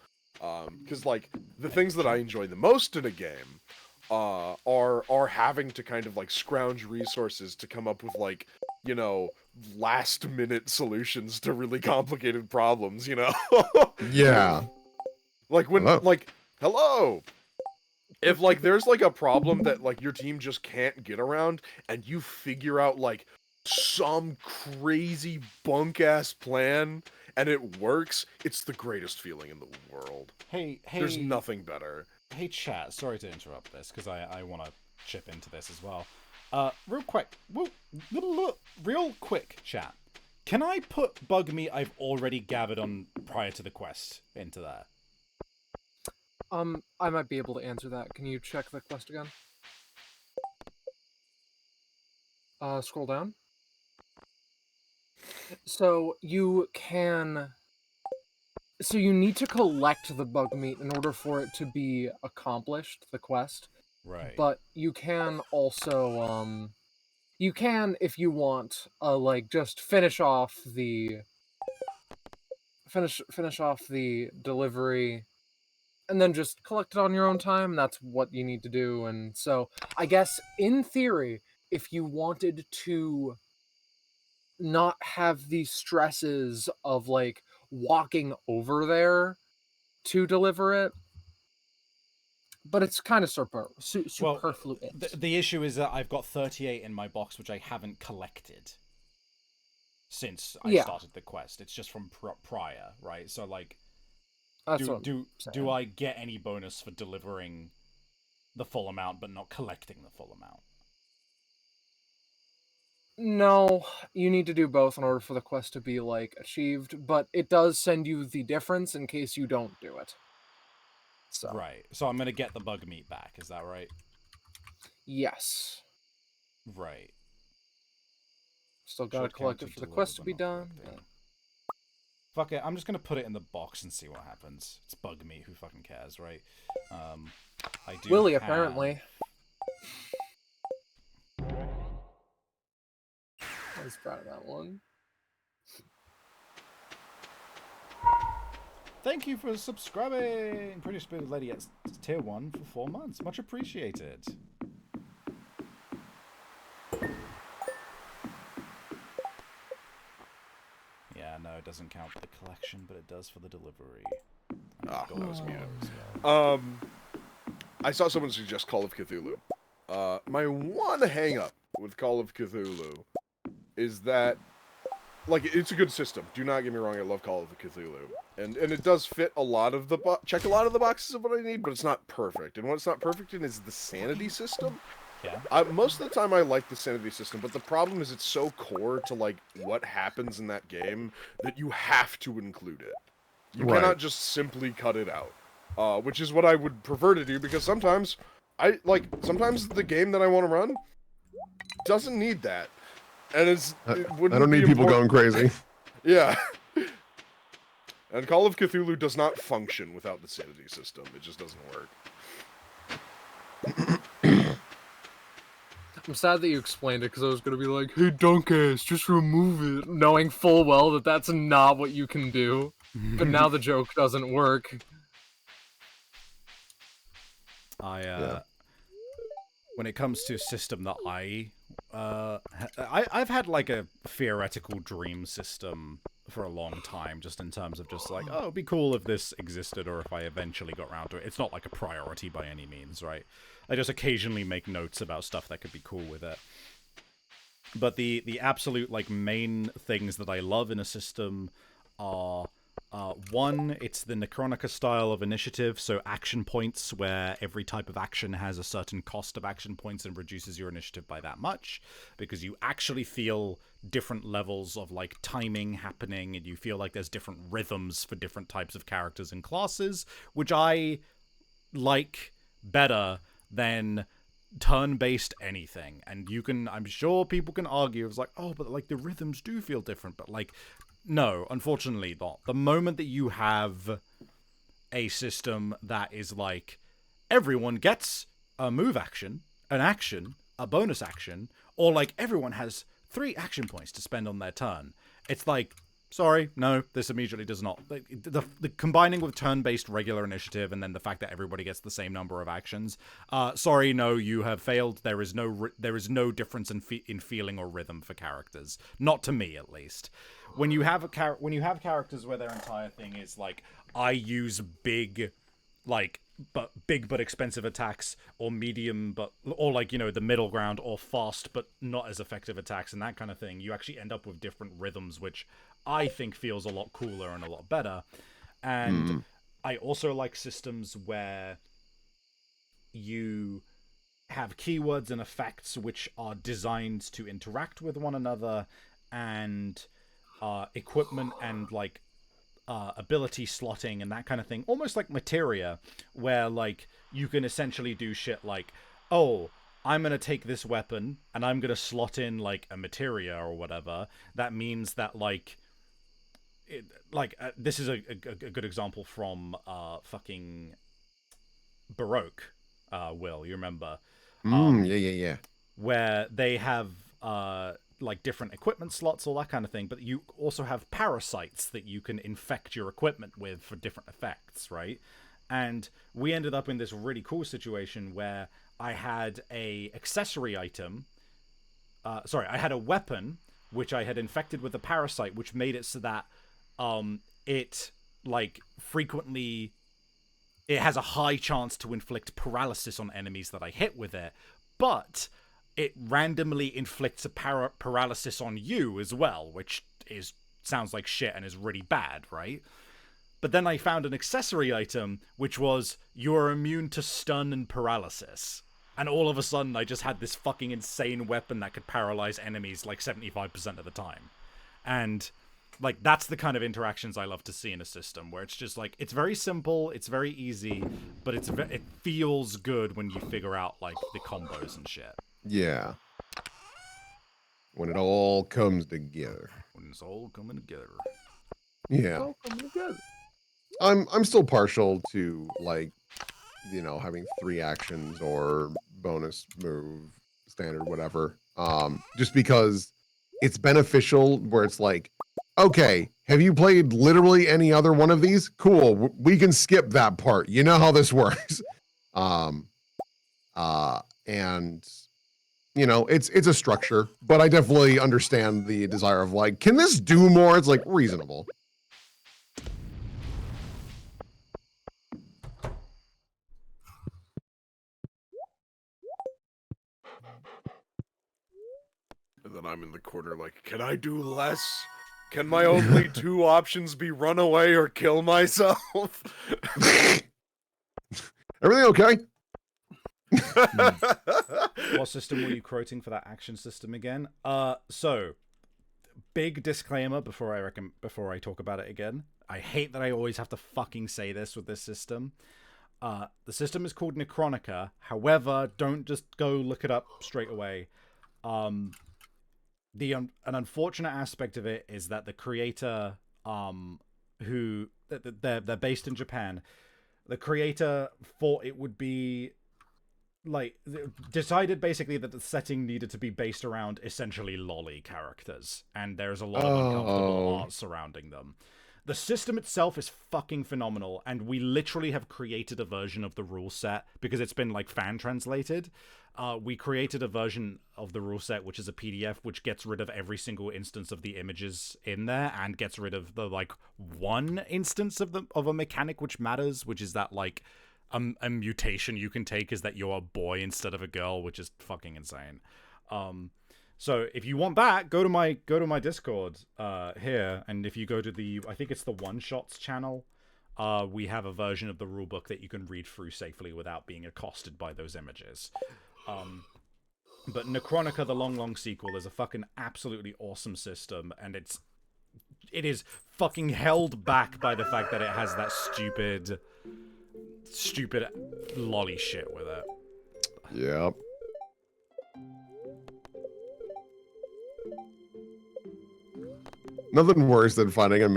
Because like the things that I enjoy the most in a game are having to kind of like scrounge resources to come up with like, you know, last minute solutions to really complicated problems, you know? Yeah. Like when Hello. like hello. If like there's like a problem that like your team just can't get around, and you figure out like some crazy bunk ass plan and it works, it's the greatest feeling in the world. Hey, There's nothing better. Hey, chat. Sorry to interrupt this because I want to chip into this as well. Real quick, chat. Can I put bug meat I've already gathered on prior to the quest into there? I might be able to answer that. Can you check the quest again? Scroll down. So you can... So you need to collect the bug meat in order for it to be accomplished, the quest. Right. But you can also, you can, if you want, like, just finish off the delivery, and then just collect it on your own time. That's what you need to do. And so, I guess, in theory, if you wanted to not have the stresses of, like, walking over there to deliver it, but it's kind of superfluous. Well, the issue is that I've got 38 in my box, which I haven't collected since I started the quest. It's just from prior, right? So, like, do I get any bonus for delivering the full amount but not collecting the full amount? No, you need to do both in order for the quest to be, like, achieved, but it does send you the difference in case you don't do it. So. Right. So I'm going to get the bug meat back, is that right? Yes. Right. Still gotta collect it for the quest to be done. But... Fuck it, I'm just going to put it in the box and see what happens. It's bug meat, who fucking cares, right? I do Willie, apparently. I was proud of that one. Thank you for subscribing! Pretty Spirited Lady at tier 1 for 4 months. Much appreciated. Yeah, no, it doesn't count for the collection, but it does for the delivery. That was muted. I saw someone suggest Call of Cthulhu. My one hang-up with Call of Cthulhu is that, like, it's a good system. Do not get me wrong, I love Call of Cthulhu. And it does fit a lot of the check a lot of the boxes of what I need, but it's not perfect. And what it's not perfect in is the sanity system. Yeah. Most of the time I like the sanity system, but the problem is it's so core to, like, what happens in that game that you have to include it. You cannot just simply cut it out. Which is what I would prefer to do, because sometimes the game that I want to run doesn't need that. And it I wouldn't don't be need people important- going crazy. Yeah. And Call of Cthulhu does not function without the sanity system. It just doesn't work. I'm sad that you explained it because I was gonna be like, "Hey, Dunkass, just remove it," knowing full well that that's not what you can do. But now the joke doesn't work. I when it comes to a system that I've had like a theoretical dream system for a long time, just in terms of just like, oh, it'd be cool if this existed, or if I eventually got around to it. It's not like a priority by any means, right? I just occasionally make notes about stuff that could be cool with it. But the absolute like main things that I love in a system are one, it's the Necronica style of initiative, so action points where every type of action has a certain cost of action points and reduces your initiative by that much, because you actually feel different levels of like timing happening, and you feel like there's different rhythms for different types of characters and classes, which I like better than turn-based anything. And you can, I'm sure people can argue, it's like, oh, but like the rhythms do feel different, but like, no, unfortunately not. The moment that you have a system that is like, everyone gets a move action, an action, a bonus action, or like everyone has 3 action points to spend on their turn, it's like, sorry, no, this immediately does not. The combining with turn-based regular initiative and then the fact that everybody gets the same number of actions, sorry, no, you have failed. There is no difference in feeling or rhythm for characters, not to me at least. When you have characters where their entire thing is like, I use big but expensive attacks, or medium or like, you know, the middle ground, or fast but not as effective attacks and that kind of thing, you actually end up with different rhythms, which I think feels a lot cooler and a lot better. And I also like systems where you have keywords and effects which are designed to interact with one another, and equipment and like ability slotting and that kind of thing, almost like materia, where like you can essentially do shit like, oh, I'm gonna take this weapon and I'm gonna slot in like a materia or whatever. That means that like this is a good example from fucking Baroque, Will, you remember, Yeah. where they have like different equipment slots, all that kind of thing, but you also have parasites that you can infect your equipment with for different effects, right? And we ended up in this really cool situation where I had a accessory item. I had a weapon which I had infected with a parasite, which made it so that it like frequently, it has a high chance to inflict paralysis on enemies that I hit with it, but it randomly inflicts a paralysis on you as well, which sounds like shit and is really bad, right? But then I found an accessory item which was, you're immune to stun and paralysis. And all of a sudden I just had this fucking insane weapon that could paralyze enemies like 75% of the time. And like, that's the kind of interactions I love to see in a system, where it's just like, it's very simple, it's very easy, but it feels good when you figure out like the combos and shit. Yeah. When it all comes together. When it's all coming together. Yeah. Oh, coming together. I'm still partial to like, you know, having 3 actions or bonus move, standard, whatever. Just because it's beneficial, where it's like, okay, have you played literally any other one of these? Cool. We can skip that part. You know how this works. And you know, it's a structure, but I definitely understand the desire of like, can this do more? It's like reasonable. And then I'm in the corner like, can I do less? Can my only 2 options be run away or kill myself? Everything okay? What system were you quoting for that action system again? So big disclaimer before I talk about it again. I hate that I always have to fucking say this with this system. The system is called Necronica. However, don't just go look it up straight away. an unfortunate aspect of it is that the creator, who they're based in Japan, the creator thought it would be like decided basically that the setting needed to be based around essentially lolly characters, and there's a lot of uncomfortable art surrounding them. The system itself is fucking phenomenal, and we literally have created a version of the rule set because it's been like fan translated. We created a version of the rule set which is a PDF, which gets rid of every single instance of the images in there and gets rid of the like one instance of a mechanic which matters, which is that like a mutation you can take is that you're a boy instead of a girl, which is fucking insane. So if you want that, go to my Discord here, and if you go to I think it's the One Shots channel, we have a version of the rulebook that you can read through safely without being accosted by those images. But Necronica, the long sequel, is a fucking absolutely awesome system, and it is fucking held back by the fact that it has that stupid lolly shit with it. Yep. Nothing worse than finding a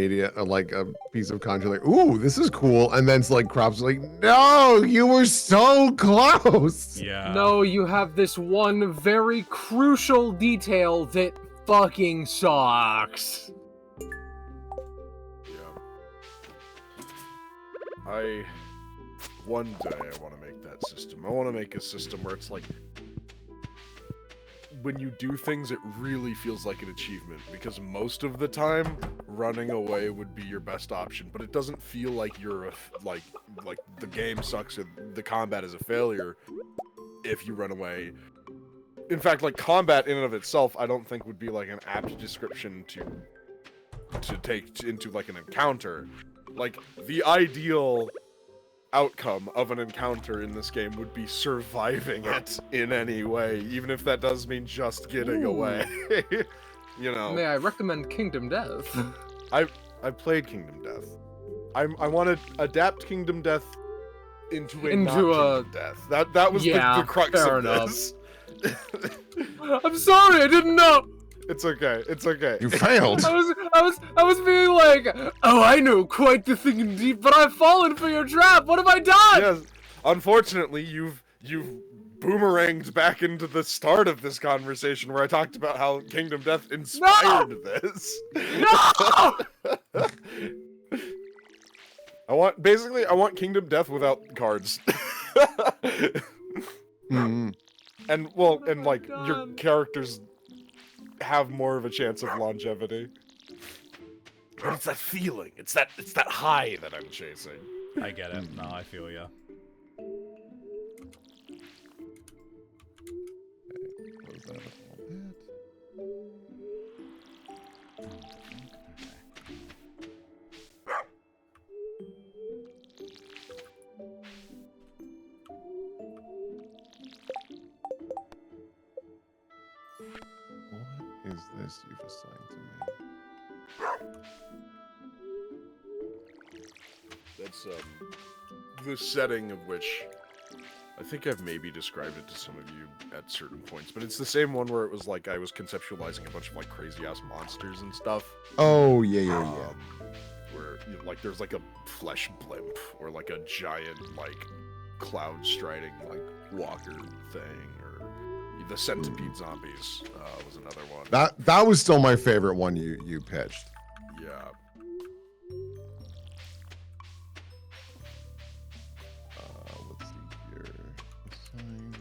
piece of content like, ooh, this is cool, and then it's like Crop's like, no, you were so close. Yeah. No, you have this one very crucial detail that fucking sucks. Yeah. One day I want to make that system. I want to make a system where it's like, when you do things, it really feels like an achievement, because most of the time, running away would be your best option, but it doesn't feel like you're like the game sucks or the combat is a failure if you run away. In fact, like, combat in and of itself, I don't think would be like an apt description to take into like an encounter. Like, the ideal outcome of an encounter in this game would be surviving it in any way, even if that does mean just getting away. You know. May I recommend Kingdom Death? I played Kingdom Death. I want to adapt Kingdom Death into a Kingdom Death. That was the crux of this. I'm sorry, I didn't know. It's okay. It's okay. You failed. I was being like, oh, I know quite the thing indeed, but I've fallen for your trap. What have I done? Yes. Unfortunately, you've boomeranged back into the start of this conversation where I talked about how Kingdom Death inspired this. No! I want Kingdom Death without cards. Mm-hmm. And like your characters have more of a chance of longevity. But it's that feeling. It's that high that I'm chasing. I get it. No, I feel ya. Close that up a little bit. What is this you've assigned to me? That's the setting of which I think I've maybe described it to some of you at certain points, but it's the same one where it was like I was conceptualizing a bunch of like crazy ass monsters and stuff. Oh yeah. Where like there's like a flesh blimp or like a giant like cloud striding like walker thing, or the centipede zombies was another one. That was still my favorite one you pitched. Yeah. Let's see here. Assign.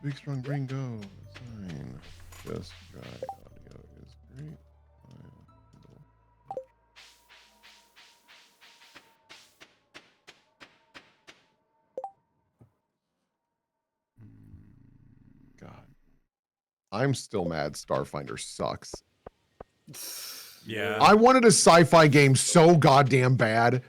Big strong brain go. Assign. Just try audio is great. God. I'm still mad Starfinder sucks. Yeah. I wanted a sci-fi game so goddamn bad.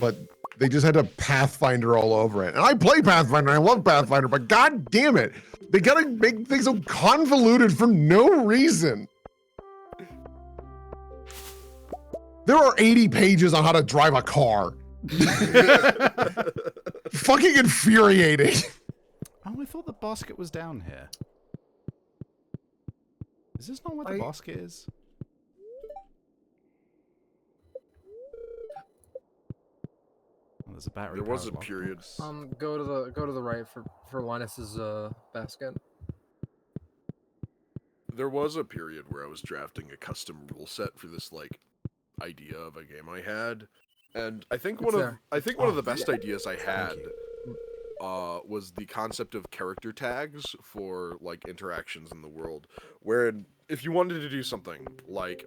But they just had a Pathfinder all over it. And I play Pathfinder, I love Pathfinder, but god damn it. They gotta make things so convoluted for no reason. There are 80 pages on how to drive a car. Fucking infuriating. Oh, I thought the basket was down here. Is this not where the basket is? Oh, there's a battery. There was a powered period. lockbox. Go to the right for Linus's basket. There was a period where I was drafting a custom rule set for this like idea of a game I had, and I think one of the best ideas I had was the concept of character tags for like interactions in the world, where if you wanted to do something like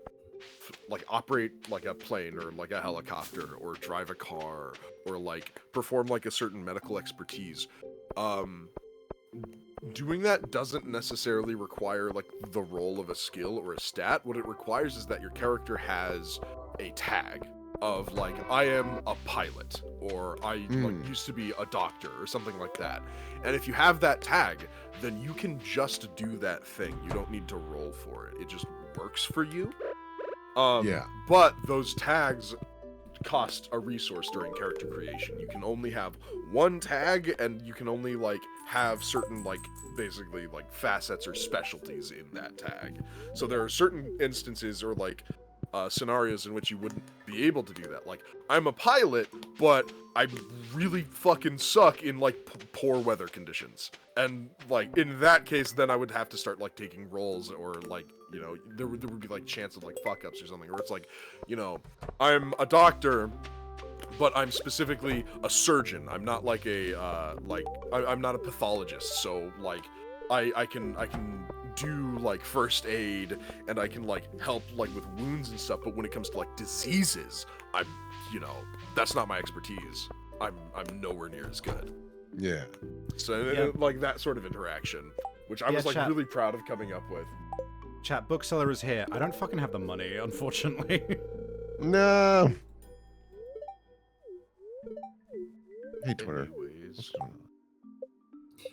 operate like a plane or like a helicopter or drive a car or like perform like a certain medical expertise, doing that doesn't necessarily require like the role of a skill or a stat. What it requires is that your character has a tag of like, I am a pilot, or I like used to be a doctor, or something like that. And if you have that tag, then you can just do that thing. You don't need to roll for it. It just works for you. Yeah. But those tags cost a resource during character creation. You can only have one tag, and you can only like have certain like basically like facets or specialties in that tag. So there are certain instances or like scenarios in which you wouldn't be able to do that. Like, I'm a pilot, but I really fucking suck in like poor weather conditions. And like in that case, then I would have to start like taking roles, or like, you know, there would be like chance of like fuck ups or something. Or it's like, you know, I'm a doctor, but I'm specifically a surgeon. I'm not like a I'm not a pathologist. So like I can do like first aid, and I can like help like with wounds and stuff, but when it comes to like diseases, I'm, you know, that's not my expertise. I'm nowhere near as good. Yeah. So like that sort of interaction, which I was like really proud of coming up with. Chat, bookseller is here. I don't fucking have the money, unfortunately. No. Hey, Twitter. Anyways.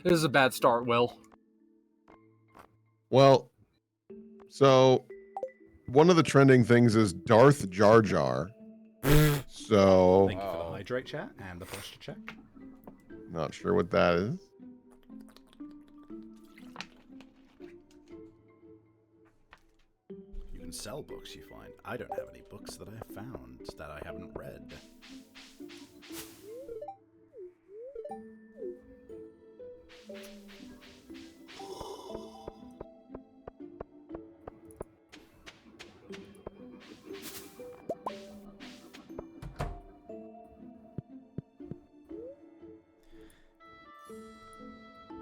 This is a bad start, Will. Well, so one of the trending things is Darth Jar Jar. So Thank you for the hydrate chat and the posture check. not sure what that is. You can sell books you find. I don't have any books that I have found that I haven't read.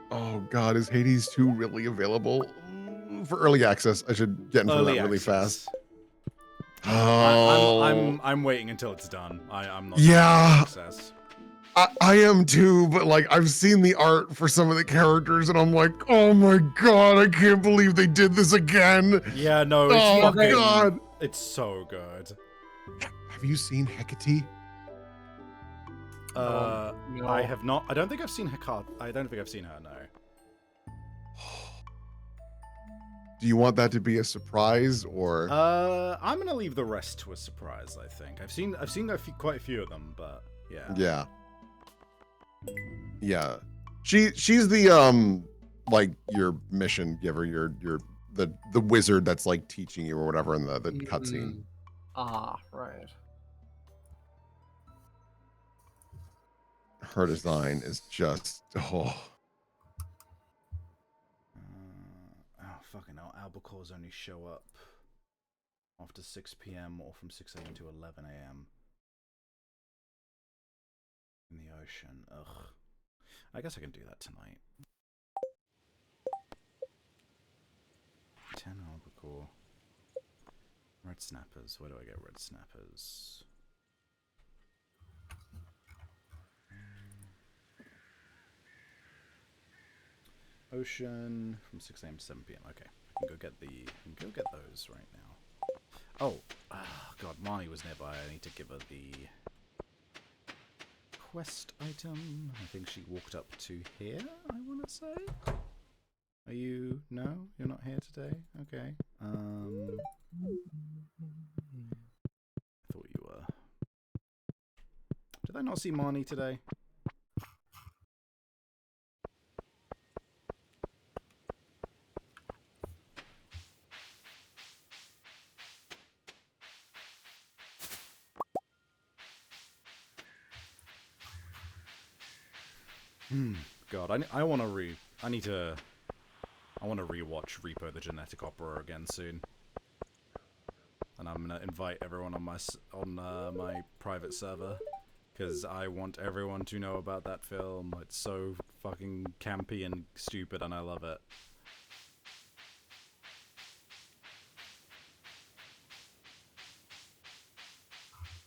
Oh God, is Hades 2 really available for early access? I should get in front of that really fast. Oh, I'm waiting until it's done. I'm not. Yeah. Access. I am too, but like I've seen the art for some of the characters, and I'm like, oh my God, I can't believe they did this again. Yeah, no, it's oh fucking, God, it's so good. Have you seen Hecate? No. I have not. I don't think I've seen Hecate. I don't think I've seen her. No. Do you want that to be a surprise, or? I'm gonna leave the rest to a surprise. I think I've seen quite a few of them, but yeah. Yeah. Yeah. She's the like your mission giver, the wizard that's like teaching you or whatever in the cutscene. Ah, right. Her design is just oh fucking hell! Albacores only show up after 6 p.m. or from 6 a.m. to 11 a.m. in the ocean. Ugh. I guess I can do that tonight. 10 albacore. Red snappers. Where do I get red snappers? Ocean from 6 a.m. to 7 p.m. Okay, I can go get those right now. Oh, God, Marnie was nearby. I need to give her the quest item. I think she walked up to here, I want to say. Are you? No? You're not here today? Okay. I thought Did I not see Marnie today? God, I want to I want to rewatch Repo the Genetic Opera again soon. And I'm gonna invite everyone on my private server because I want everyone to know about that film. It's so fucking campy and stupid, and I love it.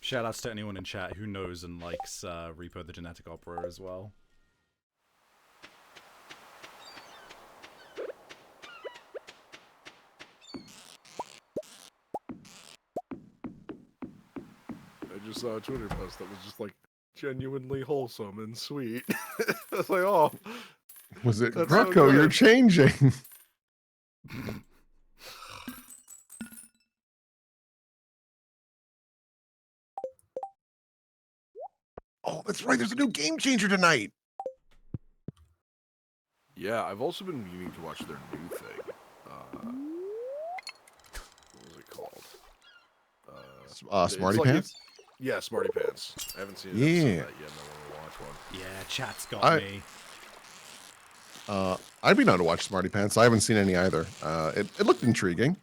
Shoutouts to anyone in chat who knows and likes Repo the Genetic Opera as well. I just saw a Twitter post that was just like genuinely wholesome and sweet. I was like, oh. Was it That's so Greco? good. You're changing. Oh, that's right. There's a new game changer tonight. Yeah, I've also been meaning to watch their new thing. What was it called? Smarty it's like Pants? Yeah, Smarty Pants. I haven't seen an Yeah. episode of that yet, and I want to watch one. Yeah, chat's got me. I'd be down to watch Smarty Pants. I haven't seen any either. It looked intriguing.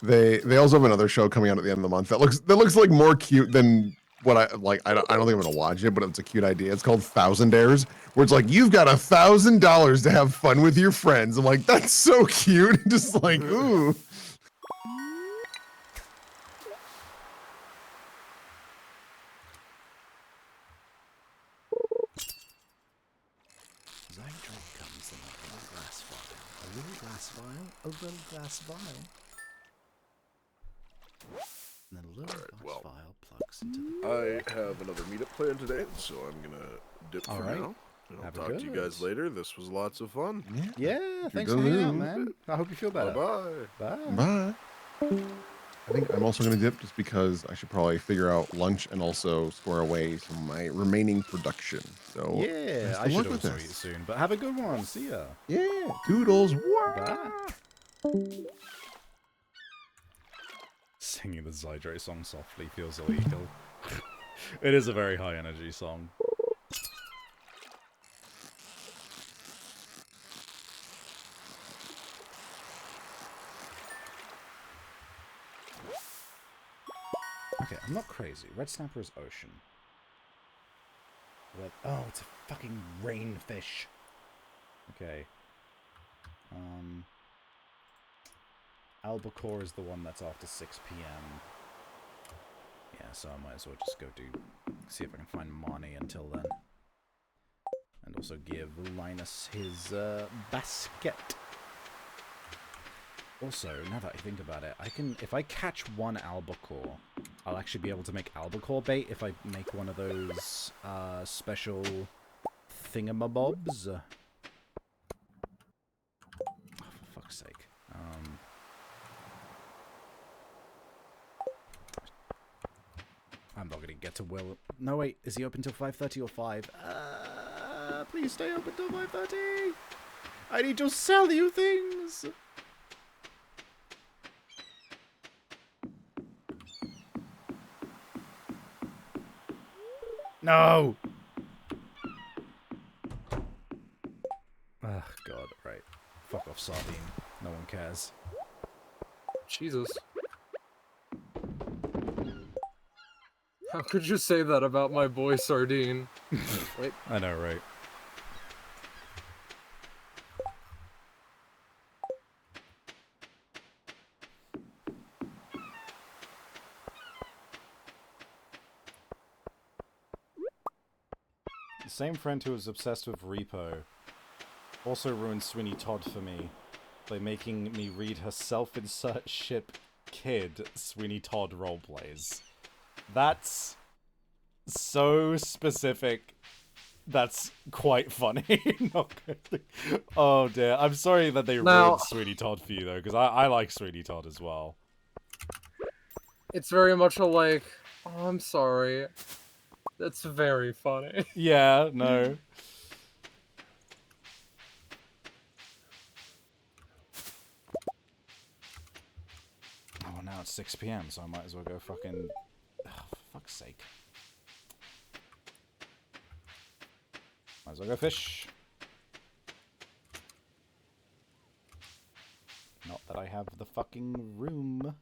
They also have another show coming out at the end of the month that looks like more cute than what I like. I don't think I'm gonna watch it, but it's a cute idea. It's called Thousandaires, where it's like you've got $1,000 to have fun with your friends. I'm like, that's so cute. Just like, ooh. Zydrate comes in a little glass vial. A little glass vial, a little glass vial. And then a little Alright, glass well. vial plugs into the... I have another meetup planned today, so I'm gonna dip for Alright. now. And I'll Have a talk to you good. guys later. This was lots of fun. Yeah, thanks for hanging out, Good. man. I hope you feel better. Bye-bye. Bye. Bye. I think I'm also going to dip just because I should probably figure out lunch and also square away some of my remaining production. So Yeah, best I of should luck with also this. eat soon. But have a good one. See ya. Yeah, toodles. Bye. Singing the Zydrate song softly feels illegal. It is a very high energy song. Okay, I'm not crazy. Red snapper is ocean. Oh, it's a fucking rainfish. Okay. Albacore is the one that's after 6 p.m. Yeah, so I might as well just go see if I can find Marnie until then. And also give Linus his basket. Also, now that I think about it, if I catch one albacore, I'll actually be able to make albacore bait if I make one of those special thingamabobs. Oh, for fuck's sake. I'm not gonna get to Will. No, wait, is he open till 5:30 or 5? Please stay open till 5:30. I need to sell you things. No! Ah, God, right. Fuck off, Sardine. No one cares. Jesus. How could you say that about my boy Sardine? Wait. I know, right? The same friend who was obsessed with Repo also ruined Sweeney Todd for me by making me read her self-insert ship kid Sweeney Todd roleplays. That's so specific. That's quite funny. Not good. Oh dear. I'm sorry that they ruined Sweeney Todd for you though, because I like Sweeney Todd as well. It's very much a like, Oh, I'm sorry. That's very funny. Yeah, no. Oh, well, now it's 6 p.m., so I might as well go fucking... Ugh, for fuck's sake. Might as well go fish. Not that I have the fucking room.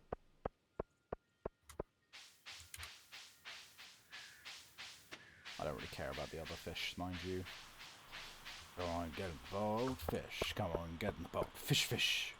I don't really care about the other fish, mind you. Go on, get in the boat, fish. Come on, get in the boat. Fish, fish.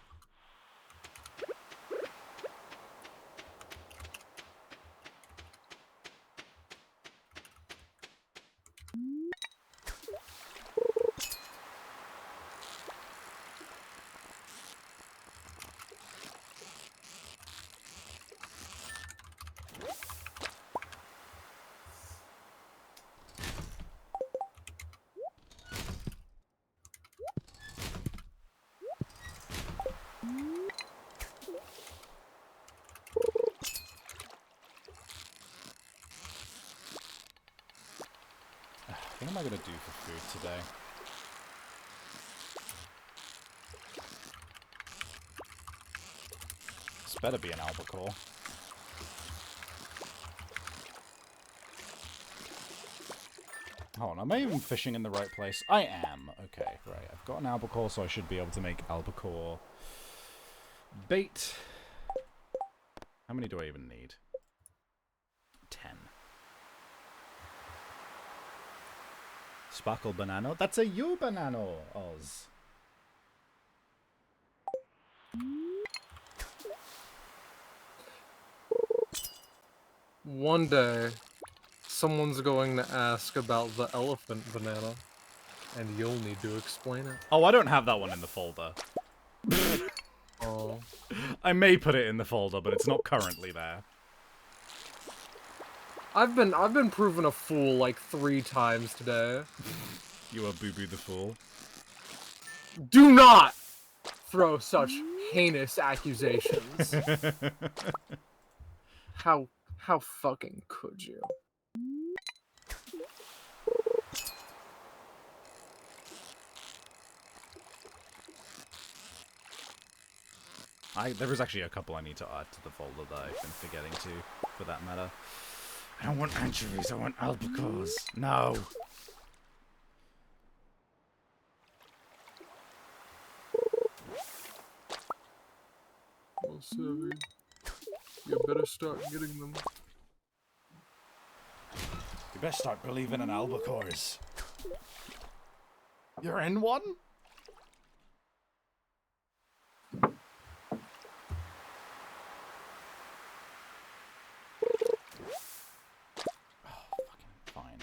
What am I gonna do for food today? This better be an albacore. Hold on, am I even fishing in the right place? I am. Okay, right. I've got an albacore, so I should be able to make albacore bait. How many do I even need? 10. Sparkle banana? That's a you banana, Oz. One day, someone's going to ask about the elephant banana, and you'll need to explain it. Oh, I don't have that one in the folder. Oh. I may put it in the folder, but it's not currently there. I've been proven a fool like 3 times today. You are Boo Boo the Fool. Do not throw such heinous accusations. How fucking could you? There was actually a couple I need to add to the folder that I've been forgetting to, for that matter. I don't want anchovies, I want albacores. No! Well, Savvy, you better start getting them. You best start believing in albacores. You're in one? Fine.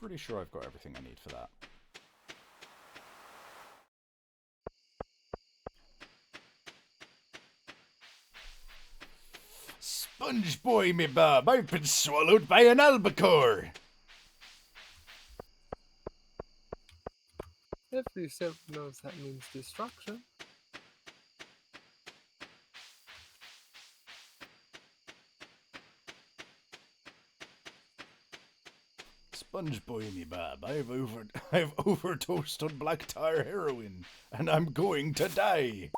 Pretty sure I've got everything I need for that. Sponge boy, me bub, I've been swallowed by an albacore. If the Savvy knows that means destruction. Sponge boy, me bub, I've overdosed on black tar heroin, and I'm going to die.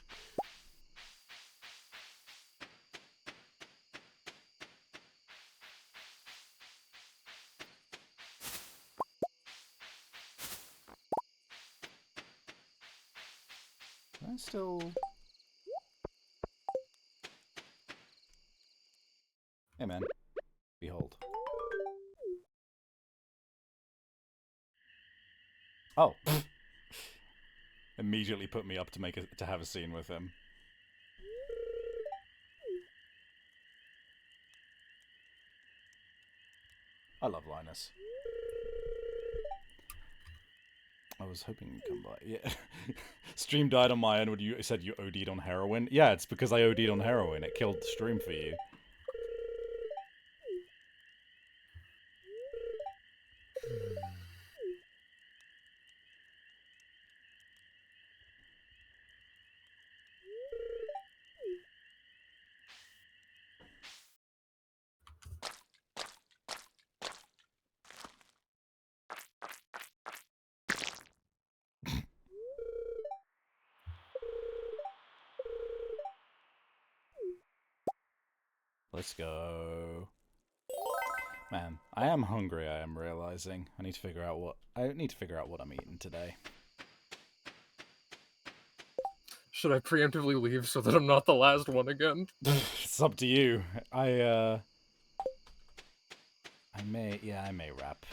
I still... Hey man, behold. Oh. Immediately put me up to have a scene with him. I love Linus. I was hoping you'd come by. Yeah. Stream died on my end when you said you OD'd on heroin. Yeah, it's because I OD'd on heroin. It killed the stream for you. let's go. Man, I am hungry. I am realizing. I need to figure out what I'm eating today. Should I preemptively leave so that I'm not the last one again? It's up to you. I may wrap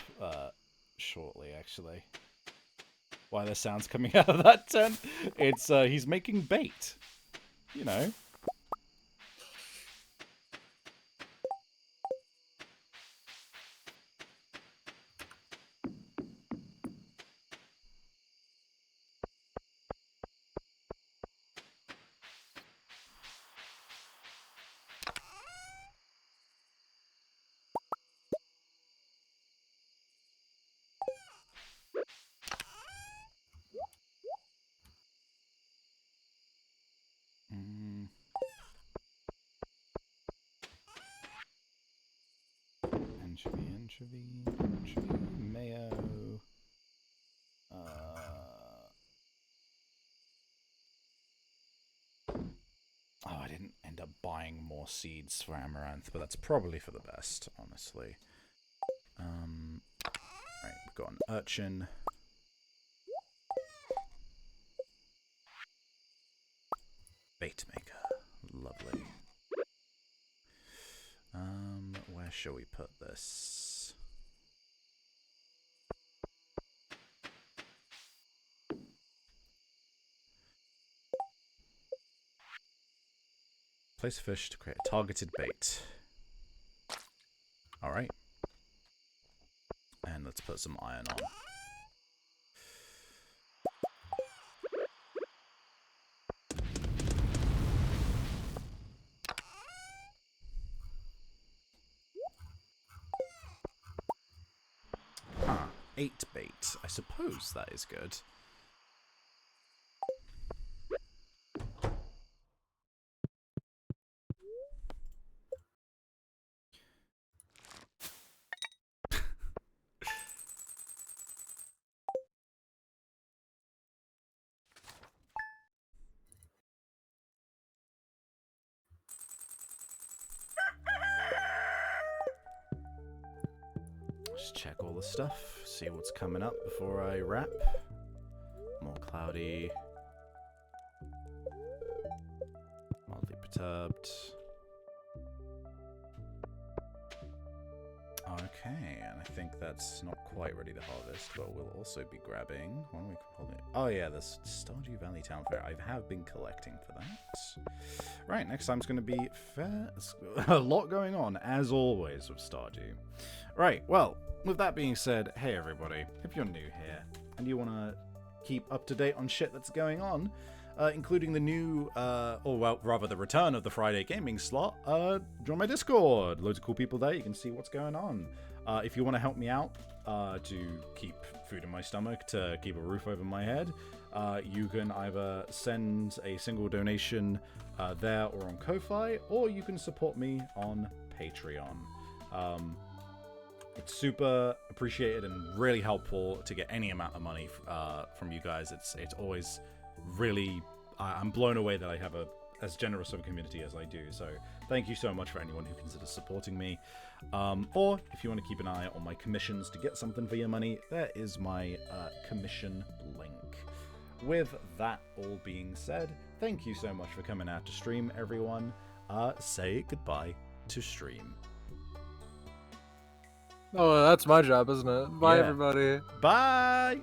shortly actually. Why the sound's coming out of that tent? It's he's making bait. You know. Anchovy, mayo. Oh, I didn't end up buying more seeds for amaranth, but that's probably for the best, honestly. Right, we've got an urchin. Bait maker. Lovely. Where shall we put this? Place a fish to create a targeted bait. Alright. And let's put some iron on. Huh. 8 bait. I suppose that is good. Just check all the stuff, see what's coming up before I wrap. More cloudy. Mildly perturbed. Okay, and I think that's not quite ready to harvest, but we'll also be grabbing. What are we calling it? Oh yeah, this Stardew Valley Town Fair. I have been collecting for that. Right, next time's going to be fair. A lot going on, as always, with Stardew. Right, well, with that being said, hey everybody, if you're new here and you want to keep up to date on shit that's going on, including the new, or well, rather the return of the Friday gaming slot, join my Discord. Loads of cool people there. You can see what's going on. If you want to help me out to keep food in my stomach, to keep a roof over my head, you can either send a single donation there or on Ko-Fi, or you can support me on Patreon. It's super appreciated and really helpful to get any amount of money from you guys. It's always really, I'm blown away that I have as generous of a community as I do. So thank you so much for anyone who considers supporting me. Or if you want to keep an eye on my commissions to get something for your money, there is my commission link. With that all being said, thank you so much for coming out to stream, everyone. Say goodbye to stream. Oh, that's my job, isn't it? Bye, Yeah. everybody. Bye!